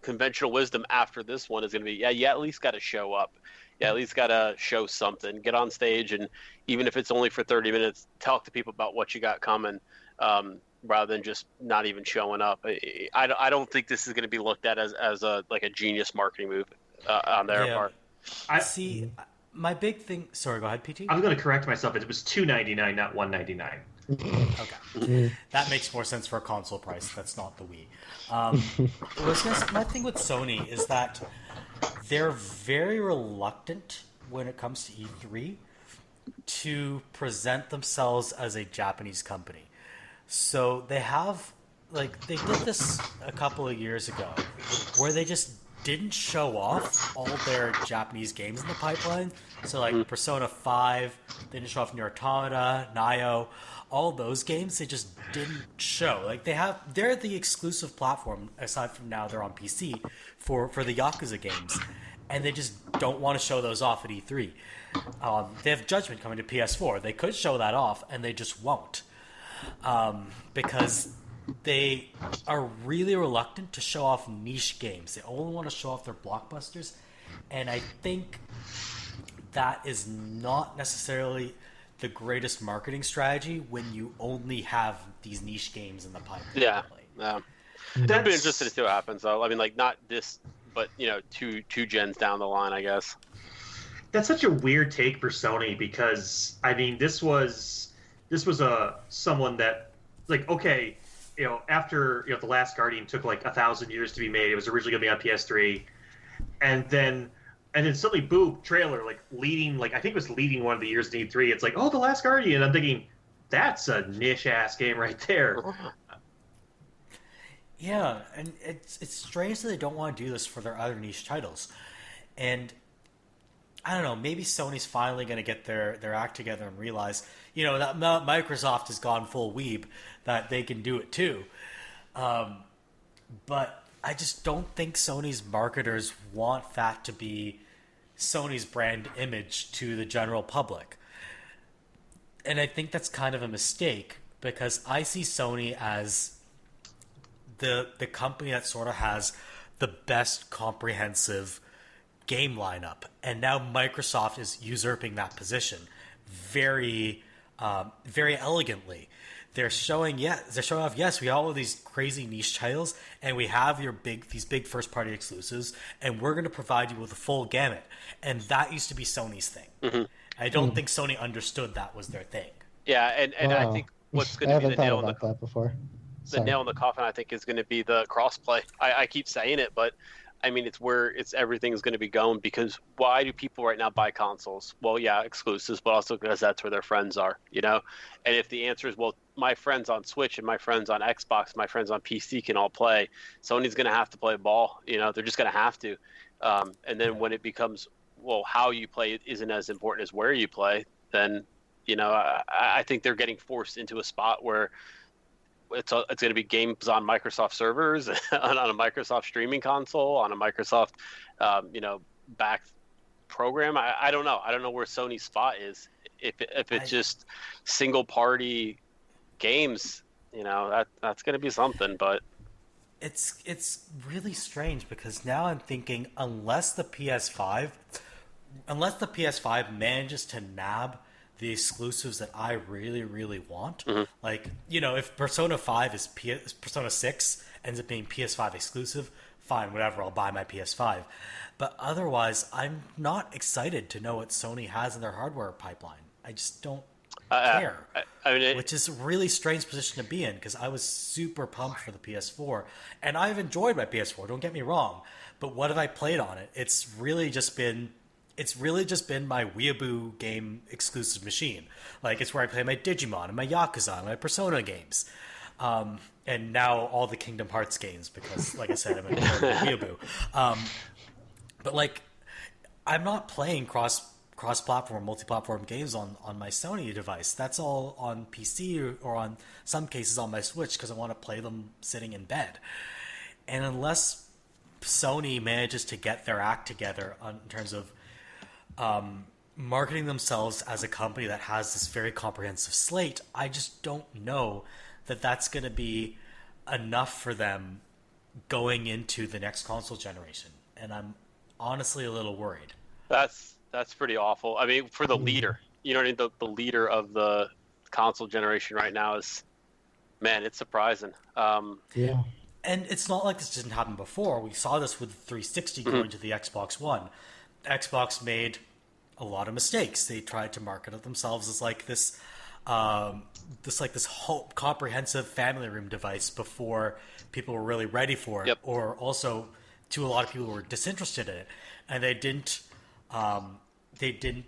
conventional wisdom after this one is going to be, you at least got to show up. You at least got to show something. Get on stage, and even if it's only for 30 minutes, talk to people about what you got coming, rather than just not even showing up. I don't think this is going to be looked at as a genius marketing move on their part. My big thing. Sorry, go ahead, PT. I was going to correct myself. It was $299, not $199. Okay, that makes more sense for a console price. That's not the Wii. My thing with Sony is that they're very reluctant when it comes to E3 to present themselves as a Japanese company. So they have, they did this a couple of years ago, where they just didn't show off all their Japanese games in the pipeline. So like Persona 5, they didn't show off Nier Automata, Nioh, all those games they just didn't show. Like they're the exclusive platform, aside from now they're on PC, for the Yakuza games. And they just don't want to show those off at E3. They have Judgment coming to PS4. They could show that off, and they just won't. Because they are really reluctant to show off niche games. They only want to show off their blockbusters. And I think that is not necessarily the greatest marketing strategy when you only have these niche games in the pipeline. Yeah. I'd be interested to see what happens, though. I mean, like, not this, but, two gens down the line, I guess. That's such a weird take for Sony because, I mean, this was someone that, like, okay, after The Last Guardian took like 1,000 years to be made, it was originally going to be on PS3, and then suddenly, boom, trailer, like leading, like I think it was leading one of the years in E3. It's like, oh, The Last Guardian. I'm thinking, that's a niche ass game right there. Yeah, and it's strange that they don't want to do this for their other niche titles, and I don't know, maybe Sony's finally going to get their act together and realize, that Microsoft has gone full weeb, that they can do it too. But I just don't think Sony's marketers want that to be Sony's brand image to the general public. And I think that's kind of a mistake, because I see Sony as the company that sort of has the best comprehensive game lineup, and now Microsoft is usurping that position very elegantly. They're showing off, yes, we have all of these crazy niche titles, and we have these big first party exclusives, and we're going to provide you with a full gamut. And that used to be Sony's thing. Mm-hmm. I don't think Sony understood that was their thing. Yeah, and I think what's going to be the nail in the nail in the coffin, I think, is going to be the crossplay. I keep saying it, but I mean, it's where everything's going to be going, because why do people right now buy consoles? Well, yeah, exclusives, but also because that's where their friends are, And if the answer is, well, my friends on Switch and my friends on Xbox, my friends on PC can all play, Sony's going to have to play ball. They're just going to have to. And then when it becomes, well, how you play isn't as important as where you play, then, I think they're getting forced into a spot where it's going to be games on Microsoft servers, on a Microsoft streaming console, on a Microsoft, back program. I don't know. I don't know where Sony's spot is. If it's just single party games, that's going to be something. But it's really strange, because now I'm thinking, unless the PS5 manages to nab the exclusives that I really, really want. Mm-hmm. Like, if Persona 5 is Persona 6 ends up being PS5 exclusive, fine, whatever, I'll buy my PS5. But otherwise, I'm not excited to know what Sony has in their hardware pipeline. I just don't care. Which is a really strange position to be in, because I was super pumped for the PS4. And I've enjoyed my PS4, don't get me wrong. But what have I played on it? It's really just been my Weeaboo game exclusive machine. Like, it's where I play my Digimon and my Yakuza and my Persona games. And now all the Kingdom Hearts games, because, like I said, I'm a Weeaboo. But, like, I'm not playing cross-platform, multi-platform games on my Sony device. That's all on PC or on some cases on my Switch, because I want to play them sitting in bed. And unless Sony manages to get their act together in terms of marketing themselves as a company that has this very comprehensive slate, I just don't know that that's going to be enough for them going into the next console generation. And I'm honestly a little worried. That's pretty awful. I mean, for the leader, the leader of the console generation right now is, man, it's surprising. Yeah. And it's not like this didn't happen before. We saw this with the 360 going to the Xbox One. Xbox made a lot of mistakes. They tried to market it themselves as like this whole comprehensive family room device before people were really ready for it, yep. Or also to a lot of people who were disinterested in it, and they didn't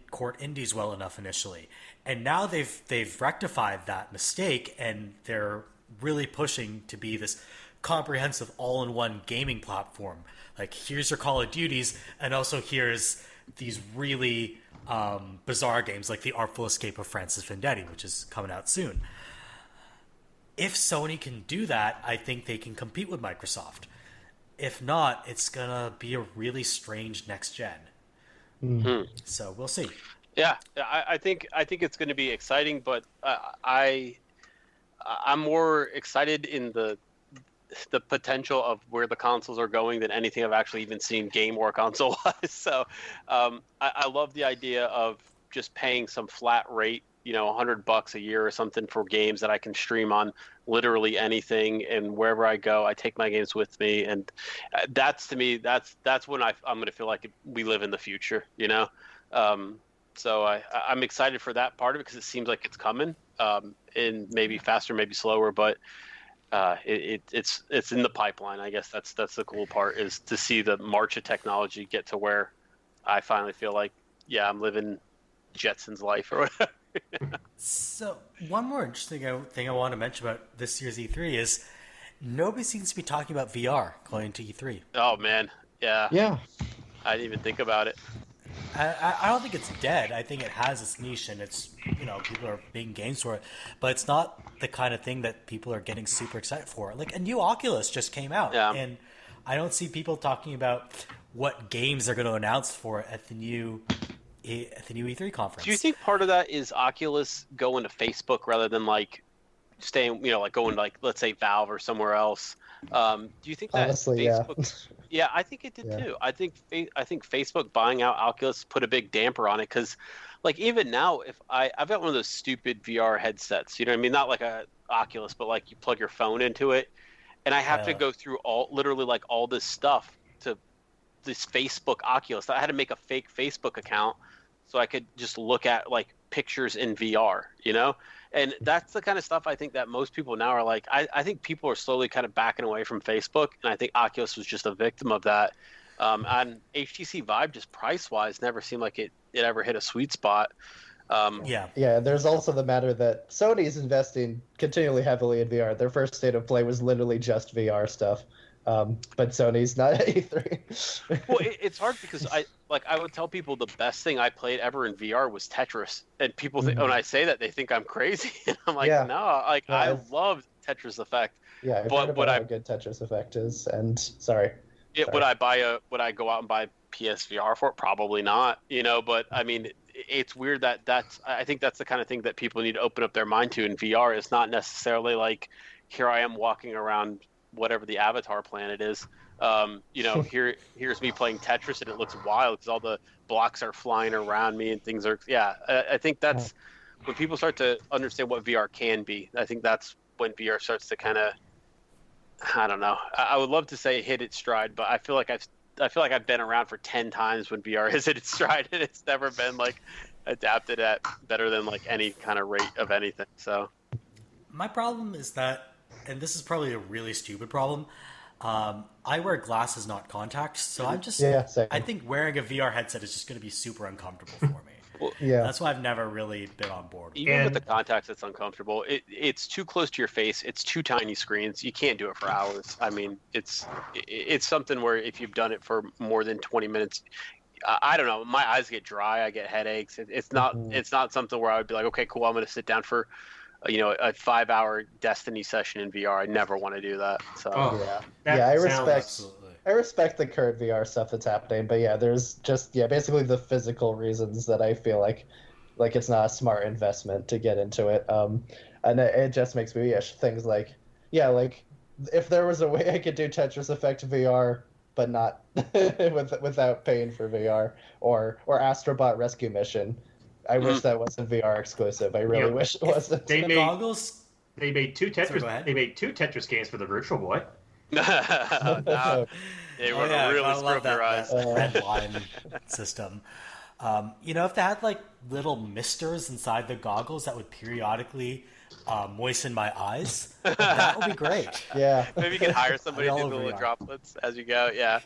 court indies well enough initially. And now they've rectified that mistake, and they're really pushing to be this comprehensive all-in-one gaming platform. Like, here's your Call of Duties, and also here's these really bizarre games like The Artful Escape of Francis Vendetti, which is coming out soon. If Sony can do that, I think they can compete with Microsoft. If not, it's gonna be a really strange next gen. Mm-hmm. So we'll see. Yeah, I think it's going to be exciting, but I'm more excited in the potential of where the consoles are going than anything I've actually even seen game or console wise. So I love the idea of just paying some flat rate, $100 a year or something for games that I can stream on literally anything, and wherever I go, I take my games with me, and that's, to me, that's when I'm going to feel like we live in the future, So I'm excited for that part of it because it seems like it's coming, and maybe faster, maybe slower, but it's in the pipeline. I guess that's the cool part, is to see the march of technology get to where I finally feel like, yeah, I'm living Jetsons life or whatever. So one more interesting thing I want to mention about this year's E3 is nobody seems to be talking about VR going into E3. Oh man, yeah. I didn't even think about it. I don't think it's dead. I think it has its niche, and it's, people are making games for it, but it's not the kind of thing that people are getting super excited for. Like, a new Oculus just came out, and I don't see people talking about what games they're going to announce for it at the new E3 conference. Do you think part of that is Oculus going to Facebook rather than like staying, like going like, let's say, Valve or somewhere else? Do you think that Honestly, Facebook? Yeah, I think it did too. I think Facebook buying out Oculus put a big damper on it, because, like, even now, if I've got one of those stupid VR headsets, you know what I mean? Not like a Oculus, but like you plug your phone into it, and I have to go through literally all this stuff to this Facebook Oculus. I had to make a fake Facebook account so I could just look at like pictures in VR, And that's the kind of stuff I think that most people now are like, I think people are slowly kind of backing away from Facebook, and I think Oculus was just a victim of that. And HTC Vive, just price-wise, never seemed like it ever hit a sweet spot. Yeah, there's also the matter that Sony's investing continually heavily in VR. Their first state of play was literally just VR stuff. But Sony's not at E3. Well, it's hard because I would tell people the best thing I played ever in VR was Tetris, and people think, when I say that, they think I'm crazy, and I'm like, no, like I loved Tetris Effect. Yeah, I've heard about how good Tetris Effect is, and would I go out and buy PSVR for it? Probably not, But I mean, it's weird I think that's the kind of thing that people need to open up their mind to in VR. It's not necessarily like, here I am walking around whatever the Avatar planet is, here's me playing Tetris, and it looks wild because all the blocks are flying around me and things are. I think that's when people start to understand what VR can be. I think that's when VR starts to kind of, I don't know. I would love to say hit its stride, but I feel like I've been around for 10 times when VR has hit its stride, and it's never been like adapted at better than like any kind of rate of anything. So my problem is that, and this is probably a really stupid problem, I wear glasses, not contacts, so I'm just, I think wearing a VR headset is just going to be super uncomfortable for me. That's why I've never really been on board. Even with the contacts, it's uncomfortable. It's too close to your face. It's too tiny screens. You can't do it for hours. I mean, it's something where if you've done it for more than 20 minutes, I don't know, my eyes get dry. I get headaches. It's not something where I would be like, okay, cool, I'm going to sit down for a 5-hour Destiny session in VR. I never want to do that. So I respect the current VR stuff that's happening, but there's just basically the physical reasons that I feel like it's not a smart investment to get into it. And it just makes me wish things like if there was a way I could do Tetris Effect VR, but not without paying for VR, or Astrobot Rescue Mission. I wish that wasn't VR exclusive. I really wish it wasn't. They made two Tetris. Sorry, they made 2 Tetris games for the Virtual Boy. They were really screw up your eyes. Red line system. If they had like little misters inside the goggles that would periodically moisten my eyes, that would be great. Yeah. Maybe you can hire somebody to do little droplets as you go. Yeah.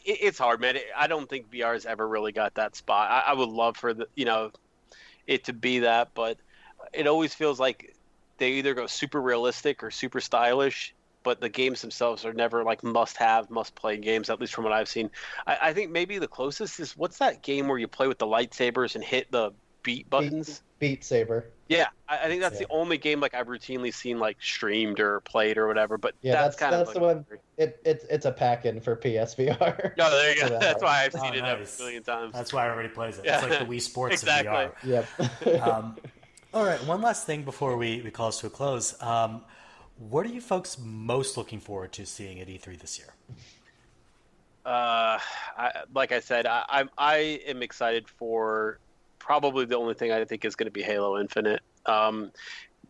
It's hard, man. I don't think VR has ever really got that spot. I would love for it to be that, but it always feels like they either go super realistic or super stylish, but the games themselves are never like must-have, must-play games, at least from what I've seen. I think maybe the closest is, what's that game where you play with the lightsabers and hit the beat buttons? Beat Saber. Yeah, I think that's Yeah. the only game like I've routinely seen like streamed or played or whatever. But Yeah, that's kind of the one. It's a pack-in for PSVR. No, there you go. So That's why I've seen it nice. a million times. That's why everybody plays it. Yeah. It's like the Wii Sports Exactly. of Yep. VR. All right, one last thing before we call this to a close. What are you folks most looking forward to seeing at E3 this year? Like I said, I am excited for probably the only thing I think is going to be Halo Infinite.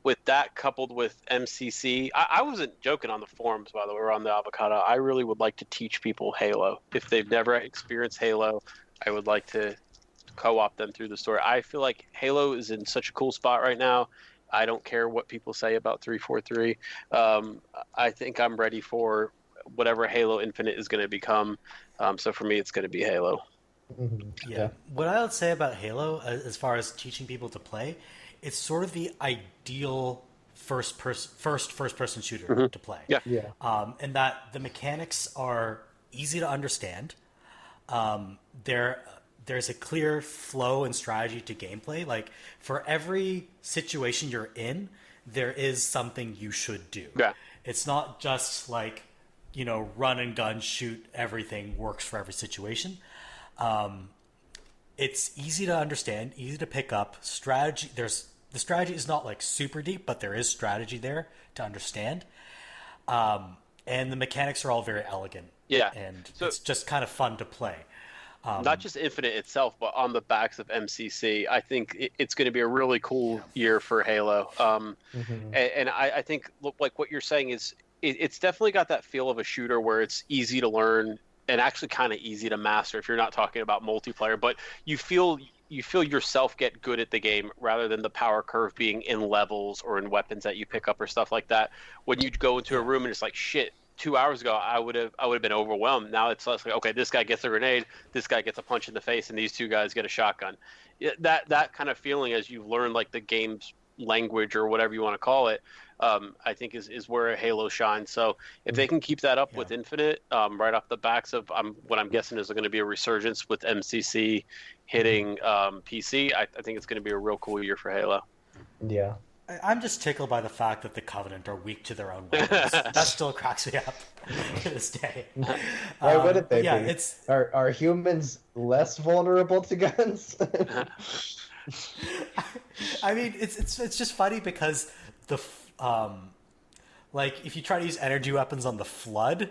With that coupled with MCC, I wasn't joking on the forums, by the way, or on the Avocado. I really would like to teach people Halo. If they've never experienced Halo, I would like to co-op them through the story. I feel like Halo is in such a cool spot right now. I don't care what people say about 343. I think I'm ready for whatever Halo Infinite is going to become. So for me, it's going to be Halo. Yeah. What I would say about Halo, as far as teaching people to play, it's sort of the ideal first person shooter to play. Yeah. Yeah. And that the mechanics are easy to understand. There's a clear flow and strategy to gameplay. Like, for every situation you're in, there is something you should do. Yeah. It's not just like, run and gun, shoot, everything works for every situation. It's easy to understand, easy to pick up. Strategy, the strategy is not like super deep, but there is strategy there to understand. And the mechanics are all very elegant. Yeah. And So- it's just kind of fun to play. Not just Infinite itself, but on the backs of MCC. I think it's going to be a really cool year for Halo. And I think, like what you're saying is, it's definitely got that feel of a shooter where it's easy to learn and actually kind of easy to master if you're not talking about multiplayer. But you feel yourself get good at the game rather than the power curve being in levels or in weapons that you pick up or stuff like that. When you go into a room and it's like, shit, 2 hours ago I would have been overwhelmed. Now it's less like, okay, this guy gets a grenade, this guy gets a punch in the face, and these two guys get a shotgun. That kind of feeling as you've learned like the game's language or whatever you want to call it, I think is where Halo shines. So if they can keep that up with Infinite, right off the backs of what I'm guessing is going to be a resurgence with MCC hitting PC, I think it's going to be a real cool year for Halo. Yeah. I'm just tickled by the fact that the Covenant are weak to their own weapons. That still cracks me up to this day. Why wouldn't they yeah, be? it's Are humans less vulnerable to guns? I mean, it's just funny because like if you try to use energy weapons on the Flood,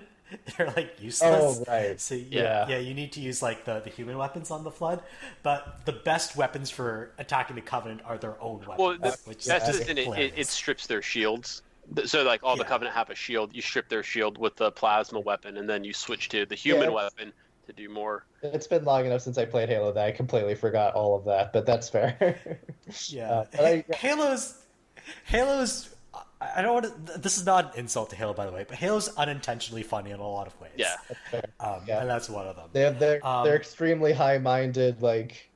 they're like useless. Oh, right. So Yeah. you need to use like the human weapons on the Flood, but the best weapons for attacking the Covenant are their own weapons. Well, which that's is just it hilarious. strips their shields. So like all the Yeah. Covenant have a shield, you strip their shield with the plasma weapon, and then you switch to the human weapon to do more. It's been long enough since I played Halo that I completely forgot all of that, but that's fair. Yeah, but Halo's. I don't want to. This is not an insult to Halo, by the way, but Halo's unintentionally funny in a lot of ways. Yeah. Fair. Yeah. And that's one of them. They're extremely high-minded, like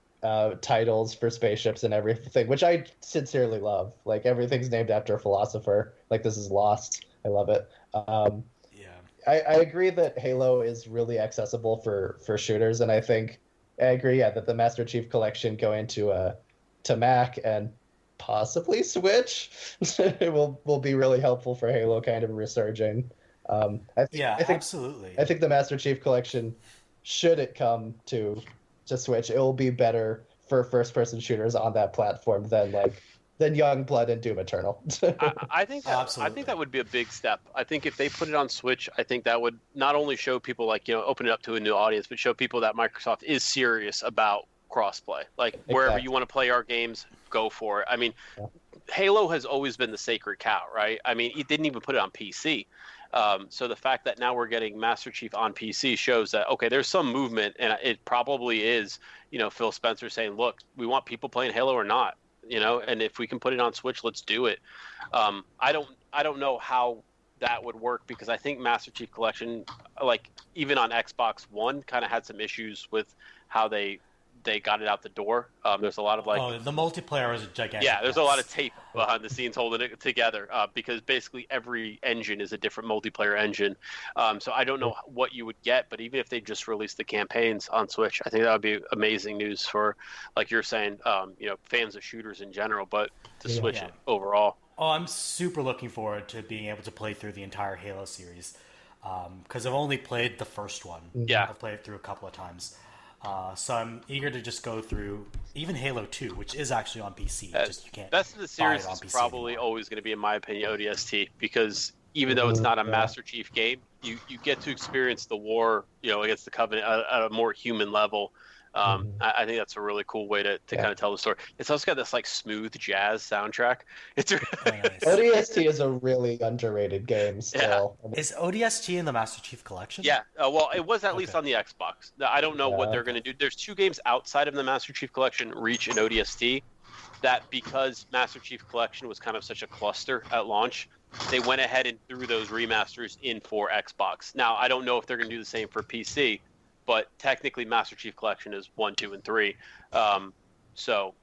titles for spaceships and everything, which I sincerely love. Like everything's named after a philosopher. Like this is Lost. I love it. Yeah. I agree that Halo is really accessible for shooters, and I agree, that the Master Chief Collection going to Mac and possibly Switch will be really helpful for Halo kind of resurging. I think Absolutely. I think the Master Chief Collection, should it come to Switch, it will be better for first-person shooters on that platform than Youngblood and Doom Eternal. I think that would be a big step. I think if they put it on Switch, I think that would not only show people open it up to a new audience, but show people that Microsoft is serious about crossplay. Like wherever you want to play our games, go for it. I mean, Halo has always been the sacred cow, right? I mean, it didn't even put it on PC. So the fact that now we're getting Master Chief on PC shows that, okay, there's some movement, and it probably is, Phil Spencer saying, look, we want people playing Halo or not, and if we can put it on Switch, let's do it. I don't know how that would work, because I think Master Chief Collection, like even on Xbox One, kind of had some issues with how they they got it out the door. There's a lot of the multiplayer is a gigantic. Yeah, there's a lot of tape behind the scenes holding it together because basically every engine is a different multiplayer engine. So I don't know what you would get, but even if they just released the campaigns on Switch, I think that would be amazing news for, like you're saying, fans of shooters in general, but to Switch it overall. Oh, I'm super looking forward to being able to play through the entire Halo series because I've only played the first one. Yeah. I've played it through a couple of times. So I'm eager to just go through even Halo 2, which is actually on PC. Just you can't. Best of the series buy it on is PC probably anymore. always going to be, in my opinion, ODST, because even though it's not a Master Chief game, you get to experience the war, against the Covenant at a more human level. I think that's a really cool way to kind of tell the story. It's also got this like smooth jazz soundtrack. It's Nice. ODST is a really underrated game still. Is ODST in the Master Chief Collection? Yeah, well, it was at least on the Xbox. I don't know what they're going to do. There's 2 games outside of the Master Chief Collection, Reach and ODST, that because Master Chief Collection was kind of such a cluster at launch, they went ahead and threw those remasters in for Xbox. Now, I don't know if they're going to do the same for PC, but technically Master Chief Collection is 1, 2, and 3. So,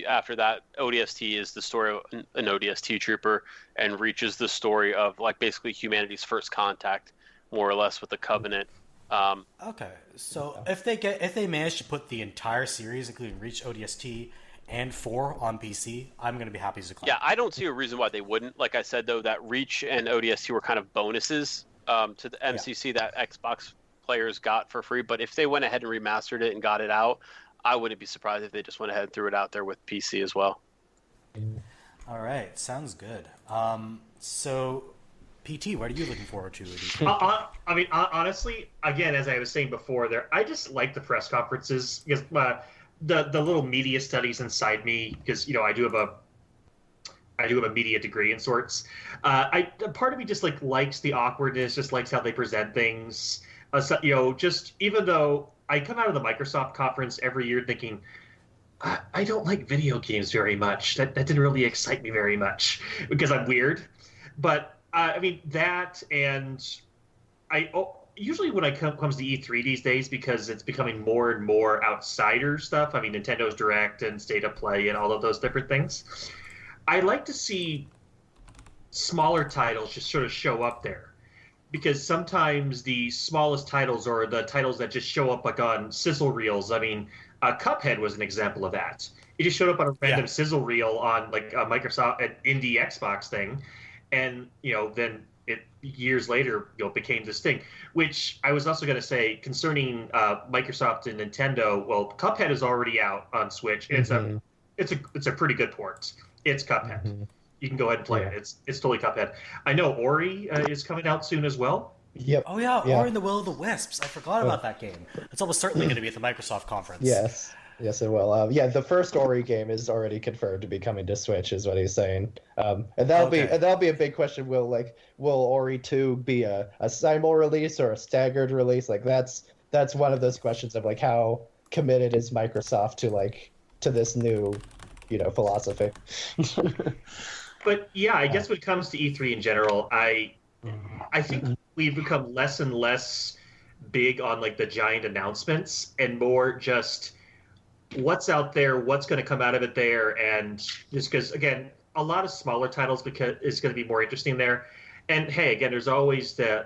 after that, ODST is the story of an ODST trooper, and Reach is the story of like basically humanity's first contact, more or less, with the Covenant. Okay, so if they manage to put the entire series, including Reach, ODST, and 4 on PC, I'm going to be happy as a client. Yeah, I don't see a reason why they wouldn't. Like I said, though, that Reach and ODST were kind of bonuses to the MCC that Xbox players got for free. But if they went ahead and remastered it and got it out, I wouldn't be surprised if they just went ahead and threw it out there with PC as well. All right, sounds good. So, PT, what are you looking forward to? Honestly, again, as I was saying before, I just like the press conferences because the little media studies inside me, because I do have a media degree in sorts. Part of me just likes the awkwardness, just likes how they present things. Just even though I come out of the Microsoft conference every year thinking, I don't like video games very much. That didn't really excite me very much because I'm weird. But that, and usually when comes to E3 these days, because it's becoming more and more outsider stuff. Nintendo's Direct and State of Play and all of those different things. I like to see smaller titles just sort of show up there. Because sometimes the smallest titles are the titles that just show up on sizzle reels. Cuphead was an example of that. It just showed up on a random sizzle reel on a Microsoft, an indie Xbox thing, and then it years later became this thing. Which I was also going to say concerning Microsoft and Nintendo. Well, Cuphead is already out on Switch. It's a pretty good port. It's Cuphead. Mm-hmm. You can go ahead and play it. It's totally Cuphead. I know Ori is coming out soon as well. Yep. Oh yeah, Ori and the Will of the Wisps. I forgot about that game. It's almost certainly going to be at the Microsoft conference. Yes, it will. The first Ori game is already confirmed to be coming to Switch, is what he's saying. And that'll be a big question. Will Ori 2 be a simul release or a staggered release? That's one of those questions of how committed is Microsoft to this new philosophy. But yeah, I guess when it comes to E3 in general, I think we've become less and less big on the giant announcements and more just what's out there, what's going to come out of it there, and just because again, a lot of smaller titles because is going to be more interesting there. And hey, again, there's always the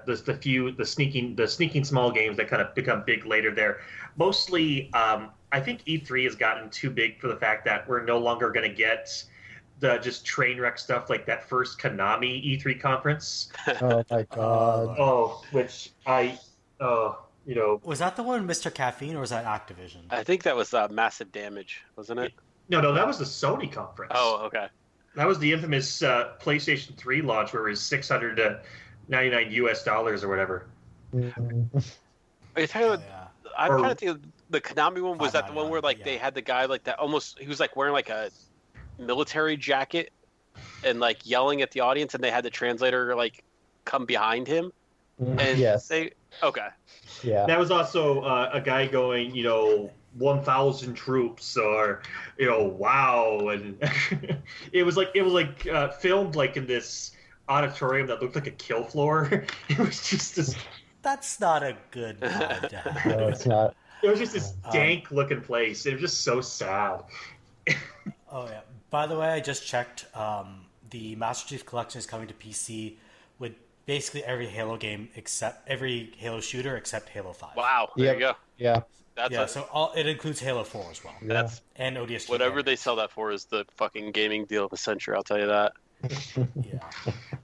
sneaking small games that kind of become big later there. Mostly, I think E3 has gotten too big for the fact that we're no longer going to get the just train wreck stuff like that first Konami E3 conference. Oh my god. Was that the one, Mr. Caffeine, or was that Activision? I think that was Massive Damage, wasn't it? No, that was the Sony conference. Oh, okay. That was the infamous PlayStation 3 launch where it was $699 US or whatever. Mm-hmm. Are you talking about? I'm trying to think of the Konami one. Was that the one where they had the guy that almost he was wearing a military jacket and yelling at the audience, and they had the translator come behind him? And yes. Okay. Yeah. That was also a guy going, 1,000 troops, or wow, and it was filmed in this auditorium that looked like a kill floor. It was just this That's not a good vibe to have. No, it's not. It was just this dank looking place. It was just so sad. Oh yeah. By the way, I just checked. The Master Chief Collection is coming to PC with basically every Halo game except every Halo shooter except Halo 5. Wow, there Yep. you go. Yeah. That's so it includes Halo 4 as well. Yeah. And ODST. whatever games. they sell that for is the fucking gaming deal of the century. I'll tell you that. Yeah.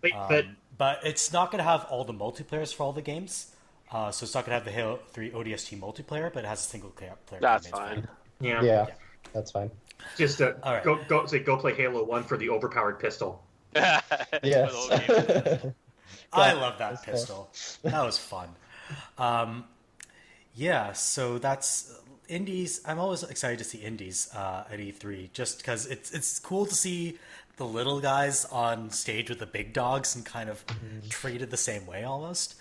Wait, but But it's not going to have all the multiplayers for all the games. So it's not going to have the Halo 3 ODST multiplayer, but it has a single player. That's campaign. fine. yeah, Yeah. That's fine. just All right. go play Halo 1 for the overpowered pistol. Yes. I love that That's fair. pistol. That was fun. Yeah, so that's indies. I'm always excited to see indies at E3, just because it's cool to see the little guys on stage with the big dogs and kind of treated the same way almost.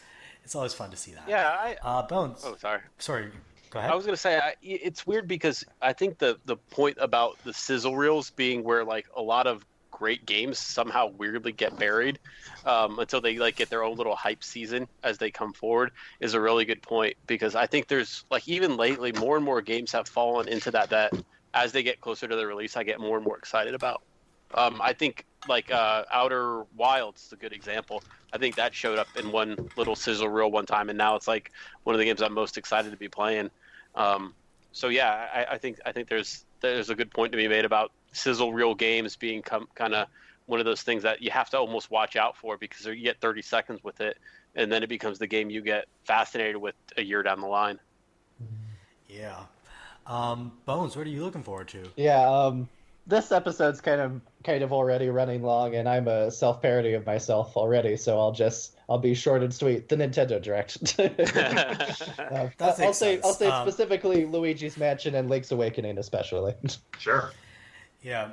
It's always fun to see that. Yeah, Bones. Oh, sorry. Sorry. Go ahead. I was gonna say it's weird because I think the point about the sizzle reels being where like a lot of great games somehow weirdly get buried until they like get their own little hype season as they come forward is a really good point, because I think there's like even lately more and more games have fallen into that as they get closer to the release I get more and more excited about. I think like Outer Wilds is a good example. I think that showed up in one little sizzle reel one time, and now it's like one of the games I'm most excited to be playing. So yeah, I think there's a good point to be made about sizzle reel games being kind of one of those things that you have to almost watch out for, because you get 30 seconds with it, and then it becomes the game you get fascinated with a year down the line. Yeah. Bones, what are you looking forward to? Yeah, this episode's kind of already running long, and I'm a self-parody of myself already, so I'll be short and sweet. The Nintendo Direct. I'll say specifically Luigi's Mansion and Link's Awakening especially. Sure. Yeah.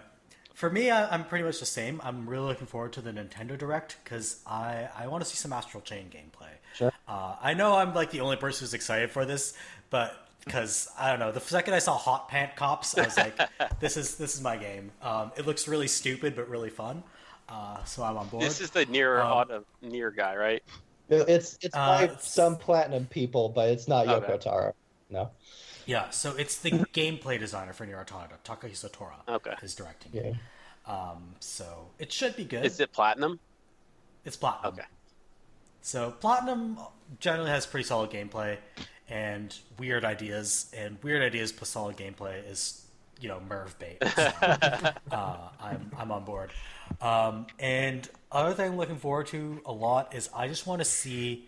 For me, I'm pretty much the same. I'm really looking forward to the Nintendo Direct because I want to see some Astral Chain gameplay. Sure. I know I'm like the only person who's excited for this, but because I don't know, the second I saw Hot Pant Cops, I was like, this is my game. It looks really stupid but really fun, so I'm on board. This is the Nier guy, right? It's by it's- some platinum people, but it's not Yoko Okay. Taro. No. Yeah, so it's the gameplay designer for Nier Automata, Takahisa Tora, Okay. is directing. Yeah. So it should be good. Is it platinum? It's Platinum. Okay. So Platinum generally has pretty solid gameplay and weird ideas plus solid gameplay is, Merve bait. So, I'm on board. And other thing I'm looking forward to a lot is I just want to see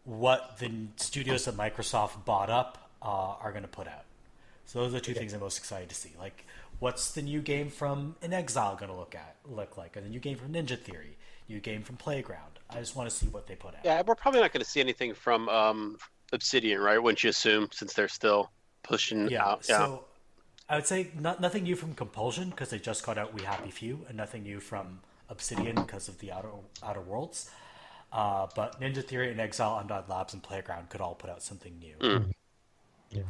what the studios that Microsoft bought up are going to put out. So those are the two things I'm most excited to see. Like, what's the new game from In Exile going to look like? And the new game from Ninja Theory, new game from Playground. I just want to see what they put out. Yeah, we're probably not going to see anything from Obsidian, right? Wouldn't you assume, since they're still pushing out? Yeah. So I would say nothing new from Compulsion because they just got out We Happy Few, and nothing new from Obsidian because of the Outer Worlds. But Ninja Theory and Exile, Undead Labs, and Playground could all put out something new. Yeah.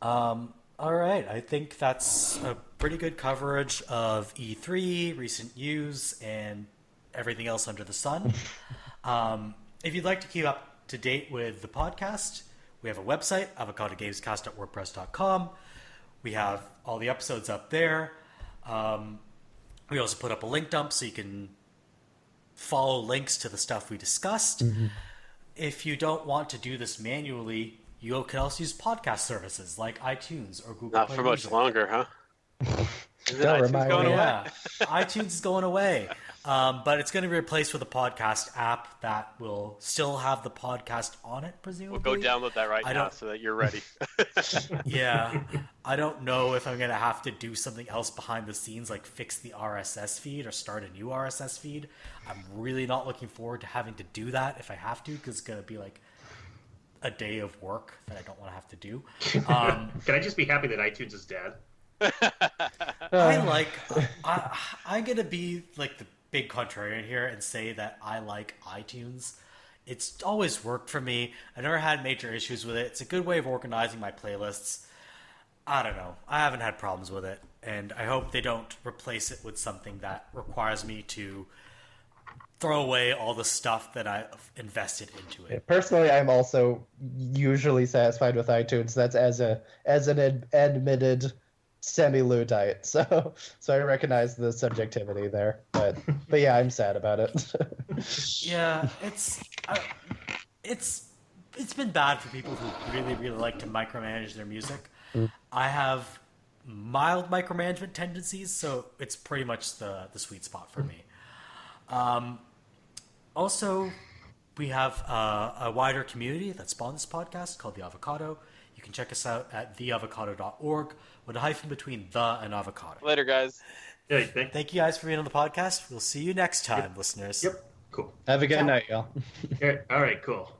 All right, I think that's a pretty good coverage of E3, recent news, and everything else under the sun. If you'd like to keep up to date with the podcast, we have a website, avocadogamescast.wordpress.com. We have all the episodes up there. We also put up a link dump so you can follow links to the stuff we discussed. Mm-hmm. If you don't want to do this manually, you can also use podcast services like iTunes or Google Not Play for much Music. longer, huh? Is it Don't iTunes remind going me. away? Yeah, iTunes is going away, but it's going to be replaced with a podcast app that will still have the podcast on it, presumably. We'll go download that right I now don't- so that you're ready. Yeah, I don't know if I'm going to have to do something else behind the scenes, like fix the RSS feed or start a new RSS feed. I'm really not looking forward to having to do that if I have to, because it's going to be like a day of work that I don't want to have to do. Can I just be happy that iTunes is dead? I'm going to be like the big contrarian here and say that I like iTunes. It's always worked for me. I never had major issues with it. It's a good way of organizing my playlists. I don't know. I haven't had problems with it, and I hope they don't replace it with something that requires me to throw away all the stuff that I've invested into it. Personally, I'm also usually satisfied with iTunes. That's as an admitted semi-Luddite, so I recognize the subjectivity there. But yeah, I'm sad about it. Yeah, it's been bad for people who really like to micromanage their music. I have mild micromanagement tendencies, so it's pretty much the sweet spot for me. Also, we have a wider community that spawned this podcast called The Avocado. You can check us out at theavocado.org with a hyphen between the and avocado. Later, guys. Yeah, Thank you guys for being on the podcast. We'll see you next time, listeners. Yep. Cool. Have a good night, y'all. All right, cool.